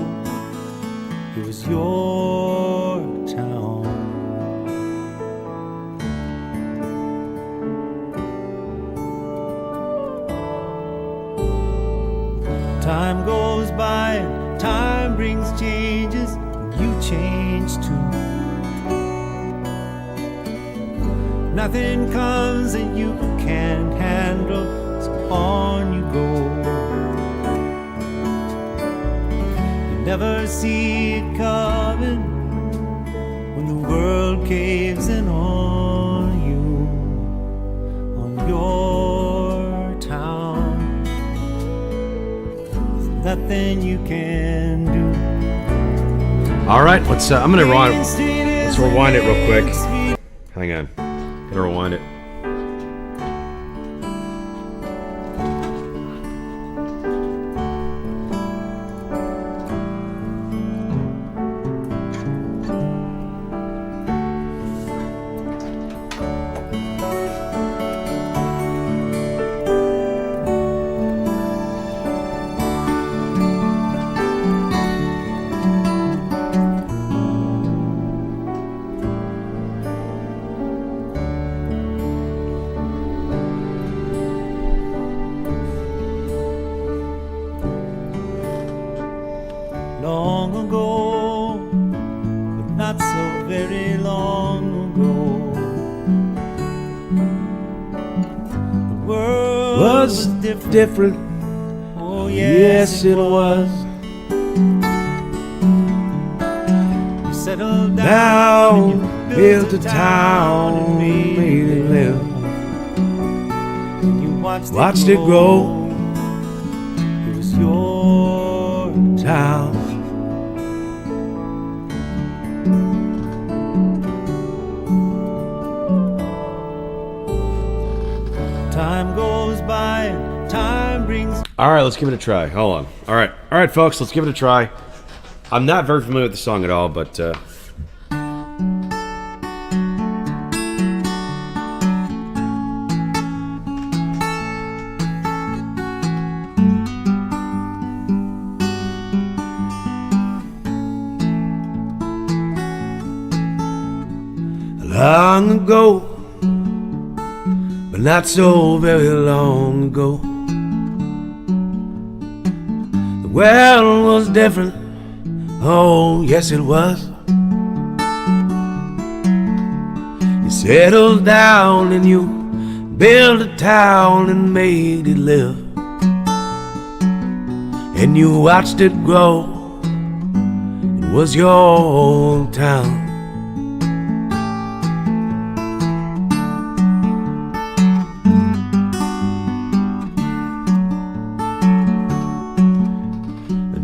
It was your town. Time goes by, time brings changes, you change too. Nothing comes that you can't handle, so on you go. You never see it coming when the world caves in on you, on your town. There's nothing you can do. All right, let's. I'm gonna rewind. Let's rewind it real quick. Hang on, gotta rewind it. Long ago, but not so very long ago, the world was different. Oh yes, it was. You settled down, and you built a town and made it live. And you watched it grow. It was your town. Time goes by, time brings. All right, let's give it a try. Hold on. All right, folks, let's give it a try. I'm not very familiar with the song at all, but Long ago, but not so very long ago, the world was different. Oh yes, it was. You settled down and you built a town and made it live, and you watched it grow. It was your town.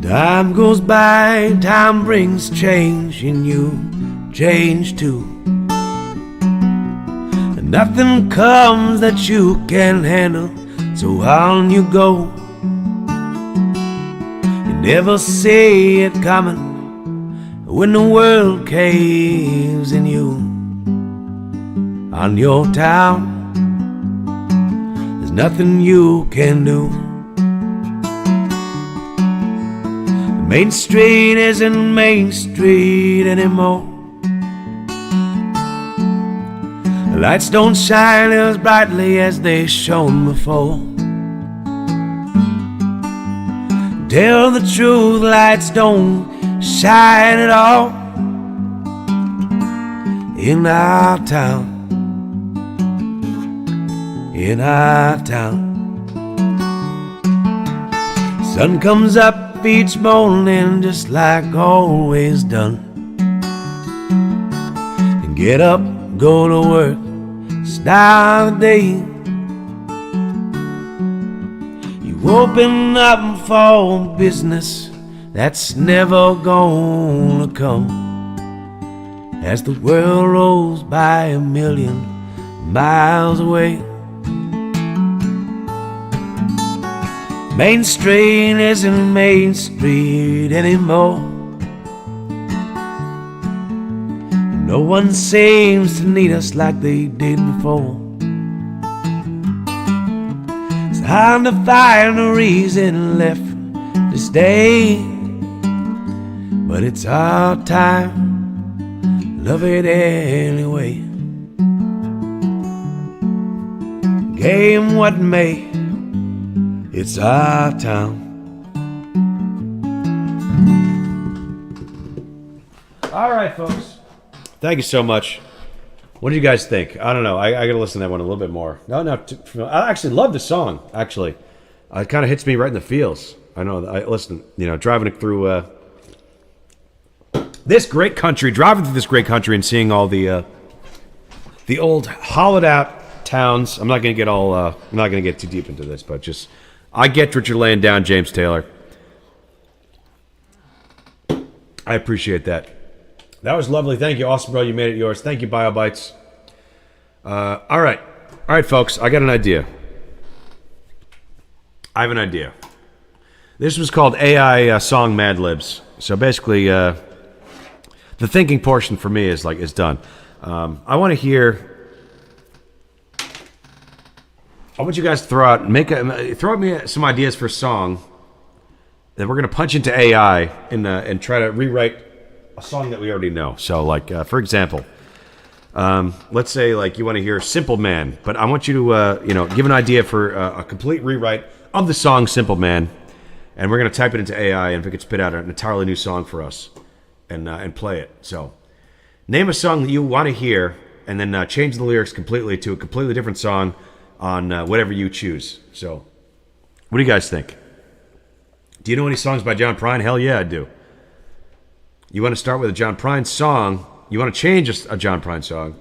Time goes by, time brings change, and you change too. And nothing comes that you can handle, so on you go. You never see it coming when the world caves in you. On your town, there's nothing you can do. Main Street isn't Main Street anymore. The lights don't shine as brightly as they shone before. Tell the truth, lights don't shine at all in our town. In our town. Sun comes up each morning just like always done, and get up, go to work, start the day. Open up for business that's never gonna come as the world rolls by a million miles away. Main Street isn't Main Street anymore. No one seems to need us like they did before. It's hard to find a reason left to stay, but it's our time, love it anyway. Game what may, it's our town. All right, folks. Thank you so much. What do you guys think? I don't know. I got to listen to that one a little bit more. I actually love the song, actually. It kind of hits me right in the feels. I know. Listen, driving through this great country, and seeing all the old hollowed out towns. I'm not going to get I'm not going to get too deep into this, but just I get what you're laying down, James Taylor. I appreciate that. That was lovely. Thank you. Awesome, bro. You made it yours. Thank you, BioBytes. All right, folks. I got an idea. I have an idea. This was called AI Song Mad Libs. So basically, the thinking portion for me is done. I want to hear. I want you guys to throw at me some ideas for a song that we're gonna punch into AI and try to rewrite a song that we already know. So, for example, let's say you want to hear "Simple Man," but I want you to give an idea for a complete rewrite of the song "Simple Man," and we're gonna type it into AI, and if it could spit out an entirely new song for us and play it. So, name a song that you want to hear, and then change the lyrics completely to a completely different song on whatever you choose. So, what do you guys think? Do you know any songs by John Prine? Hell yeah, I do. You want to start with a John Prine song. You want to change a John Prine song.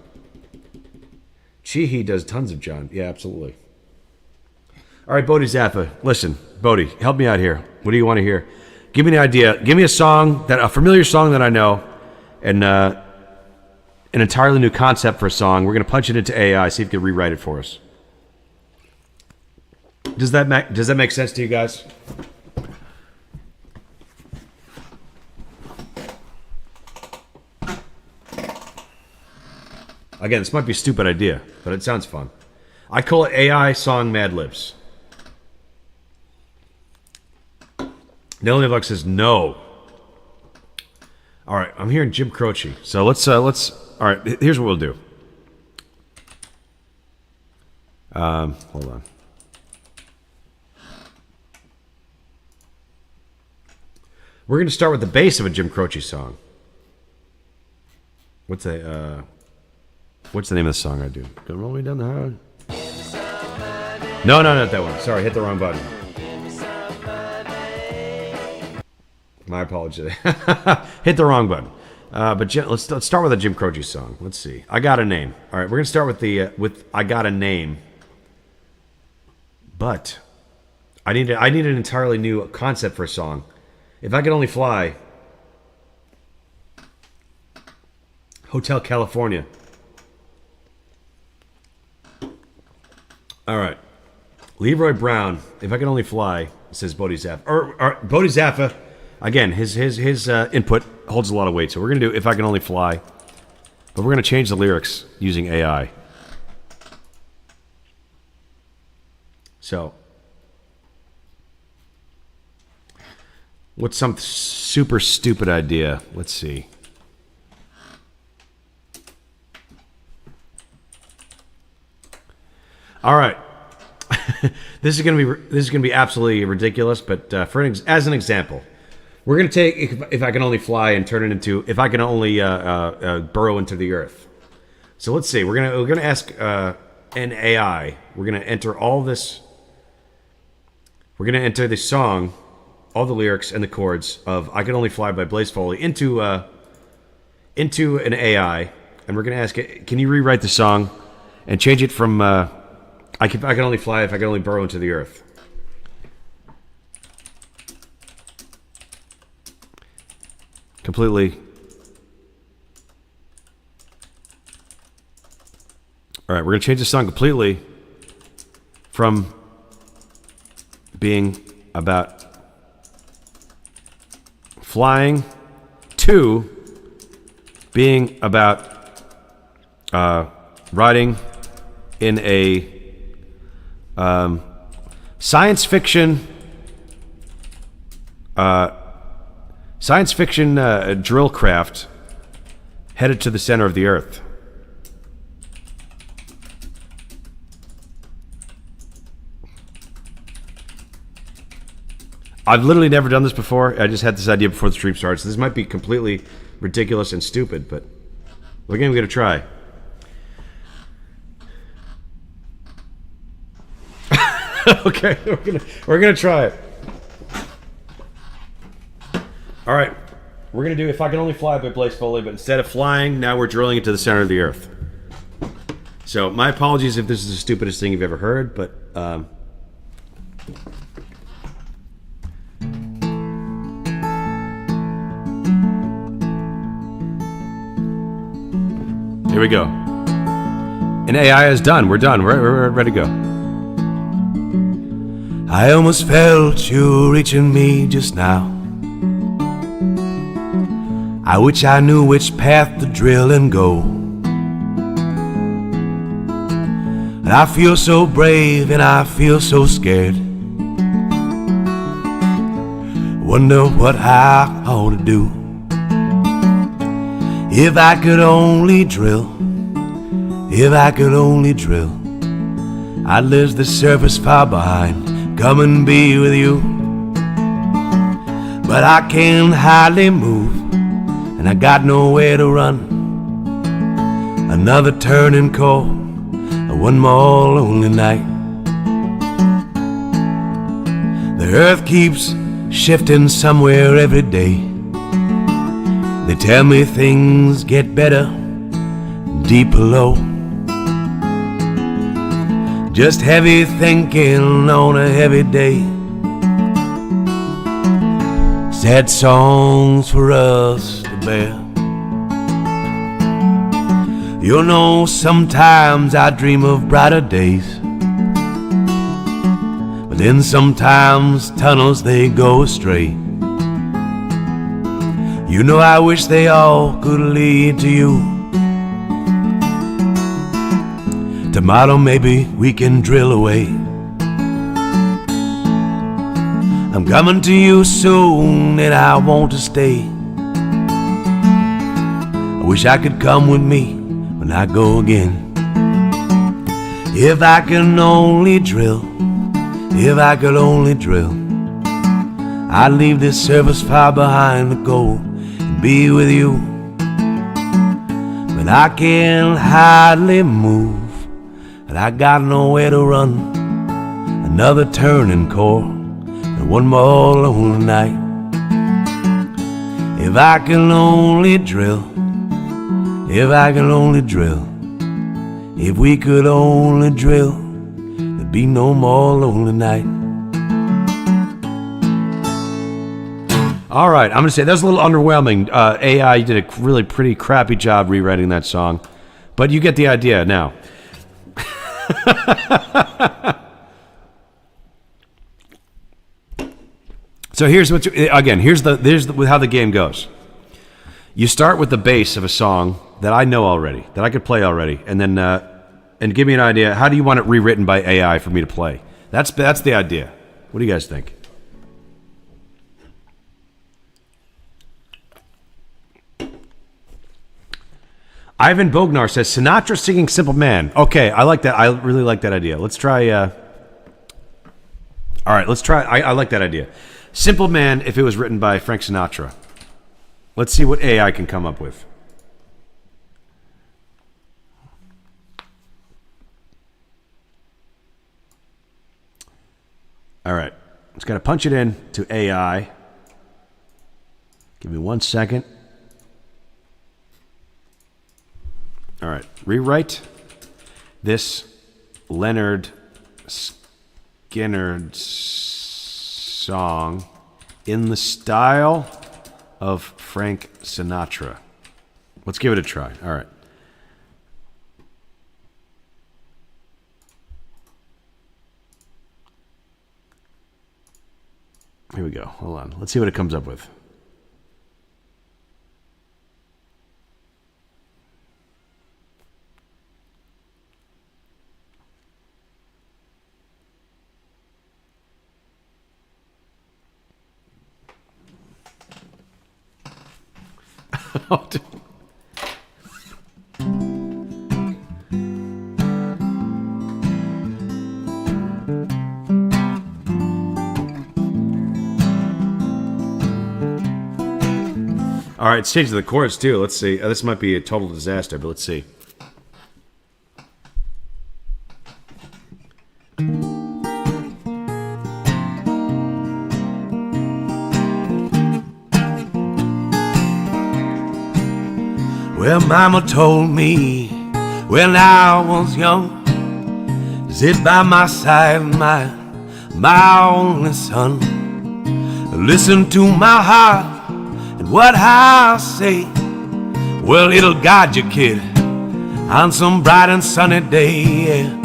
He does tons of John. Yeah, absolutely. All right, Bodhi Zappa. Listen, Bodhi, help me out here. What do you want to hear? Give me an idea. Give me a familiar song that I know, and an entirely new concept for a song. We're going to punch it into AI, see if it can rewrite it for us. Does that make sense to you guys? Again, this might be a stupid idea, but it sounds fun. I call it AI Song Mad Libs. Nelly Luck says no. All right, I'm hearing Jim Croce. So let's. All right, here's what we'll do. Hold on. We're going to start with the bass of a Jim Croce song. What's the name of the song I do? Don't roll me down the road. No, not that one. Sorry, hit the wrong button. My apologies. Hit the wrong button. But let's start with a Jim Croce song. Let's see. I Got a Name. All right, we're gonna start with I Got a Name. But I need an entirely new concept for a song. If I Could Only Fly. Hotel California. All right. Leroy Brown, If I Could Only Fly, says Bodhi Zappa. Or Bodhi Zappa, again, his input holds a lot of weight. So we're going to do If I Can Only Fly. But we're going to change the lyrics using AI. So, what's some super stupid idea? Let's see. All right, this is gonna be absolutely ridiculous. But as an example, we're gonna take if I Can Only Fly and turn it into If I Can Only Burrow into the Earth. So let's see. We're gonna ask an AI. We're gonna enter all this. We're gonna enter the song, all the lyrics and the chords of I Can Only Fly by Blaze Foley into an AI, and we're gonna ask it, can you rewrite the song and change it from I can only fly if I can only burrow into the earth. completely. All right, we're going to change the song completely from being about flying to being about riding in a science fiction drill craft headed to the center of the Earth. I've literally never done this before. I just had this idea before the stream starts. This might be completely ridiculous and stupid, but we're going to give it a try. Okay, we're gonna try it. All right, we're gonna do "If I Can Only Fly" by Blaze Foley, but instead of flying, now we're drilling into the center of the Earth. So my apologies if this is the stupidest thing you've ever heard, but here we go. And AI is done. We're done. We're ready to go. I almost felt you reaching me just now. I wish I knew which path to drill and go. And I feel so brave and I feel so scared. Wonder what I ought to do. If I could only drill, if I could only drill, I'd leave the surface far behind, come and be with you. But I can hardly move, and I got nowhere to run. Another turning call, one more lonely night. The earth keeps shifting somewhere every day. They tell me things get better deep below. Just heavy thinking on a heavy day. Sad songs for us to bear. You know, sometimes I dream of brighter days, but then sometimes tunnels they go astray. You know, I wish they all could lead to you. Tomorrow maybe we can drill away. I'm coming to you soon and I want to stay. I wish I could come with me when I go again. If I can only drill, if I could only drill, I'd leave this service far behind to go and be with you. But I can hardly move, and I got nowhere to run. Another turning core and one more lonely night. If I can only drill, if I can only drill, if we could only drill, there'd be no more lonely night. All right, I'm going to say that was a little underwhelming. AI, you did a really pretty crappy job rewriting that song, but you get the idea now. So here's what here's how the game goes. You start with the bass of a song that I know already, that I could play already, and then and give me an idea. How do you want it rewritten by AI for me to play? That's the idea. What do you guys think? Ivan Bognar says Sinatra singing "Simple Man." Okay, I like that. I really like that idea. Let's try. All right, let's try. I like that idea. "Simple Man" if it was written by Frank Sinatra. Let's see what AI can come up with. All right, just gotta punch it in to AI. Give me 1 second. All right, rewrite this Leonard Skinner song in the style of Frank Sinatra. Let's give it a try. All right. Here we go. Hold on. Let's see what it comes up with. Oh, dude. All right, stage of the chorus too. Let's see. This might be a total disaster, but let's see. Well, Mama told me when I was young, sit by my side, my only son. Listen to my heart and what I say. Well, it'll guide you, kid, on some bright and sunny day. Yeah.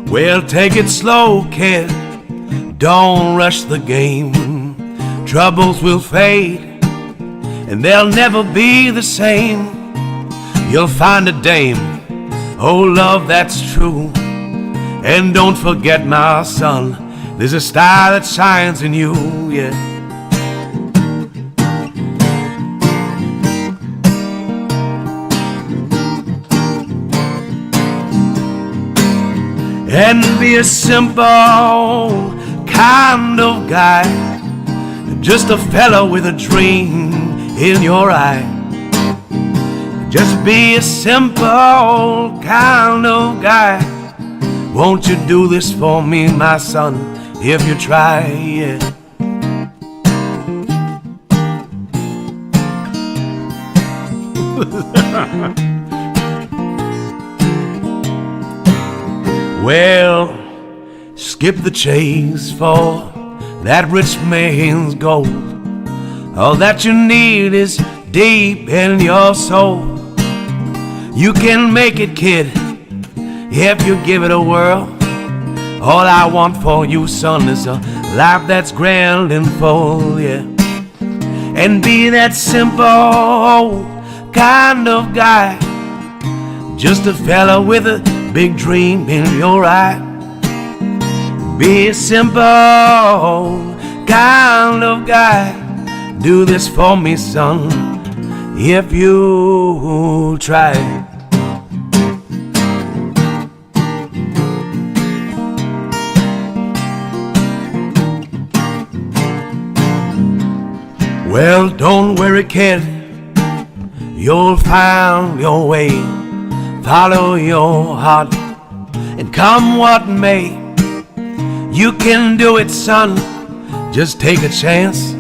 Well, take it slow, kid, don't rush the game. Troubles will fade, and they'll never be the same. You'll find a dame, oh love, that's true. And don't forget, my son, there's a star that shines in you, yeah. And be a simple kind of guy, just a fellow with a dream in your eye. Just be a simple kind of guy. Won't you do this for me, my son, if you try, yeah. Well, skip the chase for that rich man's gold. All that you need is deep in your soul. You can make it, kid, if you give it a whirl. All I want for you, son, is a life that's grand and full, yeah. And be that simple kind of guy, just a fella with a big dream in your eye. Be a simple kind of guy. Do this for me, son, if you try. Well, don't worry, kid, you'll find your way. Follow your heart, and come what may, you can do it, son, just take a chance.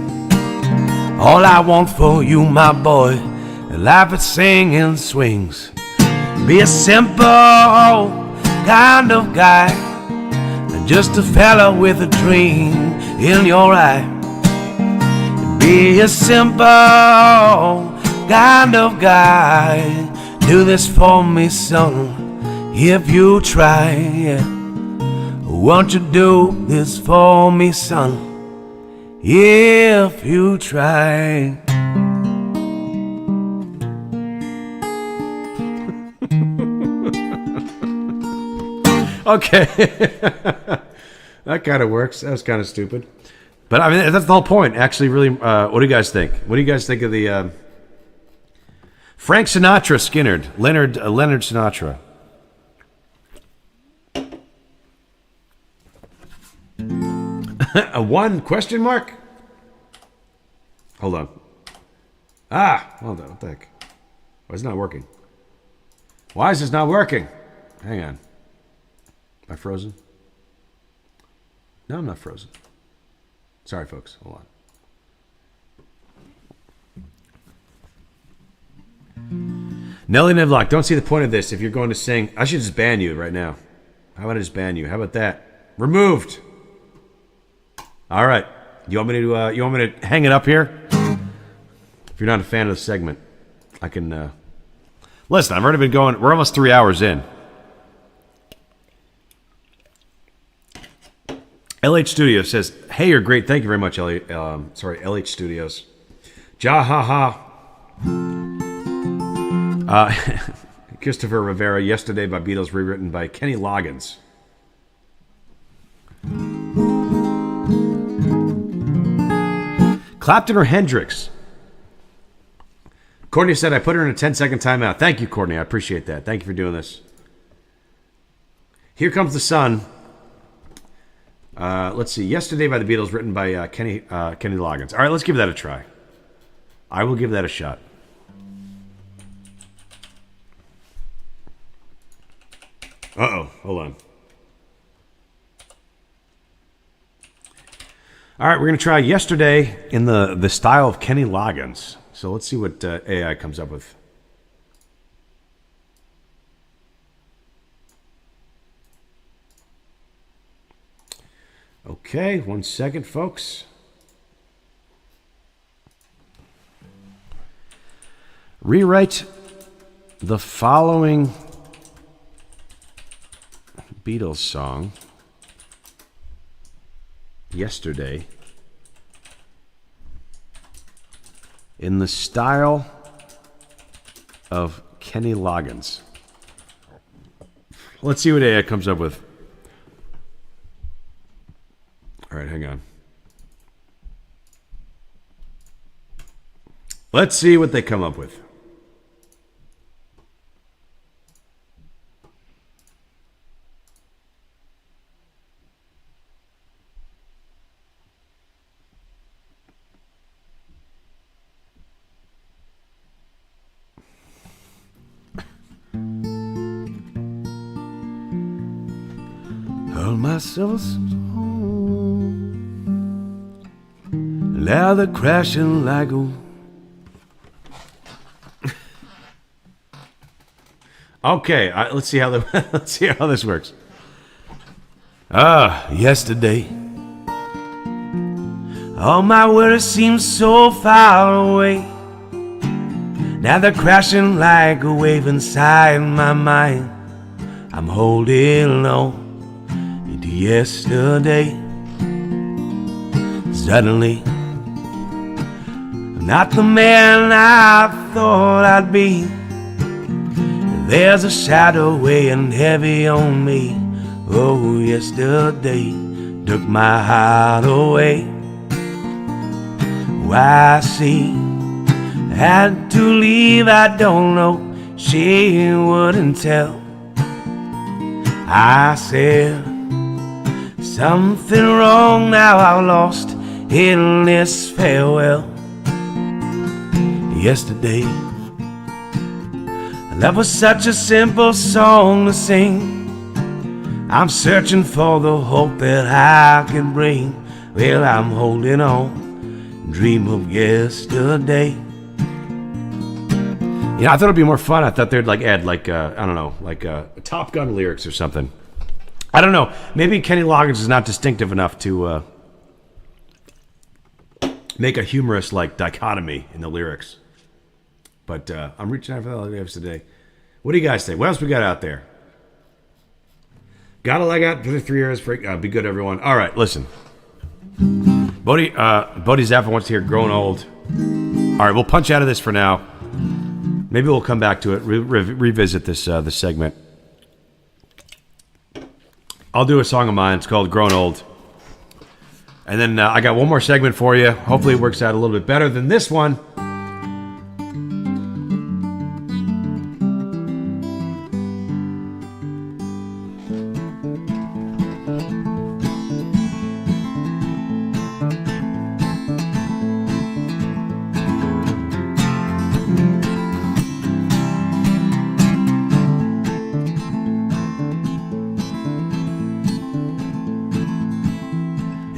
All I want for you, my boy, life is singing swings. Be a simple kind of guy, just a fella with a dream in your eye. Be a simple kind of guy. Do this for me, son, if you try, yeah. Won't you do this for me, son, if you try? Okay. That kind of works. That was kind of stupid. But I mean, that's the whole point. Actually, really, what do you guys think? What do you guys think of the Frank Sinatra Skinnerd, Leonard Sinatra? A one question mark? Hold on. Hold on. What the heck? Why is it not working? Why is this not working? Hang on. Am I frozen? No, I'm not frozen. Sorry, folks. Hold on. Nelly Nivlock, don't see the point of this if you're going to sing. I should just ban you right now. How about I just ban you? How about that? Removed. All right. You want me to hang it up here? If you're not a fan of the segment, I can listen. I've already been going. We're almost 3 hours in. LH Studios says, "Hey, you're great. Thank you very much, LH Studios." Ja ha ha. Christopher Rivera, Yesterday by Beatles, rewritten by Kenny Loggins. Clapton or Hendrix? Courtney said, I put her in a 10-second timeout. Thank you, Courtney. I appreciate that. Thank you for doing this. Here Comes the Sun. Let's see. Yesterday by the Beatles, written by Kenny Loggins. All right, let's give that a try. I will give that a shot. Uh-oh. Hold on. All right, we're going to try Yesterday in the style of Kenny Loggins. So let's see what AI comes up with. Okay, 1 second, folks. Rewrite the following Beatles song, Yesterday, in the style of Kenny Loggins. Let's see what AI comes up with. All right, hang on. Let's see what they come up with. Hold myself leather crashing like a... Okay, let's see how this works. Yesterday, all my worries seem so far away. Now they're crashing like a wave inside my mind. I'm holding on into yesterday. Suddenly, I'm not the man I thought I'd be. There's a shadow weighing heavy on me. Oh, yesterday took my heart away. Why she had to leave, I don't know. She wouldn't tell. I said something wrong, now I've lost in this farewell. Yesterday, love was such a simple song to sing. I'm searching for the hope that I can bring. Well, I'm holding on, dream of yesterday. Yeah, I thought it'd be more fun. I thought they'd add I don't know, Top Gun lyrics or something. I don't know. Maybe Kenny Loggins is not distinctive enough to make a humorous dichotomy in the lyrics. But I'm reaching out for the lyrics today. What do you guys think? What else we got out there? Got a leg out for the 3 years. Be good, everyone. All right, listen. Bodie Zappa wants to hear Grown Old. All right, we'll punch out of this for now. Maybe we'll come back to it, revisit this segment. I'll do a song of mine. It's called Grown Old. And then I got one more segment for you. Hopefully it works out a little bit better than this one.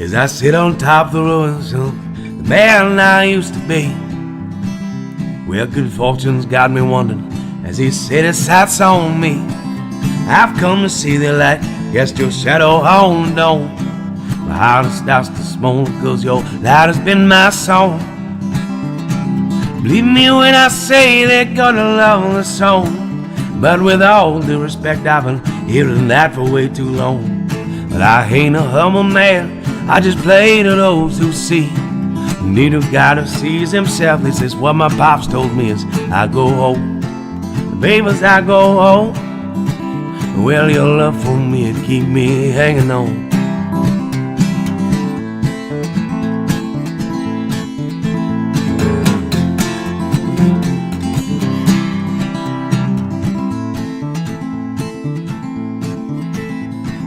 As I sit on top of the ruins of the man I used to be, where good fortune's got me wondering as he set his sights on me. I've come to see the light, cast your shadow on the dome. My heart starts to smoke, cause your light has been my song. Believe me when I say they're gonna love the song. But with all due respect, I've been hearing that for way too long. But I ain't a humble man, I just play to those who see. Need a God who sees himself, this is what my pops told me as I go home. Baby, as I go home, well, your love for me, it keep me hanging on.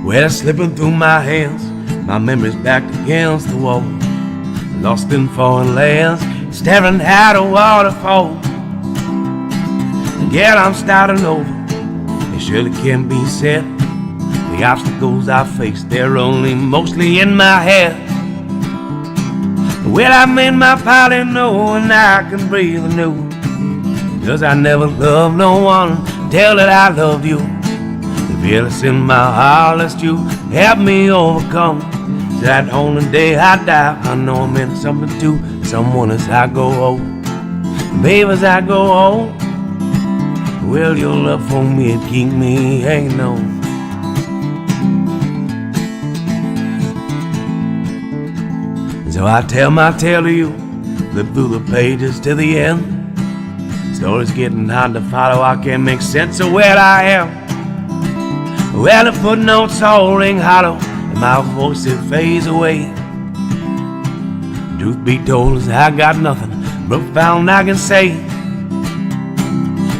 Well, slipping through my hands, my memories backed against the wall. Lost in foreign lands, staring at a waterfall. Again, I'm starting over, it surely can be said. The obstacles I face, they're only mostly in my head. Well, I made my pilot know and I can breathe anew. Cause I never loved no one, tell that I loved you. The fearless in my heart, lest you help me overcome. So that on the day I die, I know I meant something to someone as I go home. Baby, as I go home, well, your love for me, it keep me hanging on. So I tell my tale to you, flip through the pages to the end. Story's getting hard to follow, I can't make sense of where I am. Well, the footnotes all ring hollow, and my voice it fades away. Truth be told, is I got nothing profound I can say.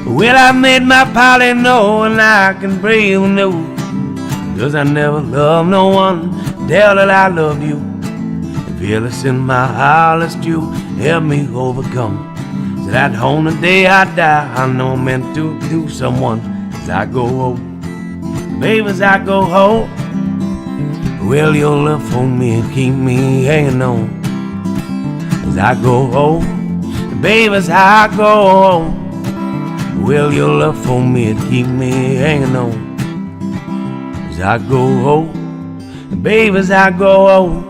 Well, I made my pilot know and I can breathe anew. Cause I never loved no one, tell that I loved you. And fearless in my heart, lest you help me overcome. So that on the day I die, I know I'm meant to do someone as I go home. Baby, as I go home, well, your love for me, it keep me hanging on. As I go home, baby, as I go home, well, your love for me, it keep me hanging on. As I go home, baby, as I go home,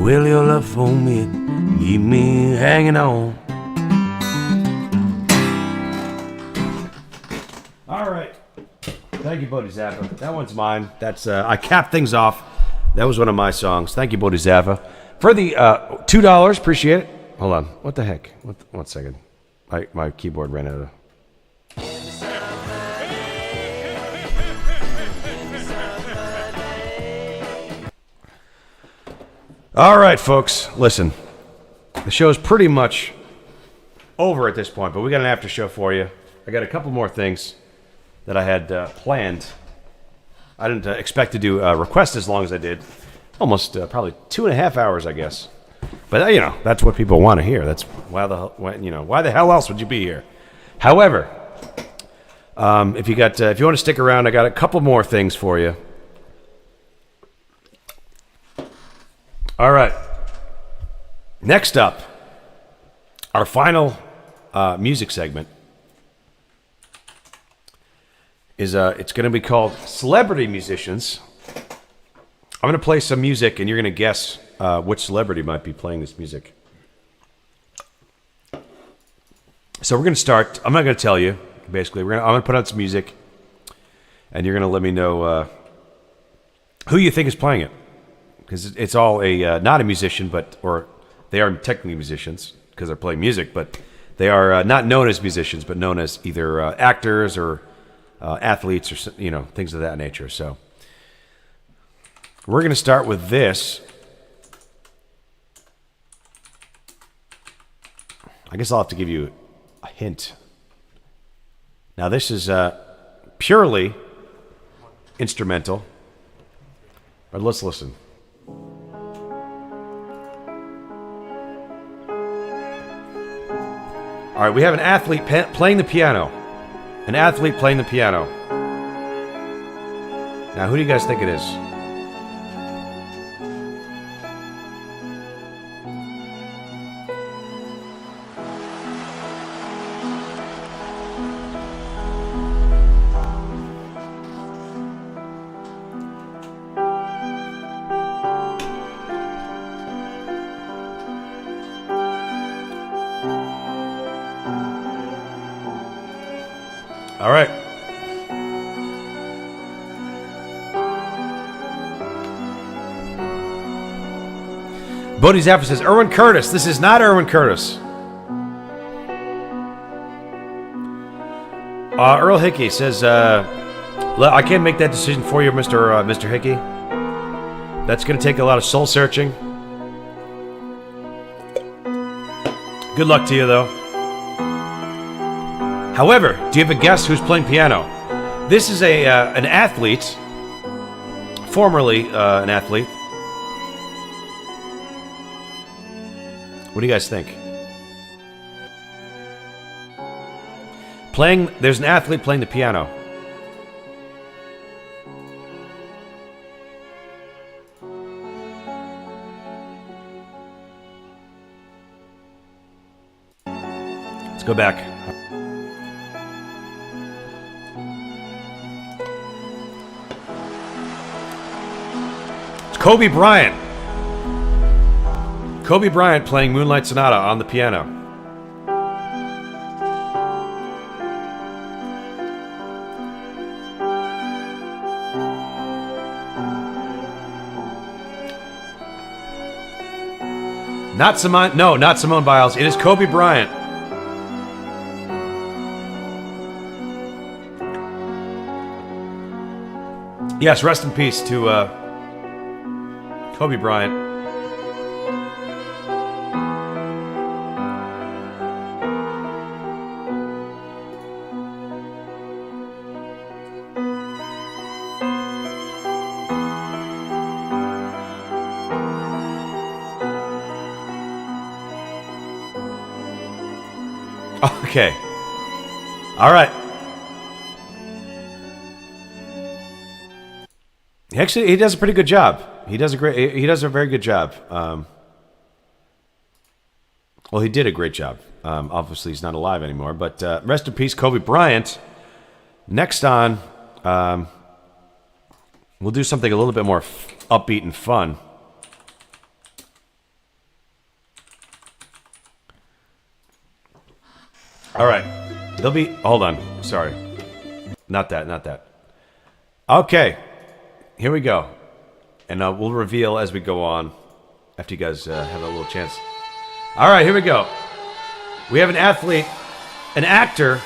well, your love for me, it keep me hanging on. All right. Thank you, Bodhi Zappa. That one's mine. That's I capped things off. That was one of my songs. Thank you, Bodhi Zappa. For the $2, appreciate it. Hold on. What the heck? One second. My keyboard ran out of... All right, folks. Listen. The show's pretty much over at this point, but we got an after show for you. I got a couple more things that I had planned. I didn't expect to do a request as long as I did. Almost probably 2.5 hours, I guess. But you know, that's what people want to hear. That's why the hell else would you be here? However, if you want to stick around, I got a couple more things for you. All right. Next up, our final music segment is it's going to be called Celebrity Musicians. I'm going to play some music, and you're going to guess which celebrity might be playing this music. So we're going to start. I'm not going to tell you, basically. I'm going to put on some music, and you're going to let me know who you think is playing it. Because it's all not a musician, or they are technically musicians because they're playing music, but they are not known as musicians, but known as either actors or athletes, or things of that nature. So we're going to start with this. I guess I'll have to give you a hint. Now this is purely instrumental, but let's listen. All right, we have an athlete playing the piano. An athlete playing the piano. Now, who do you guys think it is? All right. Bodie Zapper says, Erwin Curtis. This is not Erwin Curtis. Earl Hickey says, I can't make that decision for you, Mr. Hickey. That's going to take a lot of soul searching. Good luck to you, though. However, do you have a guess who's playing piano? This is an athlete, formerly an athlete. What do you guys think? There's an athlete playing the piano. Let's go back. It's Kobe Bryant. Kobe Bryant playing Moonlight Sonata on the piano. Not Simone. No, not Simone Biles. It is Kobe Bryant. Yes, rest in peace to Kobe Bryant. Okay. All right. Actually, he does a pretty good job. He does a very good job. Well, he did a great job. Obviously, he's not alive anymore. But rest in peace, Kobe Bryant. Next on, we'll do something a little bit more upbeat and fun. All right. Hold on. Sorry. Not that. Okay. Here we go. And we'll reveal as we go on after you guys have a little chance. All right, here we go. We have an athlete, an actor,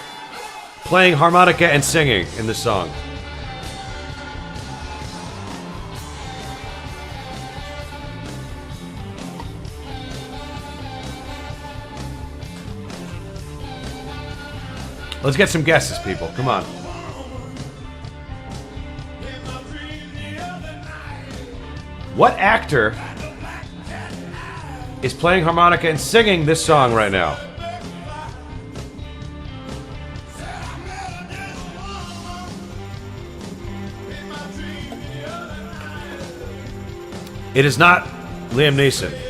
playing harmonica and singing in this song. Let's get some guesses, people. Come on. What actor is playing harmonica and singing this song right now? It is not Liam Neeson.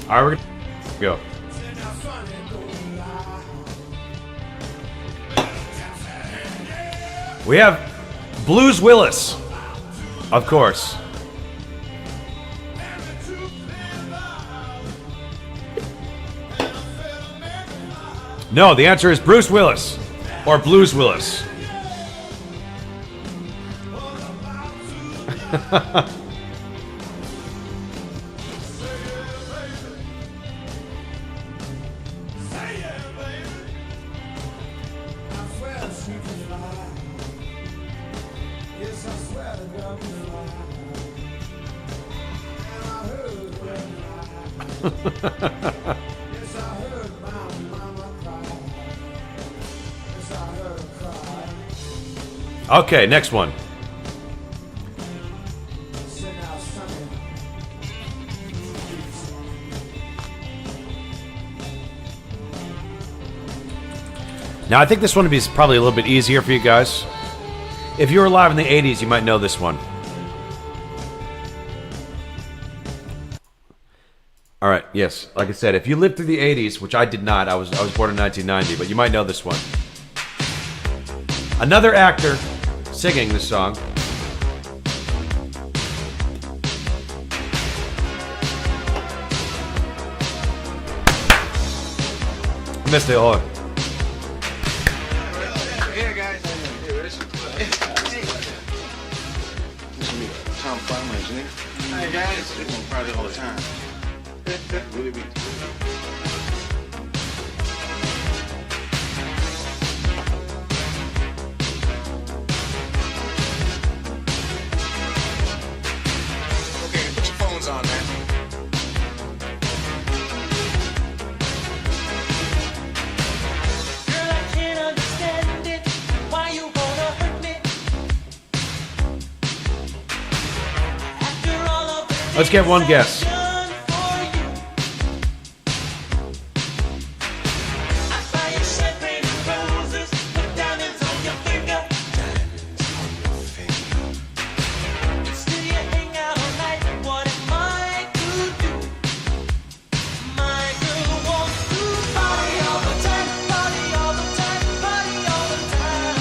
All right, we're gonna go. We have Blues Willis, of course. No, the answer is Bruce Willis, or Blues Willis. Okay, next one. Now, I think this one is probably a little bit easier for you guys. If you were alive in the 80s, you might know this one. All right, yes. Like I said, if you lived through the 80s, which I did not, I was born in 1990, but you might know this one. Another actor singing this song. Missed it all. Here, guys. Here, this is me, Tom Farmer, engineer. Hey, guys. We're going to party all the time. Really be. Okay, put your phones on, man. Girl, I can't understand it. Why you wanna hurt me? After all of the Let's get one guess. done for you, I buy you champagne and roses, put diamonds on your finger. Still you hang out all night. What am I to do? My girl wants to party all the time, party all the time, party all the time.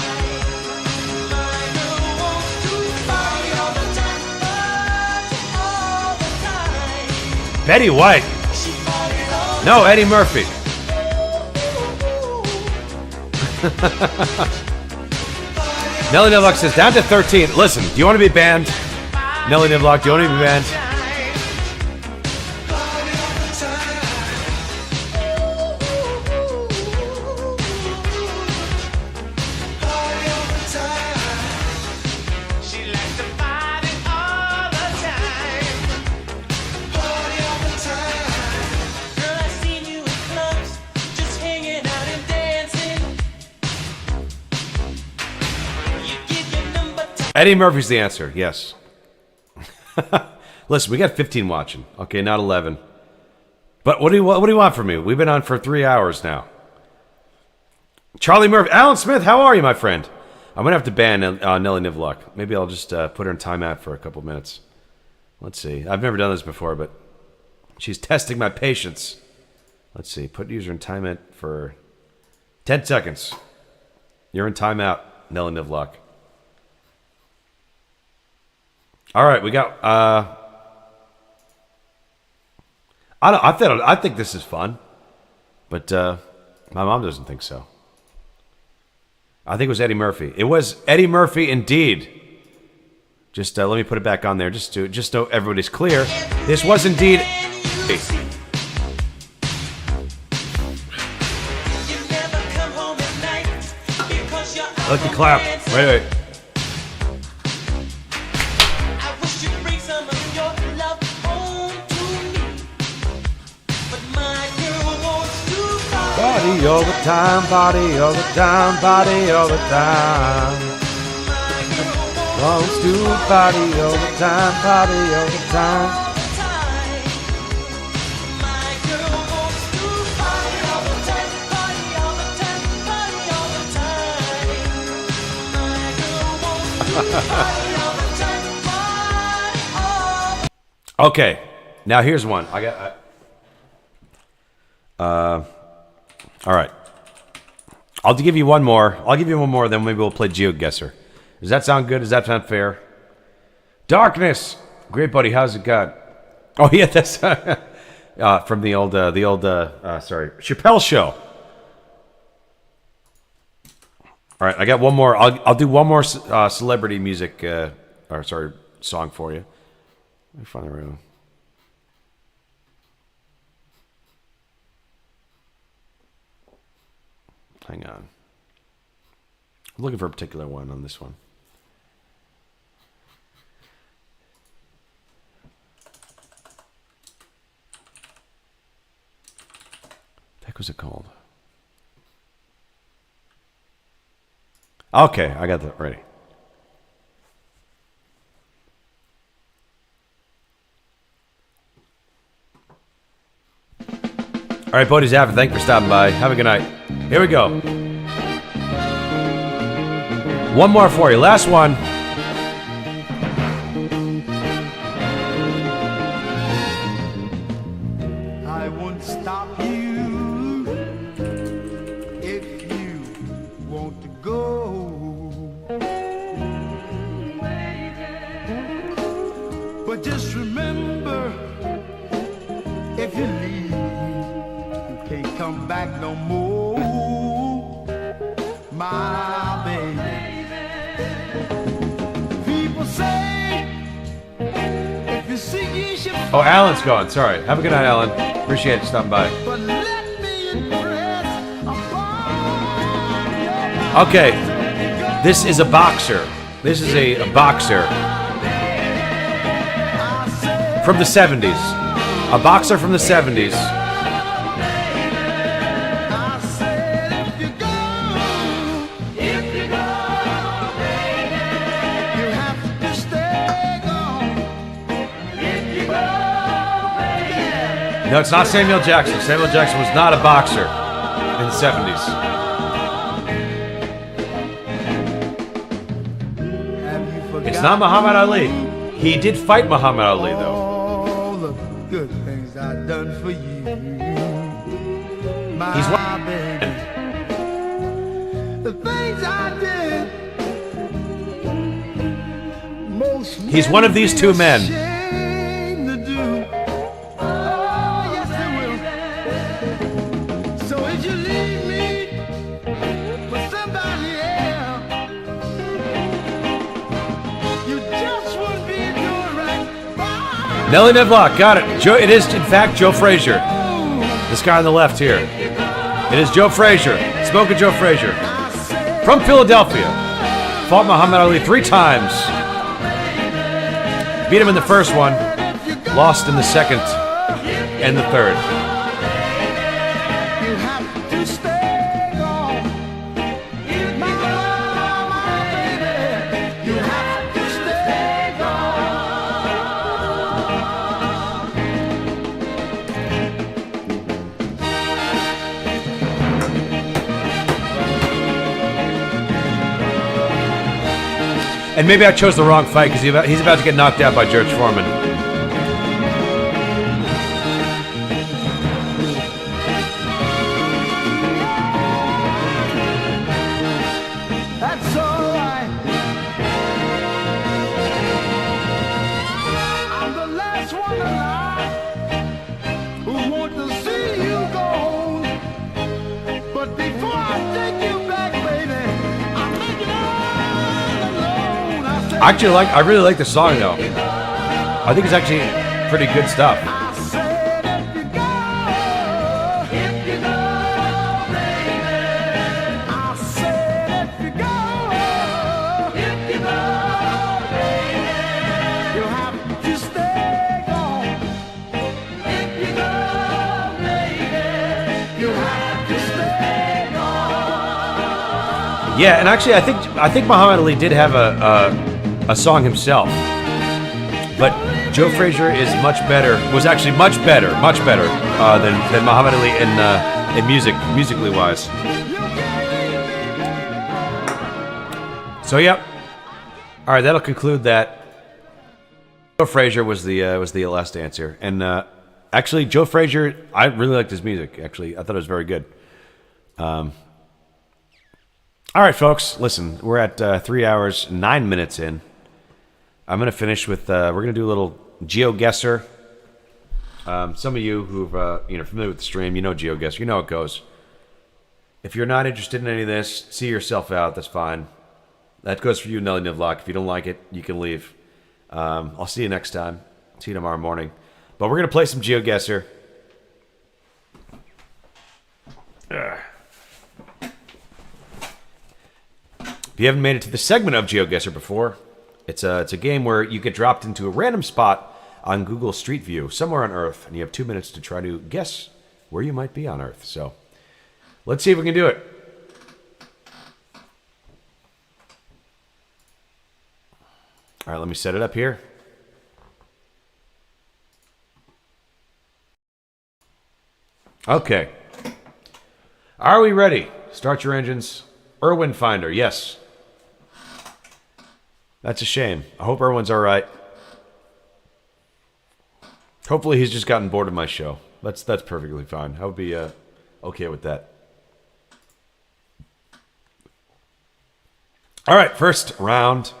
My girl wants to party all the time, party all the time. Betty White. She parties all No, Eddie Murphy. Nelly Nivlock says, down to 13. Listen, do you want to be banned? Nelly Nivlock, do you want to be banned? She likes to party all the time. Girl, I seen you in clubs, just hanging out and dancing. You give your number to Eddie Murphy's the answer, yes. Listen, we got 15 watching. Okay, not 11. But what do you want from me? We've been on for 3 hours now. Charlie Murphy. Alan Smith, how are you, my friend? I'm going to have to ban Nelly Nivlock. Maybe I'll just put her in timeout for a couple minutes. Let's see. I've never done this before, but she's testing my patience. Let's see. Put user in timeout for 10 seconds. You're in timeout, Nelly Nivlock. All right, we got... I think this is fun, but my mom doesn't think so. I think it was Eddie Murphy. It was Eddie Murphy indeed. Just let me put it back on there, just so everybody's clear. This was indeed. you never come home at night because you're I like the clap. Wait. I wish you'd bring some of your love home to me. But my girl wants to Body all the time, body all the time, body all the time. Wants to body all the time, body all the time. all the time. My girl wants to party all the time, party all the time, party all the time. My girl wants to party all the time, party all. Okay, now here's one. All right. I'll give you one more. I'll give you one more, then maybe we'll play GeoGuessr. Does that sound good? Does that sound fair? Darkness. Great, buddy. How's it got? Oh, yeah, that's from the old Chappelle Show. All right, I got one more. I'll do one more celebrity music, song for you. Let me find the right one. Hang on. I'm looking for a particular one on this one. What the heck was it called? Okay, I got that ready. All right, buddies, After, thank you for stopping by. Have a good night. Here we go. One more for you. Last one. I won't stop you if you want to go. come back no more, my baby. People say if you seek ye shall find. Oh, Alan's gone. Sorry. Have a good night, Alan. Appreciate it stopping by. But let me impress upon your mind. Okay. This is a boxer. This is a boxer from the 70s. A boxer from the 70s. I said if you go, baby, you have to stay gone. If you go, baby. No, it's not Samuel Jackson. Samuel Jackson was not a boxer in the 70s. It's not Muhammad Ali. He did fight Muhammad Ali, though. All the good things I've done for you. My He's one- baby. The things I did. Most He's one of these two men. ashamed to do. Oh, yes, they will. So if you leave me for somebody else, you just wouldn't be doing right by. Nellie Nevlock, got it. Joe, it is, in fact, Joe Frazier. This guy on the left here. It is Joe Frazier. Smoking Joe Frazier. From Philadelphia. Fought Muhammad Ali 3 times. Beat him in the first one. Lost in the second and the third. You have to stay gone. My baby, you have to stay And maybe I chose the wrong fight because he's about to get knocked out by George Foreman. That's all right. I'm the last one alive who want to see you gone. But before I take you back, baby, I'm making all alone. I really like the song though. I think it's actually pretty good stuff. I said if you go, baby. I said if you go, baby, you have to stay gone. If you go, baby, you have to stay gone. Yeah, and actually, I think Muhammad Ali did have a song himself, but Joe Frazier is much better. Was actually much better than Muhammad Ali in musically wise. So yep. All right, that'll conclude that. Joe Frazier was the last answer, and actually, Joe Frazier, I really liked his music. Actually, I thought it was very good. All right, folks, listen, we're at 3 hours, 9 minutes in. I'm going to finish with, we're going to do a little GeoGuessr. Some of you who've, familiar with the stream, you know GeoGuessr, you know how it goes. If you're not interested in any of this, see yourself out, that's fine. That goes for you, Nelly Nivlock. If you don't like it, you can leave. I'll see you next time. See you tomorrow morning. But we're going to play some GeoGuessr. If you haven't made it to the segment of GeoGuessr before, it's a game where you get dropped into a random spot on Google Street View, somewhere on Earth, and you have 2 minutes to try to guess where you might be on Earth. So, let's see if we can do it. All right, let me set it up here. Okay. Are we ready? Start your engines. Irwin Finder, yes. That's a shame. I hope Irwin's all right. Hopefully he's just gotten bored of my show. That's perfectly fine. I would be okay with that. All right, first round.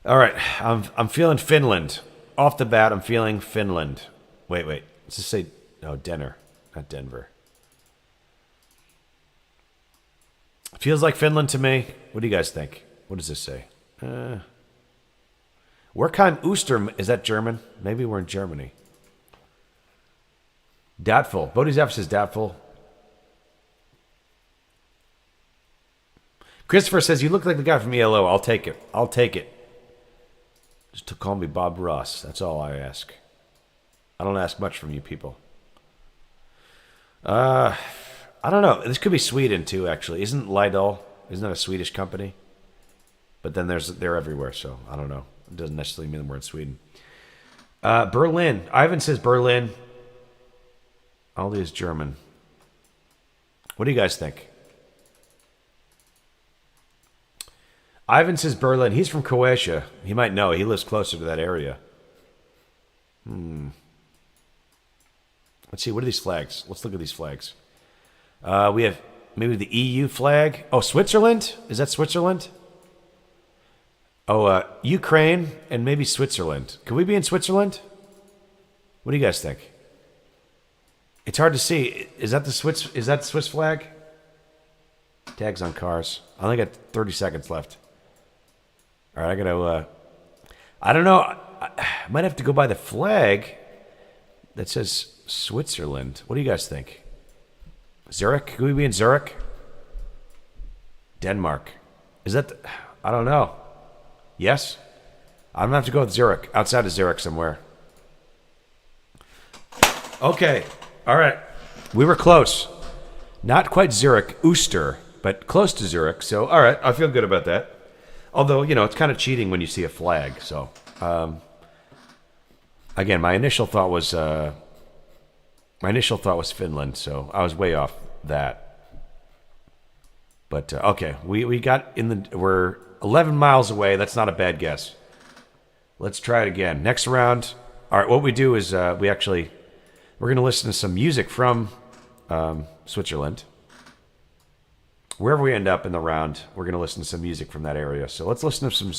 All right, I'm feeling Finland. Off the bat, I'm feeling Finland. Wait. Let's just say, no, Denner. not Denver. Feels like Finland to me. What do you guys think? What does this say? Werkheim Ooster, is that German? Maybe we're in Germany. Doubtful. Bodhi's F says doubtful. Christopher says, you look like the guy from ELO. I'll take it. I'll take it. Just to call me Bob Ross. That's all I ask. I don't ask much from you people. I don't know. This could be Sweden too, actually. Isn't Lidl? Isn't that a Swedish company? But then they're everywhere, so I don't know. It doesn't necessarily mean we're in Sweden. Berlin. Ivan says Berlin. Aldi is German. What do you guys think? Ivan says Berlin. He's from Croatia. He might know. He lives closer to that area. Let's see. What are these flags? Let's look at these flags. We have maybe the EU flag. Oh, Switzerland? Is that Switzerland? Oh, Ukraine and maybe Switzerland. Could we be in Switzerland? What do you guys think? It's hard to see. Is that the Swiss flag? Tags on cars. I only got 30 seconds left. All right, I gotta. I don't know. I might have to go by the flag that says Switzerland. What do you guys think? Zurich? Could we be in Zurich? Denmark. Is that? I don't know. Yes? I'm gonna have to go with Zurich. Outside of Zurich somewhere. Okay. All right. We were close. Not quite Zurich, Ooster, but close to Zurich. So, all right. I feel good about that. Although, it's kind of cheating when you see a flag. So, again, my initial thought was Finland. So I was way off that. But okay, we got we're 11 miles away. That's not a bad guess. Let's try it again. Next round. All right, what we do is we're going to listen to some music from Switzerland. Wherever we end up in the round, we're going to listen to some music from that area. So let's listen to some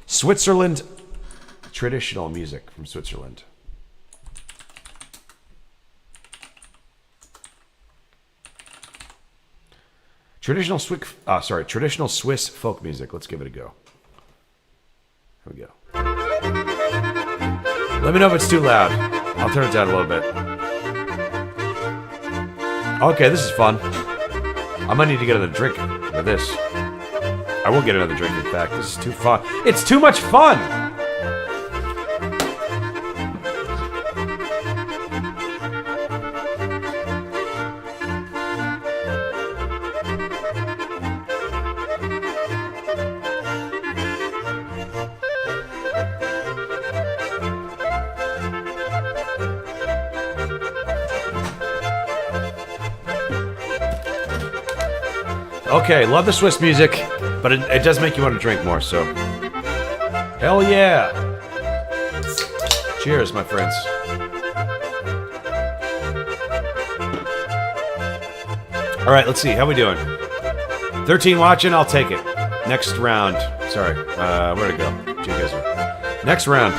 Switzerland traditional music from Switzerland. Traditional Swiss folk music. Let's give it a go. Here we go. Let me know if it's too loud. I'll turn it down a little bit. Okay, this is fun. I might need to get another drink for this. I will get another drink, in fact. This is too fun. It's too much fun! Okay, love the Swiss music, but it does make you want to drink more, so. Hell yeah! Cheers, my friends. All right, let's see. How we doing? 13 watching, I'll take it. Next round. Sorry, where'd it go? You guys are. Next round.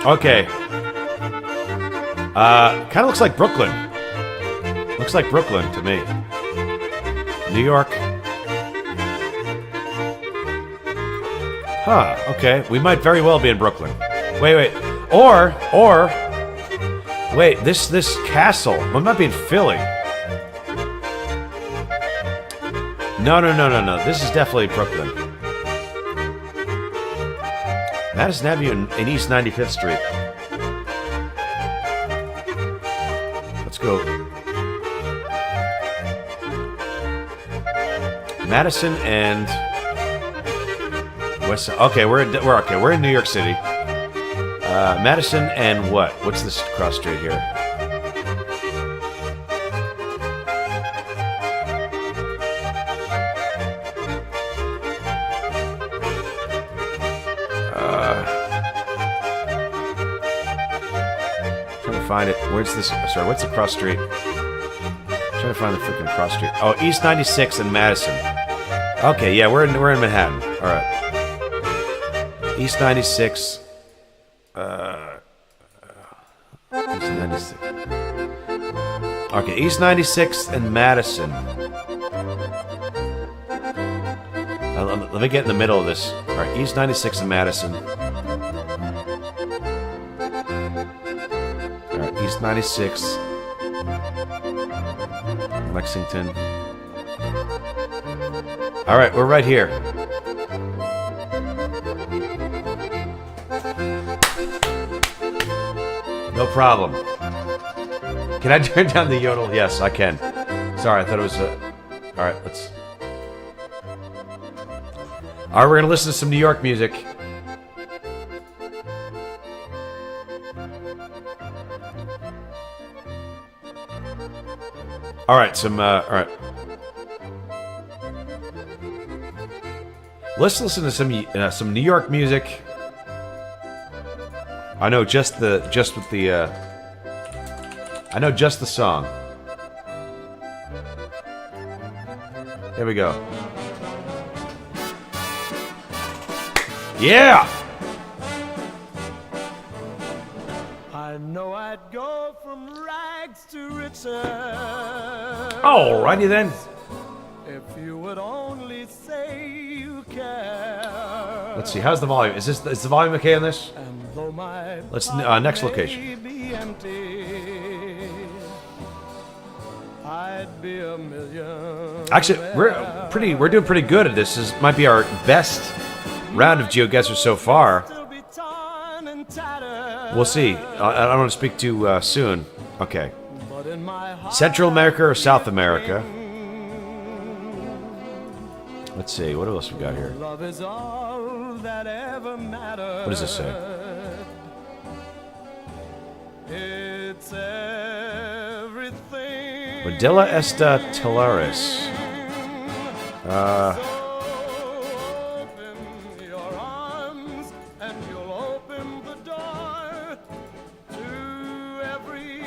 Okay. Kind of looks like Brooklyn. Looks like Brooklyn to me. New York. Huh, okay. We might very well be in Brooklyn. Wait. Or, wait, this castle. We might be in Philly. No. This is definitely Brooklyn. Madison Avenue in East 95th Street. Let's go. Madison and West. Okay, we're in New York City. Madison and what? What's this cross street here? Trying to find it. Where's this? Sorry, what's the cross street? Trying to find the freaking cross street. Oh, East 96 and Madison. Okay, yeah, we're in Manhattan. All right. East 96. East 96. Okay, East 96th and Madison. Let me get in the middle of this. All right, East 96th and Madison. All right, East 96th. Lexington. All right, we're right here. No problem. Can I turn down the yodel? Yes, I can. Sorry, I thought it was a... All right, let's... All right, we're going to listen to some New York music. All right, all right. Let's listen to some New York music. I know just the song. Here we go. Yeah! I know I'd go from rags to riches. Alrighty then. If you would only say you care. Let's see. How's the volume? Is the volume okay on this? And though my Let's next location. may be empty, I'd be a million. Actually, we're doing pretty good at this. This might be our best round of GeoGuessers so far. Still be torn and tattered. We'll see. I don't want to speak too soon. Okay. But in my heart, Central America or South America? Let's see. What else we got here? love is all that ever matters. What does this say? It's everything. Rodilla Esta Telaris. Open your arms and you'll open the door to every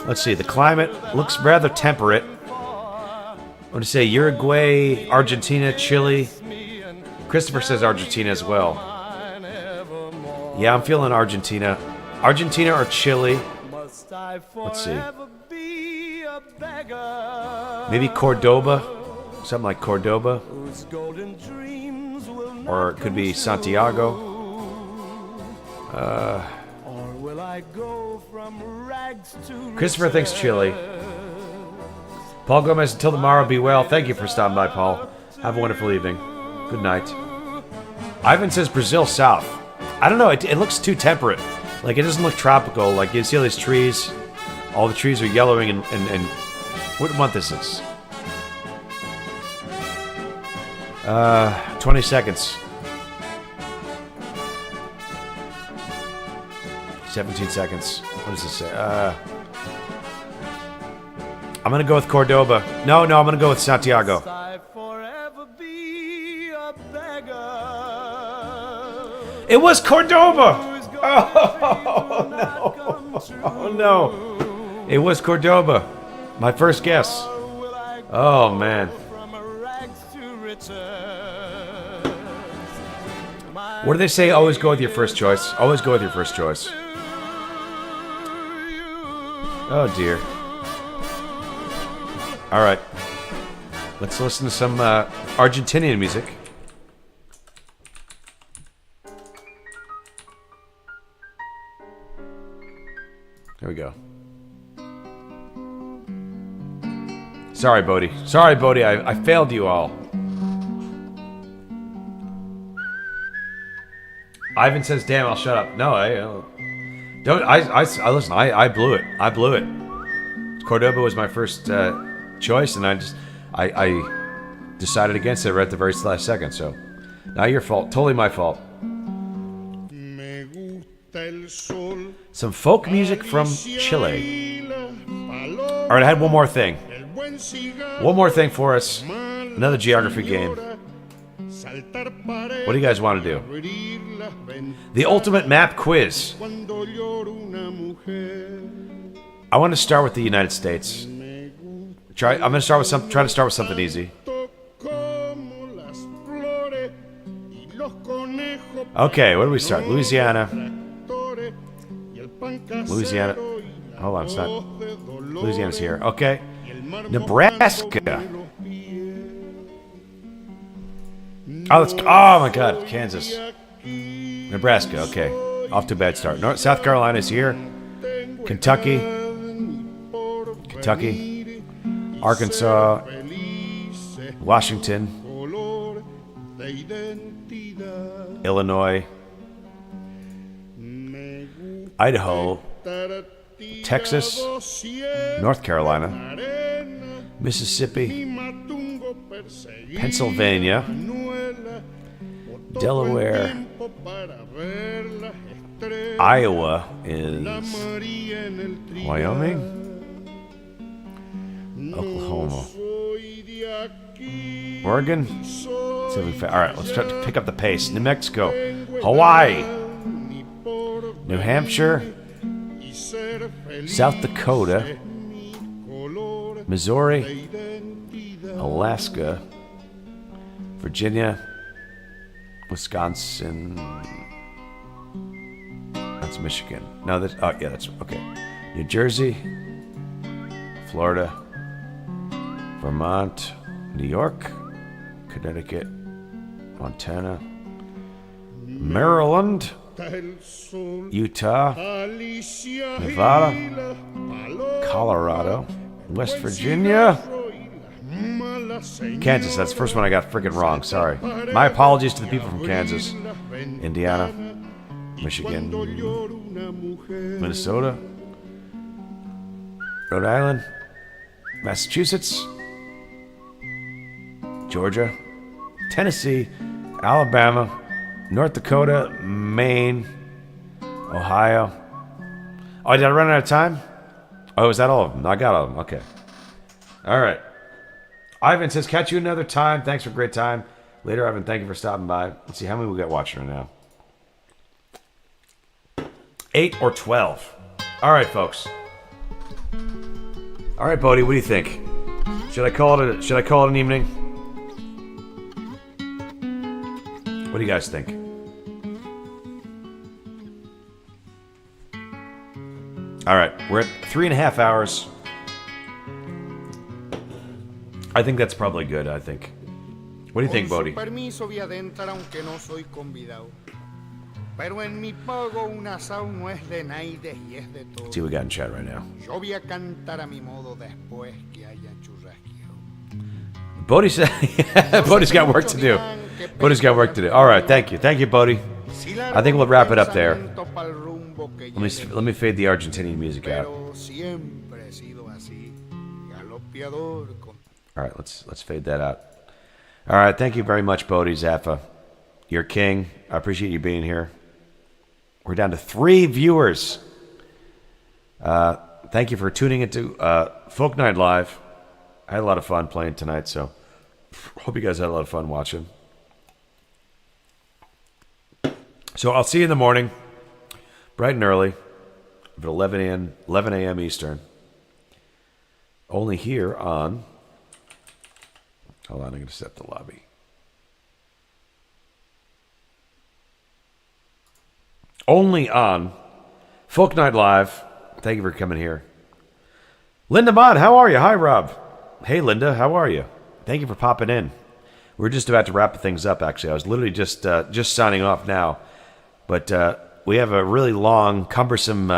Let's see. The climate looks rather temperate. I'm going to say Uruguay, Argentina, Chile. Christopher says Argentina as well. Yeah, I'm feeling Argentina. Argentina or Chile. Let's see. Maybe Cordoba. Something like Cordoba. Or it could be Santiago. Christopher thinks Chile. Paul Gomez, until tomorrow, be well. Thank you for stopping by, Paul. Have a wonderful evening. Good night. Ivan says Brazil South. I don't know. It looks too temperate. Like, it doesn't look tropical. Like, you see all these trees. All the trees are yellowing and what month is this? 20 seconds. 17 seconds. What does this say? I'm gonna go with Cordoba. No, I'm gonna go with Santiago. It was Cordoba! Oh no! Oh no! It was Cordoba. My first guess. Oh man. What do they say? Always go with your first choice. Always go with your first choice. Oh dear. All right. Let's listen to some Argentinian music. Here we go. Sorry, Bodie. Sorry, Bodie. I failed you all. Ivan says, "Damn, I'll shut up." No, don't. I listen. I blew it. I blew it. Cordoba was my first choice, and I decided against it right at the very last second. So, not your fault. Totally my fault. Some folk music from Chile. All right, I had one more thing. One more thing for us. Another geography game. What do you guys want to do? The ultimate map quiz. I want to start with the United States. I'm going to start with try to start with something easy. Okay, where do we start? Louisiana. Hold on, it's not. Louisiana's here. Okay. Nebraska. Oh my God, Kansas. Nebraska, okay. Off to a bad start. South Carolina's here. Kentucky. Arkansas. Washington. Illinois. Idaho. Texas. North Carolina. Mississippi. Pennsylvania. Delaware. Iowa is Wyoming. Oklahoma. Oregon. All right, let's try to pick up the pace. New Mexico. Hawaii. New Hampshire. South Dakota. Missouri. Alaska. Virginia. Wisconsin. That's Michigan. No, that's yeah, that's okay. New Jersey, Florida, Vermont, New York, Connecticut, Montana, Maryland, Utah, Nevada, Colorado, West Virginia, Kansas. That's the first one I got freaking wrong. Sorry. My apologies to the people from Kansas, Indiana, Michigan, Minnesota, Rhode Island, Massachusetts, Georgia, Tennessee, Alabama, North Dakota, Maine, Ohio. Oh, did I run out of time? Oh, is that all of them? I got all of them. Okay. All right. Ivan says, catch you another time. Thanks for a great time. Later, Ivan, thank you for stopping by. Let's see how many we got watching right now. 8 or 12. All right, folks. All right, Bodie, what do you think? Should I call it an evening? What do you guys think? All right, we're at 3.5 hours. I think that's probably good, I think. What do you think, Bodie? Let's see what we got in chat right now. Bodie said, Bodie's got work to do. Bodie's got work to do. All right, thank you. Thank you, Bodie. I think we'll wrap it up there. Let me fade the Argentinian music out. All right, let's fade that out. All right, thank you very much, Bodie Zaffa. You're king. I appreciate you being here. We're down to 3 viewers. Thank you for tuning into Folk Night Live. I had a lot of fun playing tonight, so hope you guys had a lot of fun watching. So I'll see you in the morning, bright and early, at 11 a.m. Eastern. Only here on... Hold on, I'm going to set the lobby. Only on Folk Night Live. Thank you for coming here. Linda Mod, how are you? Hi, Rob. Hey, Linda, how are you? Thank you for popping in. We're just about to wrap things up, actually. I was literally just signing off now. But we have a really long, cumbersome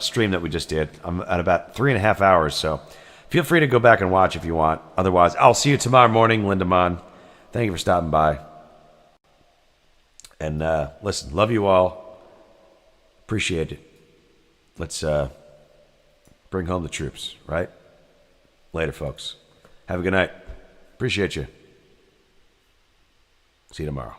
stream that we just did. I'm at about 3.5 hours, so feel free to go back and watch if you want. Otherwise, I'll see you tomorrow morning, Linda Mon. Thank you for stopping by. And listen, love you all. Appreciate it. Let's bring home the troops, right? Later, folks. Have a good night. Appreciate you. See you tomorrow.